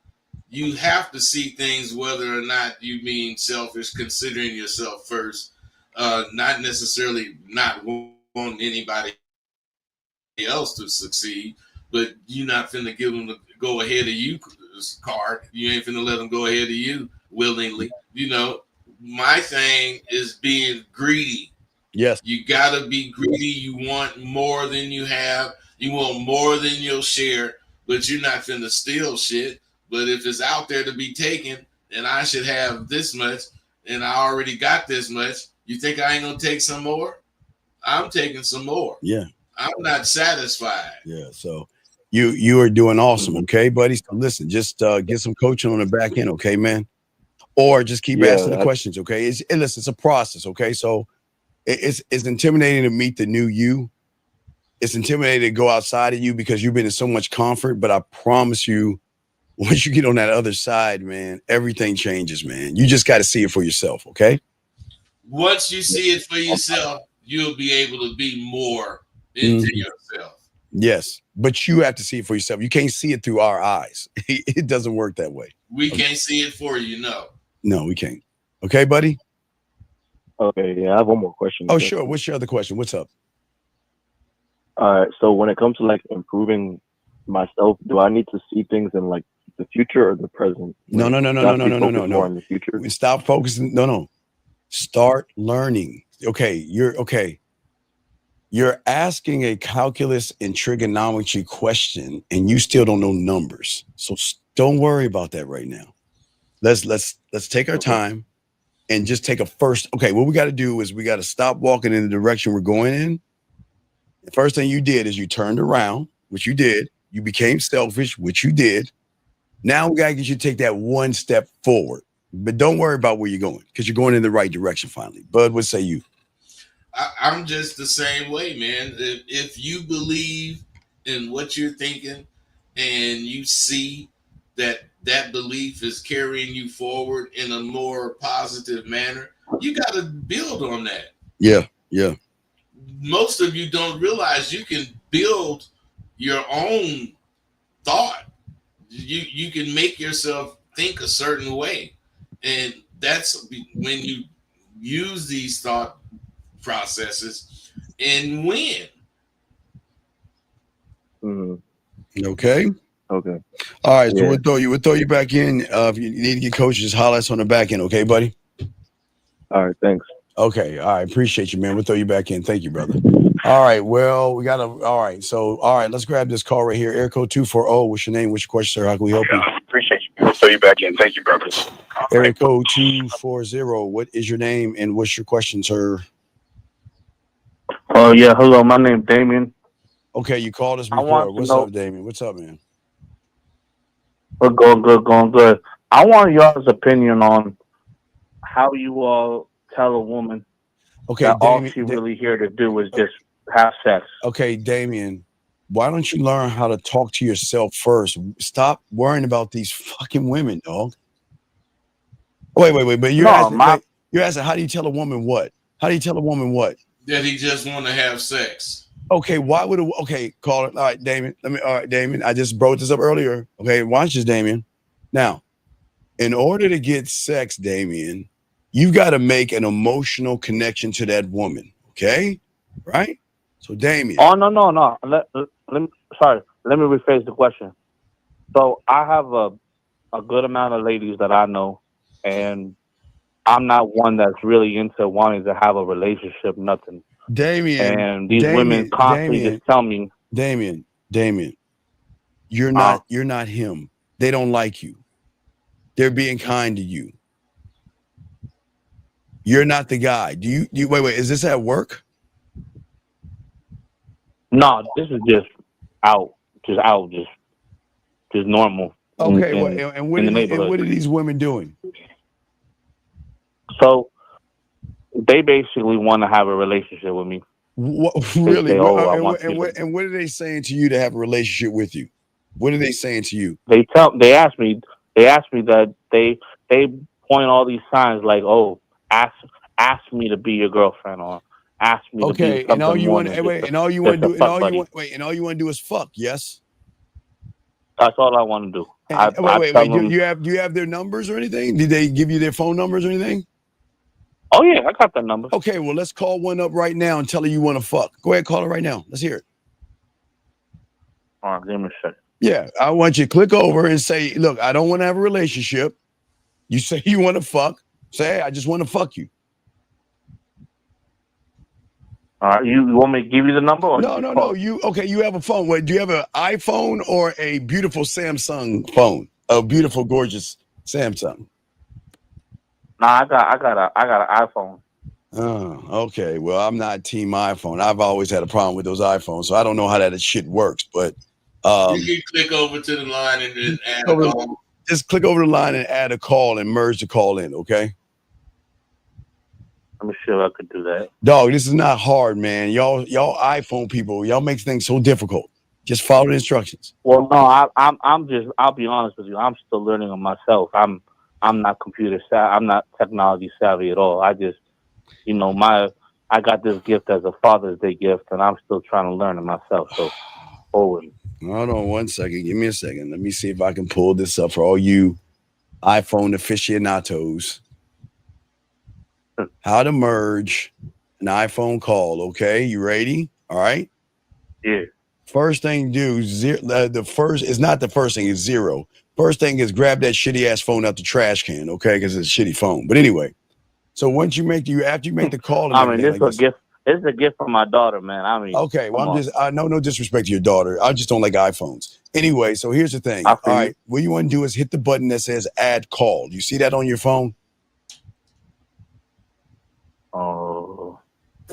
You have to see things whether or not you being selfish, considering yourself first, not necessarily not wanting anybody else to succeed, but you're not finna give them the go ahead of you card. You ain't finna let them go ahead of you willingly. My thing is being greedy. Yes. You gotta be greedy. You want more than you have. You want more than you'll share, but you're not finna steal shit. But if it's out there to be taken and I should have this much and I already got this much, you think I ain't gonna take some more? I'm taking some more. Yeah. I'm not satisfied. Yeah. So you are doing awesome. Okay, buddy. So listen, just get some coaching on the back end. Okay, man. Or just keep asking the questions. Okay. It's a process. Okay. So it's intimidating to meet the new you. It's intimidating to go outside of you because you've been in so much comfort. But I promise you, once you get on that other side, man, everything changes, man. You just got to see it for yourself. Okay. Once you see it for yourself, you'll be able to be more into yourself. Yes. But you have to see it for yourself. You can't see it through our eyes. It doesn't work that way. We can't see it for you. No, we can't. Okay, buddy. Okay, yeah, I have one more question. Oh, sure. What's your other question? What's up? All right, so when it comes to like improving myself, do I need to see things in like the future or the present? No. More in the future. Stop focusing. No. Start learning. Okay, You're asking a calculus and trigonometry question, and you still don't know numbers. So don't worry about that right now. Let's take our time and just take a first. Okay, what we got to do is we got to stop walking in the direction we're going in. The first thing you did is you turned around, which you did. You became selfish, which you did. Now we got to get you to take that one step forward. But don't worry about where you're going, because you're going in the right direction finally. Bud, what say you? I'm just the same way, man. If you believe in what you're thinking and you see that belief is carrying you forward in a more positive manner, you got to build on that. Yeah. Most of you don't realize you can build your own thought. You can make yourself think a certain way. And that's when you use these thought processes and win. Okay. All right. So we'll throw you back in. If you need to get coaches, just holler us on the back end. Okay, buddy. All right. Thanks. Okay. All right. Appreciate you, man. We'll throw you back in. Thank you, brother. All right. Well, we got all right. So, all right. Let's grab this call right here. Air code 240. What's your name? What's your question, sir? How can we help you? Appreciate you. We'll throw you back in. Thank you, brother. Area code 240. What is your name and what's your question, sir? Oh, yeah. Hello. My name's Damien. Okay. You called us before. What's up, Damien? What's up, man? We're going good. I want y'all's opinion on how you all tell a woman that all she really here to do is just have sex. Okay, Damien, why don't you learn how to talk to yourself first? Stop worrying about these fucking women, dog. Wait. But you're asking, how do you tell a woman what? How do you tell a woman what? That he just want to have sex. Okay, why would call it. All right, Damien. Damien, I just brought this up earlier. Okay, watch this, Damien. Now, in order to get sex, Damien, you've got to make an emotional connection to that woman. Okay? Right? So, Damien. Oh, no. Let me rephrase the question. So I have a good amount of ladies that I know, and I'm not one that's really into wanting to have a relationship, nothing. Damien. And these women constantly just tell me, Damien, you're not him. They don't like you. They're being kind to you. You're not the guy. Do you wait, is this at work? No, this is just normal. Okay, and what are these women doing? So they basically want to have a relationship with me. What, really? Say, and what are they saying to you to have a relationship with you? What are they saying to you? They ask me that they point all these signs like, oh, ask me to be your girlfriend, or ask me to be something. And all you want to do is fuck, yes? That's all I want to do. Wait. Do you have their numbers or anything? Did they give you their phone numbers or anything? Oh yeah, I got that number. Okay, well, let's call one up right now and tell her you want to fuck. Go ahead, call her right now. Let's hear it. All right, give me a second. Yeah, I want you to click over and say, look, I don't want to have a relationship. You say you want to fuck. Say, hey, I just want to fuck you. All right, you want me to give you the number? Or No. You have a phone. Wait, do you have an iPhone or a beautiful Samsung phone? A beautiful, gorgeous Samsung. Nah, I got an iPhone. Oh, okay. Well, I'm not team iPhone. I've always had a problem with those iPhones, so I don't know how that shit works. But you can click over to the line and then add a call. Just click over the line and add a call and merge the call in, okay? I'm sure I could do that. Dog, this is not hard, man. Y'all iPhone people, y'all make things so difficult. Just follow the instructions. Well, no, I'll be honest with you. I'm still learning on myself. I'm not computer savvy. I'm not technology savvy at all. I just, I got this gift as a Father's Day gift, and I'm still trying to learn it myself. So, forward. Hold on 1 second. Give me a second. Let me see if I can pull this up for all you iPhone aficionados. how to merge an iPhone call. Okay, you ready? All right. Yeah. First thing do the first is not the first thing, is zero. First thing is grab that shitty ass phone out the trash can, okay? Because it's a shitty phone. But anyway, so once you after you make the call and I mean, everything this is a gift. It's a gift from my daughter, man. I mean, okay, well, no disrespect to your daughter. I just don't like iPhones. Anyway, so here's the thing. All right, what you want to do is hit the button that says add call. You see that on your phone? Oh.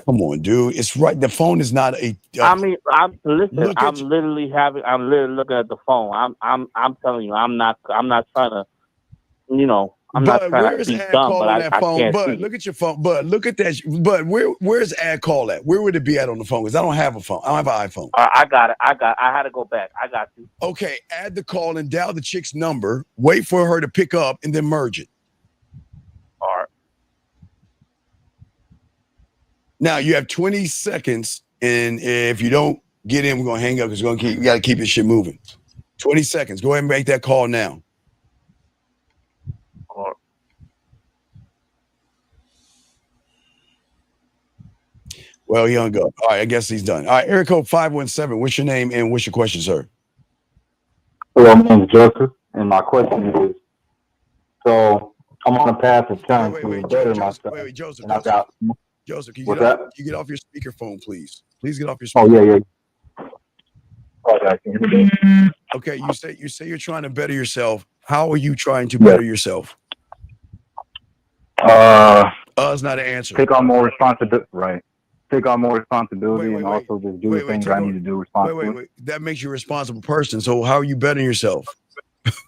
Come on, dude. It's right. The phone is not a. I mean, I'm literally looking at the phone. I'm telling you, I'm not trying to, I'm not trying to be dumb, but I can't But look at your phone. But look at that. But where's add call at? Where would it be at on the phone? Because I don't have a phone. I don't have an iPhone. I got it. I had to go back. I got you. Okay, add the call and dial the chick's number. Wait for her to pick up and then merge it. All right. Now you have 20 seconds, and if you don't get in, we're gonna hang up because we got to keep this shit moving. 20 seconds. Go ahead and make that call now. All right. Well, he hung up. All right, I guess he's done. All right, area code 517. What's your name and what's your question, sir? Hello, my name is Joseph, and my question is: so I'm on a path of trying to better myself. Wait, Joseph. Joseph, can you get off your speakerphone, please? Please get off your speakerphone. Oh, yeah. Okay, you say you're trying to better yourself. How are you trying to better yourself? It's not an answer. Take on more responsibility, right? Take on more responsibility and also just do the things I need to do responsibly. Wait. That makes you a responsible person. So how are you bettering yourself?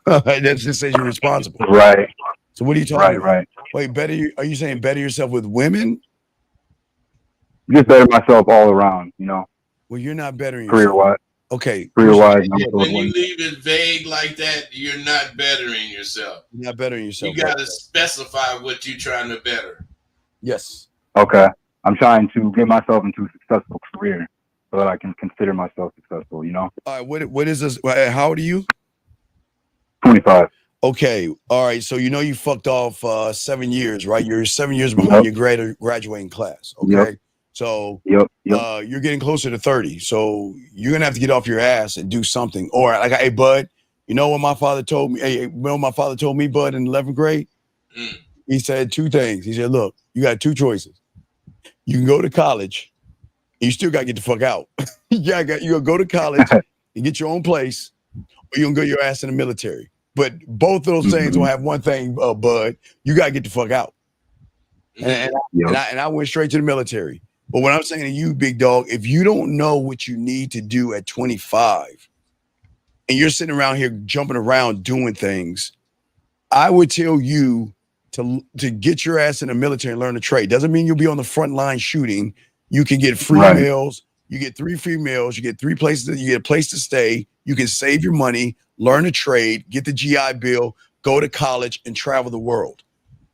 That just says you're responsible. Right. So what are you talking about? Right. Wait, are you saying better yourself with women? Just better myself all around, Well, you're not bettering yourself. Career-wise. Okay. Career-wise. When you leave it vague like that, you're not bettering yourself. You're not bettering yourself. You got to specify what you're trying to better. Yes. Okay. I'm trying to get myself into a successful career so that I can consider myself successful, All right. What is this? How old are you? 25. Okay. All right. So you fucked off 7 years, right? You're 7 years behind your graduating class. Okay. Yep. So you're getting closer to 30. So you're gonna have to get off your ass and do something. Or like, hey, bud, you know what my father told me? Hey, my father told me, bud, in 11th grade? He said two things. He said, look, you got two choices. You can go to college, and you still gotta get the fuck out. You're gonna go to college and get your own place, or you're gonna go your ass in the military. But both of those things will have one thing, bud. You gotta get the fuck out. And I went straight to the military. But what I'm saying to you, big dog, if you don't know what you need to do at 25 and you're sitting around here jumping around doing things, I would tell you to get your ass in the military and learn a trade. Doesn't mean you'll be on the front line shooting. You can get free meals. You get 3 free meals. You get 3 places. You get a place to stay. You can save your money, learn a trade, get the GI Bill, go to college, and travel the world.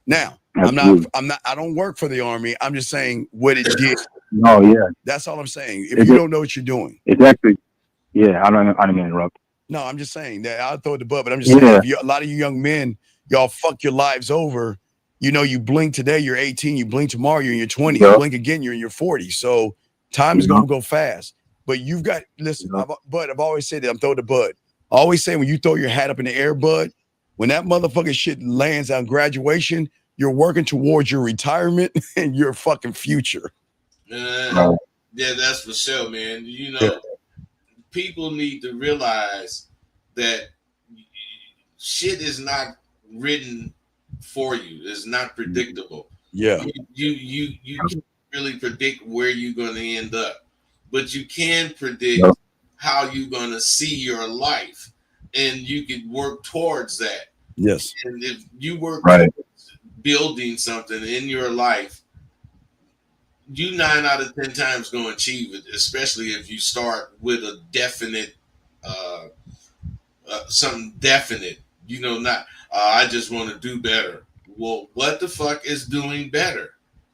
Now, I don't work for the Army. I'm just saying what it did. No, yeah. That's all I'm saying. If you don't know what you're doing. It's actually, I don't mean to interrupt. No, I'm just saying that I'll throw it the butt, but I'm just saying a lot of you young men, y'all fuck your lives over. You blink today, you're 18, you blink tomorrow, you're in your 20s, you blink again, you're in your 40s. So time is gonna go fast. But you've got, listen, I've always said that I'm throwing the bud. I always say when you throw your hat up in the air, bud, when that motherfucking shit lands on graduation, you're working towards your retirement and your fucking future. Yeah, that's for sure, man. People need to realize that shit is not written for you. It's not predictable. Yeah. You can't really predict where you're going to end up, but you can predict how you're going to see your life, and you can work towards that. Yes. And if you work towards building something in your life, you 9 out of 10 times going to achieve it, especially if you start with a definite, something definite, not, I just want to do better. Well, what the fuck is doing better?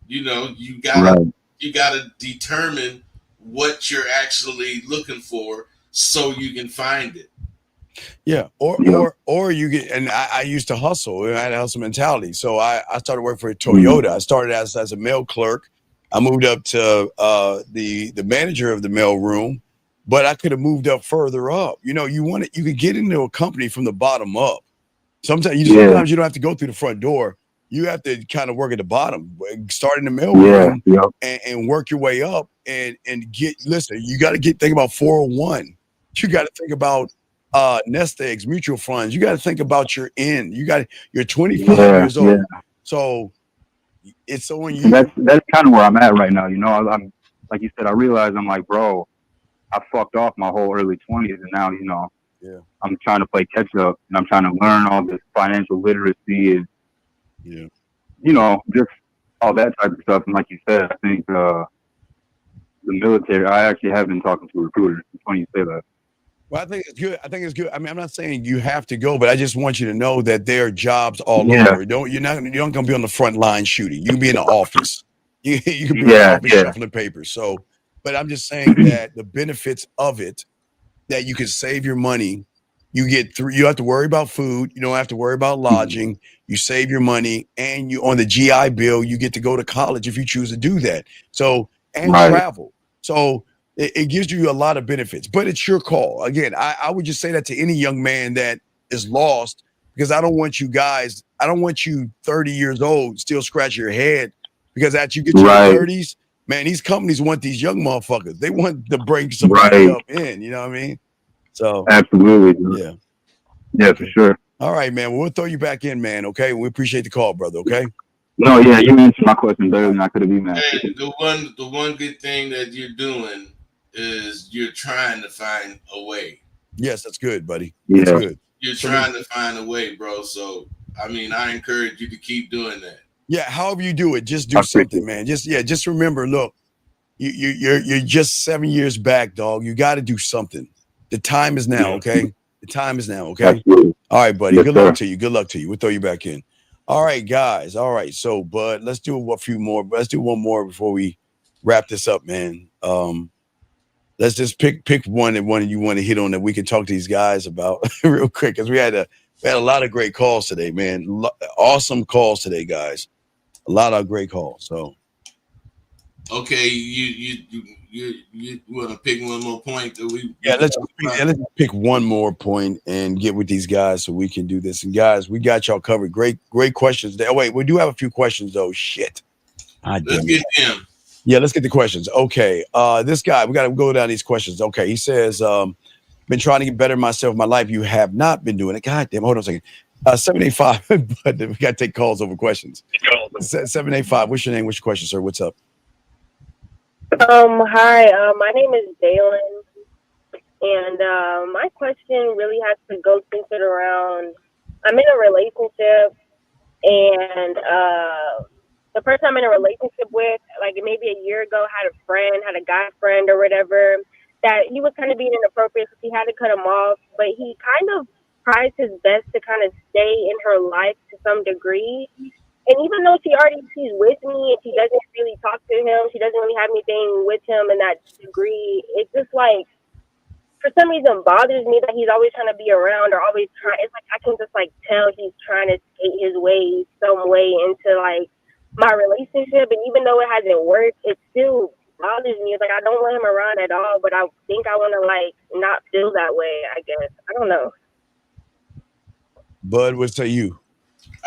You gotta determine what you're actually looking for so you can find it. Yeah, You know? or you get, and I used to hustle. I had a hustle mentality, so I started working for Toyota. I started as a mail clerk. I moved up to the manager of the mail room, but I could have moved up further up. You know, you could get into a company from the bottom up. Sometimes you don't have to go through the front door. You have to kind of work at the bottom, start in the mail room, and work your way up and get. Listen, you got to think about 401. You got to think about nest eggs, mutual funds. You got to think about your end. You're 25 years old, so it's on you. That's kind of where I'm at right now. You know, I'm like you said. I realize I'm like, bro, I fucked off my whole early 20s, and now you know, I'm trying to play catch up, and I'm trying to learn all this financial literacy and you know, just all that type of stuff. And like you said, I think the military. I actually have been talking to recruiters. It's funny you say that. Well, I think it's good. I mean, I'm not saying you have to go, but I just want you to know that there are jobs all over. You're not going to be on the front line shooting. You can be in the office. You can be in the office shuffling papers. So, but I'm just saying that the benefits of it, that you can save your money. You get through. You have to worry about food. You don't have to worry about lodging. You save your money, and you on the GI Bill. You get to go to college if you choose to do that. So and travel. So it gives you a lot of benefits, but it's your call. Again, I would just say that to any young man that is lost, because I don't want you guys. I don't want you 30 years old still scratch your head because as you get to your 30s, man, these companies want these young motherfuckers. They want to bring somebody up in. You know what I mean? So absolutely, yeah, for sure. All right, man. Well, we'll throw you back in, man. Okay, we appreciate the call, brother. Okay. No, yeah, you answered my question better than I could have been. Hey, the one good thing that you're doing is you're trying to find a way. Yes, that's good, buddy. That's good. You're trying to find a way, bro. So I mean, I encourage you to keep doing that. Yeah, however you do it, just do something, man. Just remember, look, you're just 7 years back, dog. You got to do something. The time is now, okay? The time is now, okay? Absolutely. All right, buddy. Good luck to you. Good luck to you. We'll throw you back in. All right, guys. All right. So, Bud, let's do a few more. Let's do one more before we wrap this up, man. Let's just pick one and one you want to hit on that we can talk to these guys about real quick, because we had a lot of great calls today, man. Awesome calls today, guys. A lot of great calls. So, okay, you want to pick one more point that we? Let's pick one more point and get with these guys so we can do this. And guys, we got y'all covered. Great questions. Oh, wait, we do have a few questions though. Shit. Let's get them. Yeah, let's get the questions. Okay. This guy, we got to go down these questions. Okay. He says, been trying to get better myself in my life. You have not been doing it. God damn, hold on a second. 785, but we got to take calls over questions. 785, what's your name? What's your question, sir? What's up? Hi, my name is Dalen, and my question really has to go centered around, I'm in a relationship, and the person I'm in a relationship with, like maybe a year ago, had a guy friend or whatever, that he was kind of being inappropriate, so he had to cut him off, but he kind of tries his best to kind of stay in her life to some degree. And even though she's with me and she doesn't really talk to him, she doesn't really have anything with him in that degree, it's just like, for some reason bothers me that he's always trying to be around or always trying. It's like I can just like tell he's trying to skate his way some way into like my relationship. And even though it hasn't worked, it still bothers me. It's like I don't want him around at all, but I think I want to like not feel that way, I guess. I don't know. Bud, what say you?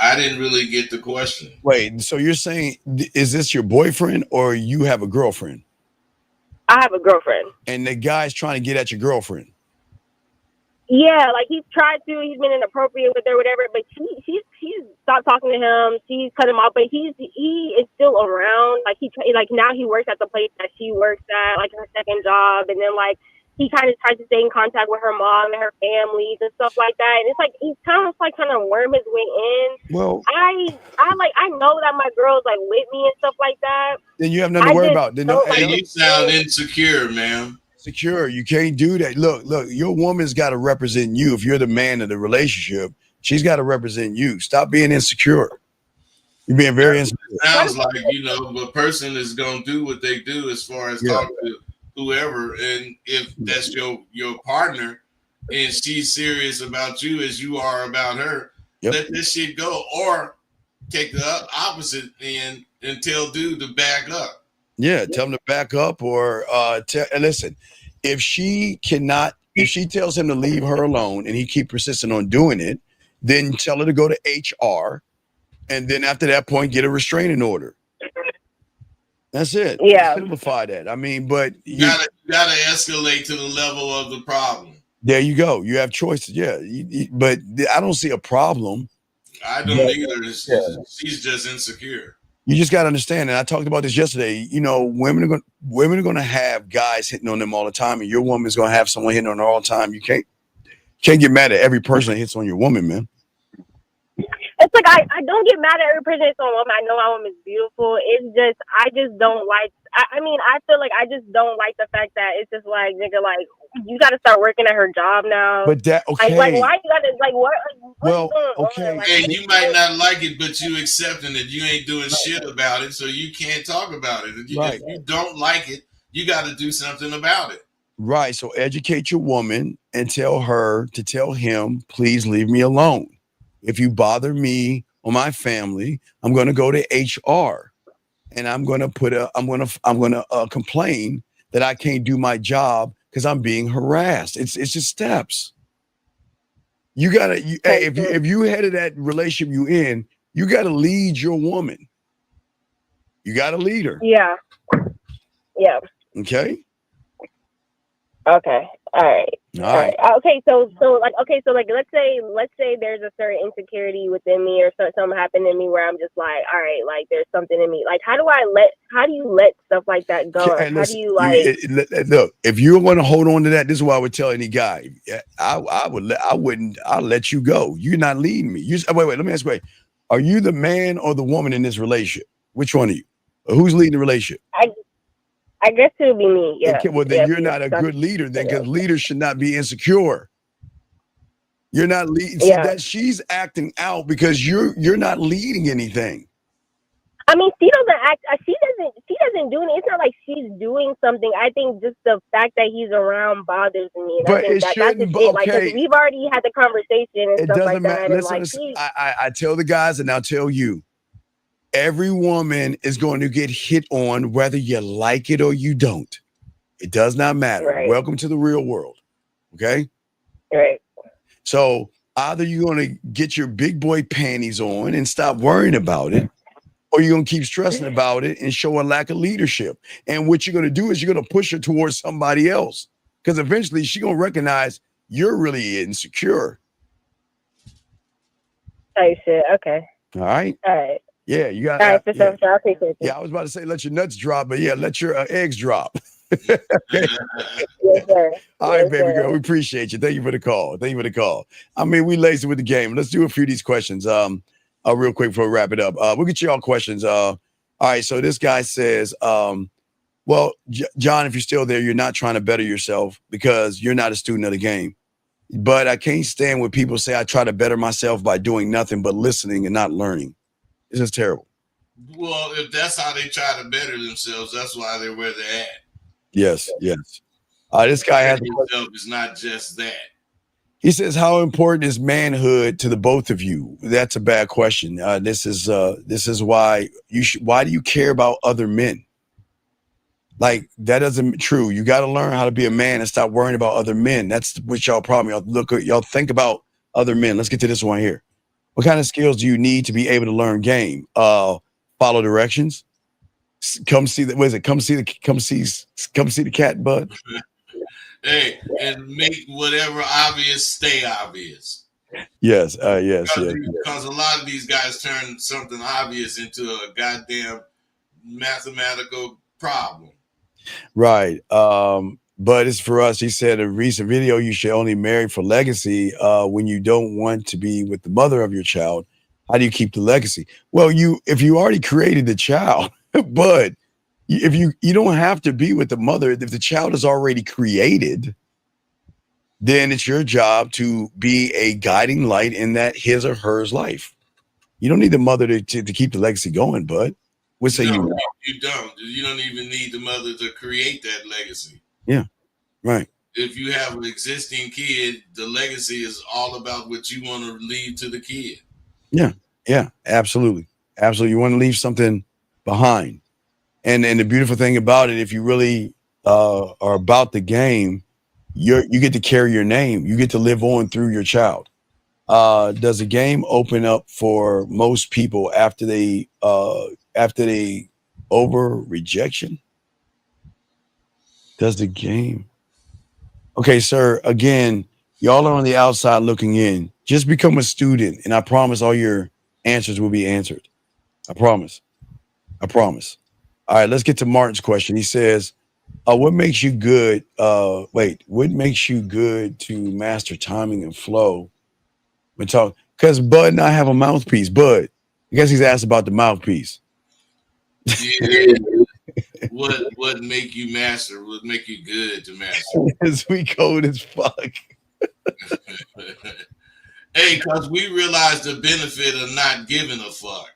I didn't really get the question. Wait, so you're saying, is this your boyfriend or you have a girlfriend? I have a girlfriend. And the guy's trying to get at your girlfriend? Yeah, like he's tried to. He's been inappropriate with her, whatever. But she's stopped talking to him. She's cut him off. But he is still around. Like now he works at the place that she works at, like her second job. And then like he kind of tries to stay in contact with her mom and her families and stuff like that. And it's like he's kind of trying to worm his way in. Well, I know that my girl's like with me and stuff like that. Then you have nothing to worry about. You sound insecure, man. Secure. You can't do that. Look, your woman's got to represent you. If you're the man of the relationship, she's got to represent you. Stop being insecure. You're being very insecure. Sounds like, the person is going to do what they do as far as talk to whoever. And if that's your partner, and she's serious about you as you are about her, let this shit go, or take the opposite end and tell dude to back up. Yeah, tell him to back up, or and listen, if she tells him to leave her alone and he keep persisting on doing it, then tell her to go to HR, and then after that point, get a restraining order. That's it. Yeah. Simplify that. I mean, but you gotta escalate to the level of the problem. There you go. You have choices. Yeah, but I don't see a problem. I don't either. She's just insecure. You just got to understand, and I talked about this yesterday. You know, women are going to have guys hitting on them all the time, and your woman's going to have someone hitting on her all the time. You can't get mad at every person that hits on your woman, man. It's like I don't get mad at every person that's on woman. I know my woman's beautiful. It's just I just don't like. I mean, I feel like I just don't like the fact that it's just like, nigga, like you got to start working at her job now. But that okay? Like why you got to like what? Well, okay. Like, and you might not like it, but you accepting it. You ain't doing shit about it, so you can't talk about it. If you don't like it, you got to do something about it. Right. So educate your woman and tell her to tell him, please leave me alone. If you bother me or my family, I'm going to go to HR, and I'm going to complain that I can't do my job because I'm being harassed. It's just steps. You gotta. If you headed that relationship you in, you got to lead your woman. You got to lead her. Yeah. Yeah. Okay. Okay. All right. Okay. So let's say there's a certain insecurity within me, or something happened in me where I'm just like, all right, like there's something in me. Like, how do you let stuff like that go? And how do you like? Look, if you want to hold on to that, this is what I would tell any guy. I'll let you go. You're not leading me. Wait. Let me ask you, are you the man or the woman in this relationship? Which one are you? Who's leading the relationship? I guess it would be me. Yeah. Okay, well, then you're not a good leader then, because leaders should not be insecure. You're not leading. See, that she's acting out because you're not leading anything. I mean, she doesn't act. She doesn't do anything. It's not like she's doing something. I think just the fact that he's around bothers me. And But I think that's just it. Like, 'cause we've already had the conversation and stuff like that. And like, I tell the guys, and I'll tell you. Every woman is going to get hit on whether you like it or you don't. It does not matter. Right. Welcome to the real world. Okay? Right. So either you're going to get your big boy panties on and stop worrying about it, or you're going to keep stressing about it and show a lack of leadership. And what you're going to do is you're going to push her towards somebody else, because eventually she's going to recognize you're really insecure. Oh, shit. Okay. All right. All right. Yeah, you got. All right, for sure. I appreciate it. Yeah, I was about to say let your nuts drop, but yeah, let your eggs drop. Yes, sir. All right, baby girl, we appreciate you. Thank you for the call. I mean, we lazy with the game. Let's do a few of these questions. Real quick before we wrap it up. We'll get you all questions. All right, so this guy says, well, John, if you're still there, you're not trying to better yourself because you're not a student of the game. But I can't stand when people say I try to better myself by doing nothing but listening and not learning. It's just terrible. Well, if that's how they try to better themselves, that's why they're where they're at. Yes. This guy has is not just that. He says, how important is manhood to the both of you? That's a bad question. This is why why do you care about other men? Like, that isn't true. You got to learn how to be a man and stop worrying about other men. That's what y'all problem. Y'all think about other men. Let's get to this one here. What kind of skills do you need to be able to learn game? Follow directions. Come see the. What is it? Come see the cat, bud. Hey, and make whatever obvious stay obvious. Yes. Because a lot of these guys turn something obvious into a goddamn mathematical problem. Right. But it's for us. He said in a recent video, you should only marry for legacy. When you don't want to be with the mother of your child, how do you keep the legacy? Well, if you already created the child, but if you don't have to be with the mother. If the child is already created, then it's your job to be a guiding light in that his or hers life. You don't need the mother to keep the legacy going, bud. We'll say you don't. You don't even need the mother to create that legacy. Yeah, right. if you have an existing kid, the legacy is all about what you want to leave to the kid. Yeah, absolutely. Absolutely. You want to leave something behind. And the beautiful thing about it, if you really are about the game, you get to carry your name. You get to live on through your child. Does the game open up for most people after they over rejection? Does the game? Okay, sir. Again, y'all are on the outside looking in. Just become a student, and I promise all your answers will be answered. I promise. I promise. All right, let's get to Martin's question. He says, what makes you good? What makes you good to master timing and flow? We talk because Bud and I have a mouthpiece. Bud, I guess he's asked about the mouthpiece. Yeah. What make you master? What make you good to master? It's we cold as fuck. Hey, because we realize the benefit of not giving a fuck.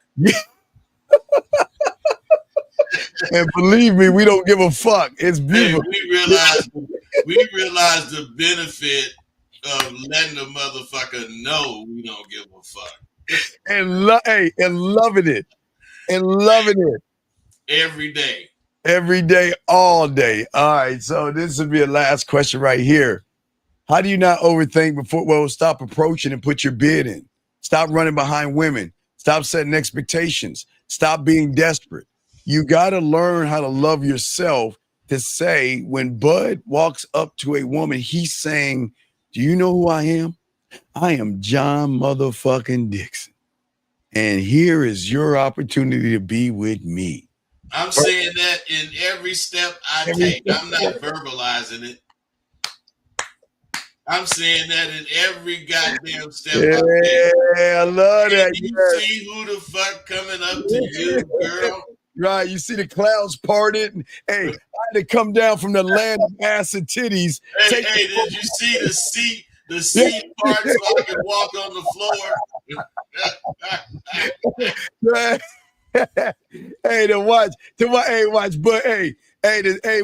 And believe me, we don't give a fuck. It's beautiful. Hey, we realize the benefit of letting the motherfucker know we don't give a fuck. And loving it. And loving it. Every day. Every day, all day. All right. So this will be a last question right here. How do you not overthink before? Well, stop approaching and put your bid in. Stop running behind women. Stop setting expectations. Stop being desperate. You got to learn how to love yourself to say when Bud walks up to a woman, he's saying, do you know who I am? I am John motherfucking Dixon. And here is your opportunity to be with me. I'm saying that in every step I take. I'm not verbalizing it. I'm saying that in every goddamn step I take. Yeah, I love that. You see who the fuck coming up to you, girl? Right, you see the clouds parted. Hey, I had to come down from the land of ass and titties. Hey, did you see the seat part so I can walk on the floor? Hey, watch, but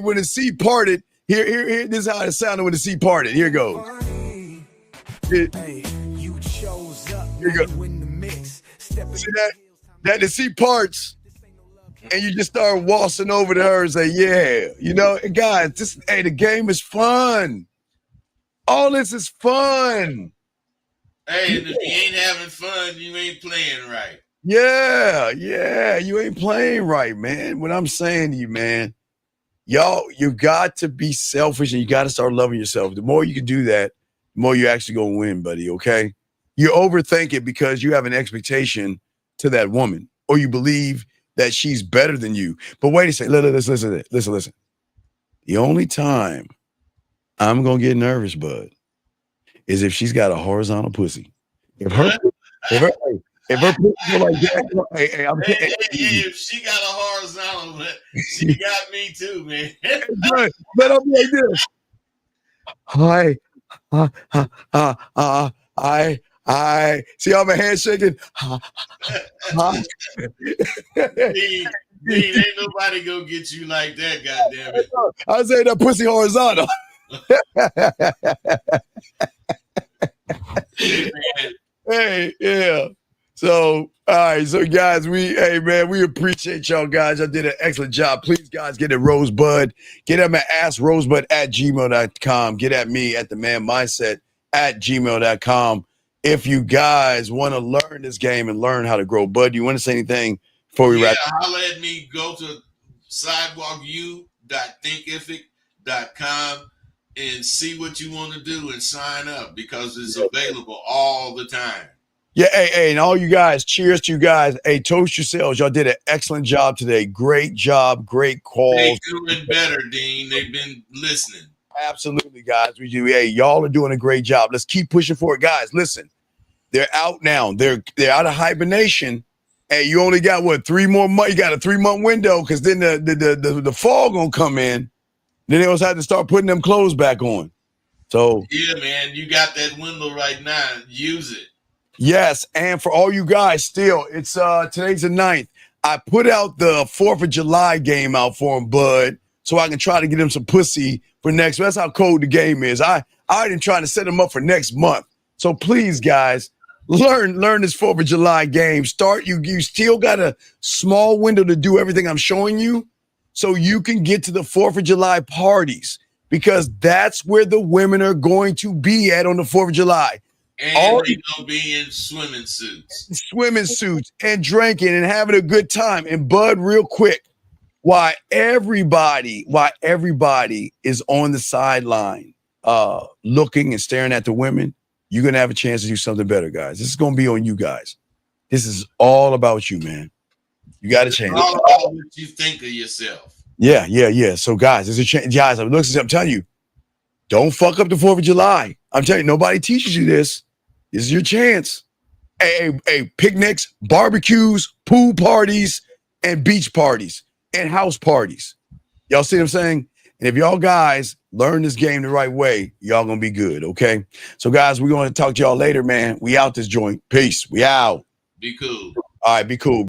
when the sea parted, here, this is how it sounded when the sea parted. Here goes. Here you go. See that the sea parts, and you just start waltzing over to her and say, yeah, you know, guys, the game is fun. All this is fun. Hey, and if you ain't having fun, you ain't playing right. Yeah, you ain't playing right, man. What I'm saying to you, man, y'all, you got to be selfish and you got to start loving yourself. The more you can do that, the more you're actually going to win, buddy, okay? You overthink it because you have an expectation to that woman or you believe that she's better than you. But wait a second, listen. The only time I'm going to get nervous, bud, is if she's got a horizontal pussy. If her pussy like that, if she got a horizontal, she got me too, man. But I'll be like this. I see all my hands shaking. Ain't nobody gonna get you like that, goddamn it. I say that pussy horizontal. Hey, yeah. So, all right. So, guys, we appreciate y'all, guys. I did an excellent job. Please, guys, get at Rosebud. Get at my AskRosebud@gmail.com. Get at me at the Man Mindset @gmail.com. If you guys want to learn this game and learn how to grow, Bud, do you want to say anything before we wrap? Holla at me. Go to sidewalku.thinkific.com and see what you want to do and sign up because it's available all the time. Yeah, hey, and all you guys, cheers to you guys. Hey, toast yourselves. Y'all did an excellent job today. Great job, great calls. They're doing better, Dean. They've been listening. Absolutely, guys. We do. Hey, y'all are doing a great job. Let's keep pushing for it, guys. Listen, they're out now. They're out of hibernation. Hey, you only got 3 more months. You got a 3-month window because then the fall gonna come in. Then they also have to start putting them clothes back on. So yeah, man, you got that window right now. Use it. Yes, and for all you guys, still, it's today's the 9th. I put out the 4th of July game out for them, Bud. so I can try to get them some pussy for next. That's how cold the game is. I already trying to set them up for next month. So please, guys, learn this 4th of July game. You still got a small window to do everything I'm showing you, so you can get to the 4th of July parties, because that's where the women are going to be at on the 4th of July. And they gonna be in swimming suits and drinking and having a good time. And Bud, real quick, why everybody is on the sideline looking and staring at the women, you're gonna have a chance to do something better, guys. This is gonna be on you guys. This is all about you, man. You got to change. All about what you think of yourself. Yeah. So, guys, there's a chance. Guys, I'm telling you, don't fuck up the 4th of July. I'm telling you, nobody teaches you this. This is your chance. Picnics, barbecues, pool parties, and beach parties, and house parties. Y'all see what I'm saying? And if y'all guys learn this game the right way, y'all gonna be good, okay? So, guys, we're gonna talk to y'all later, man. We out this joint. Peace. We out. Be cool. All right, be cool.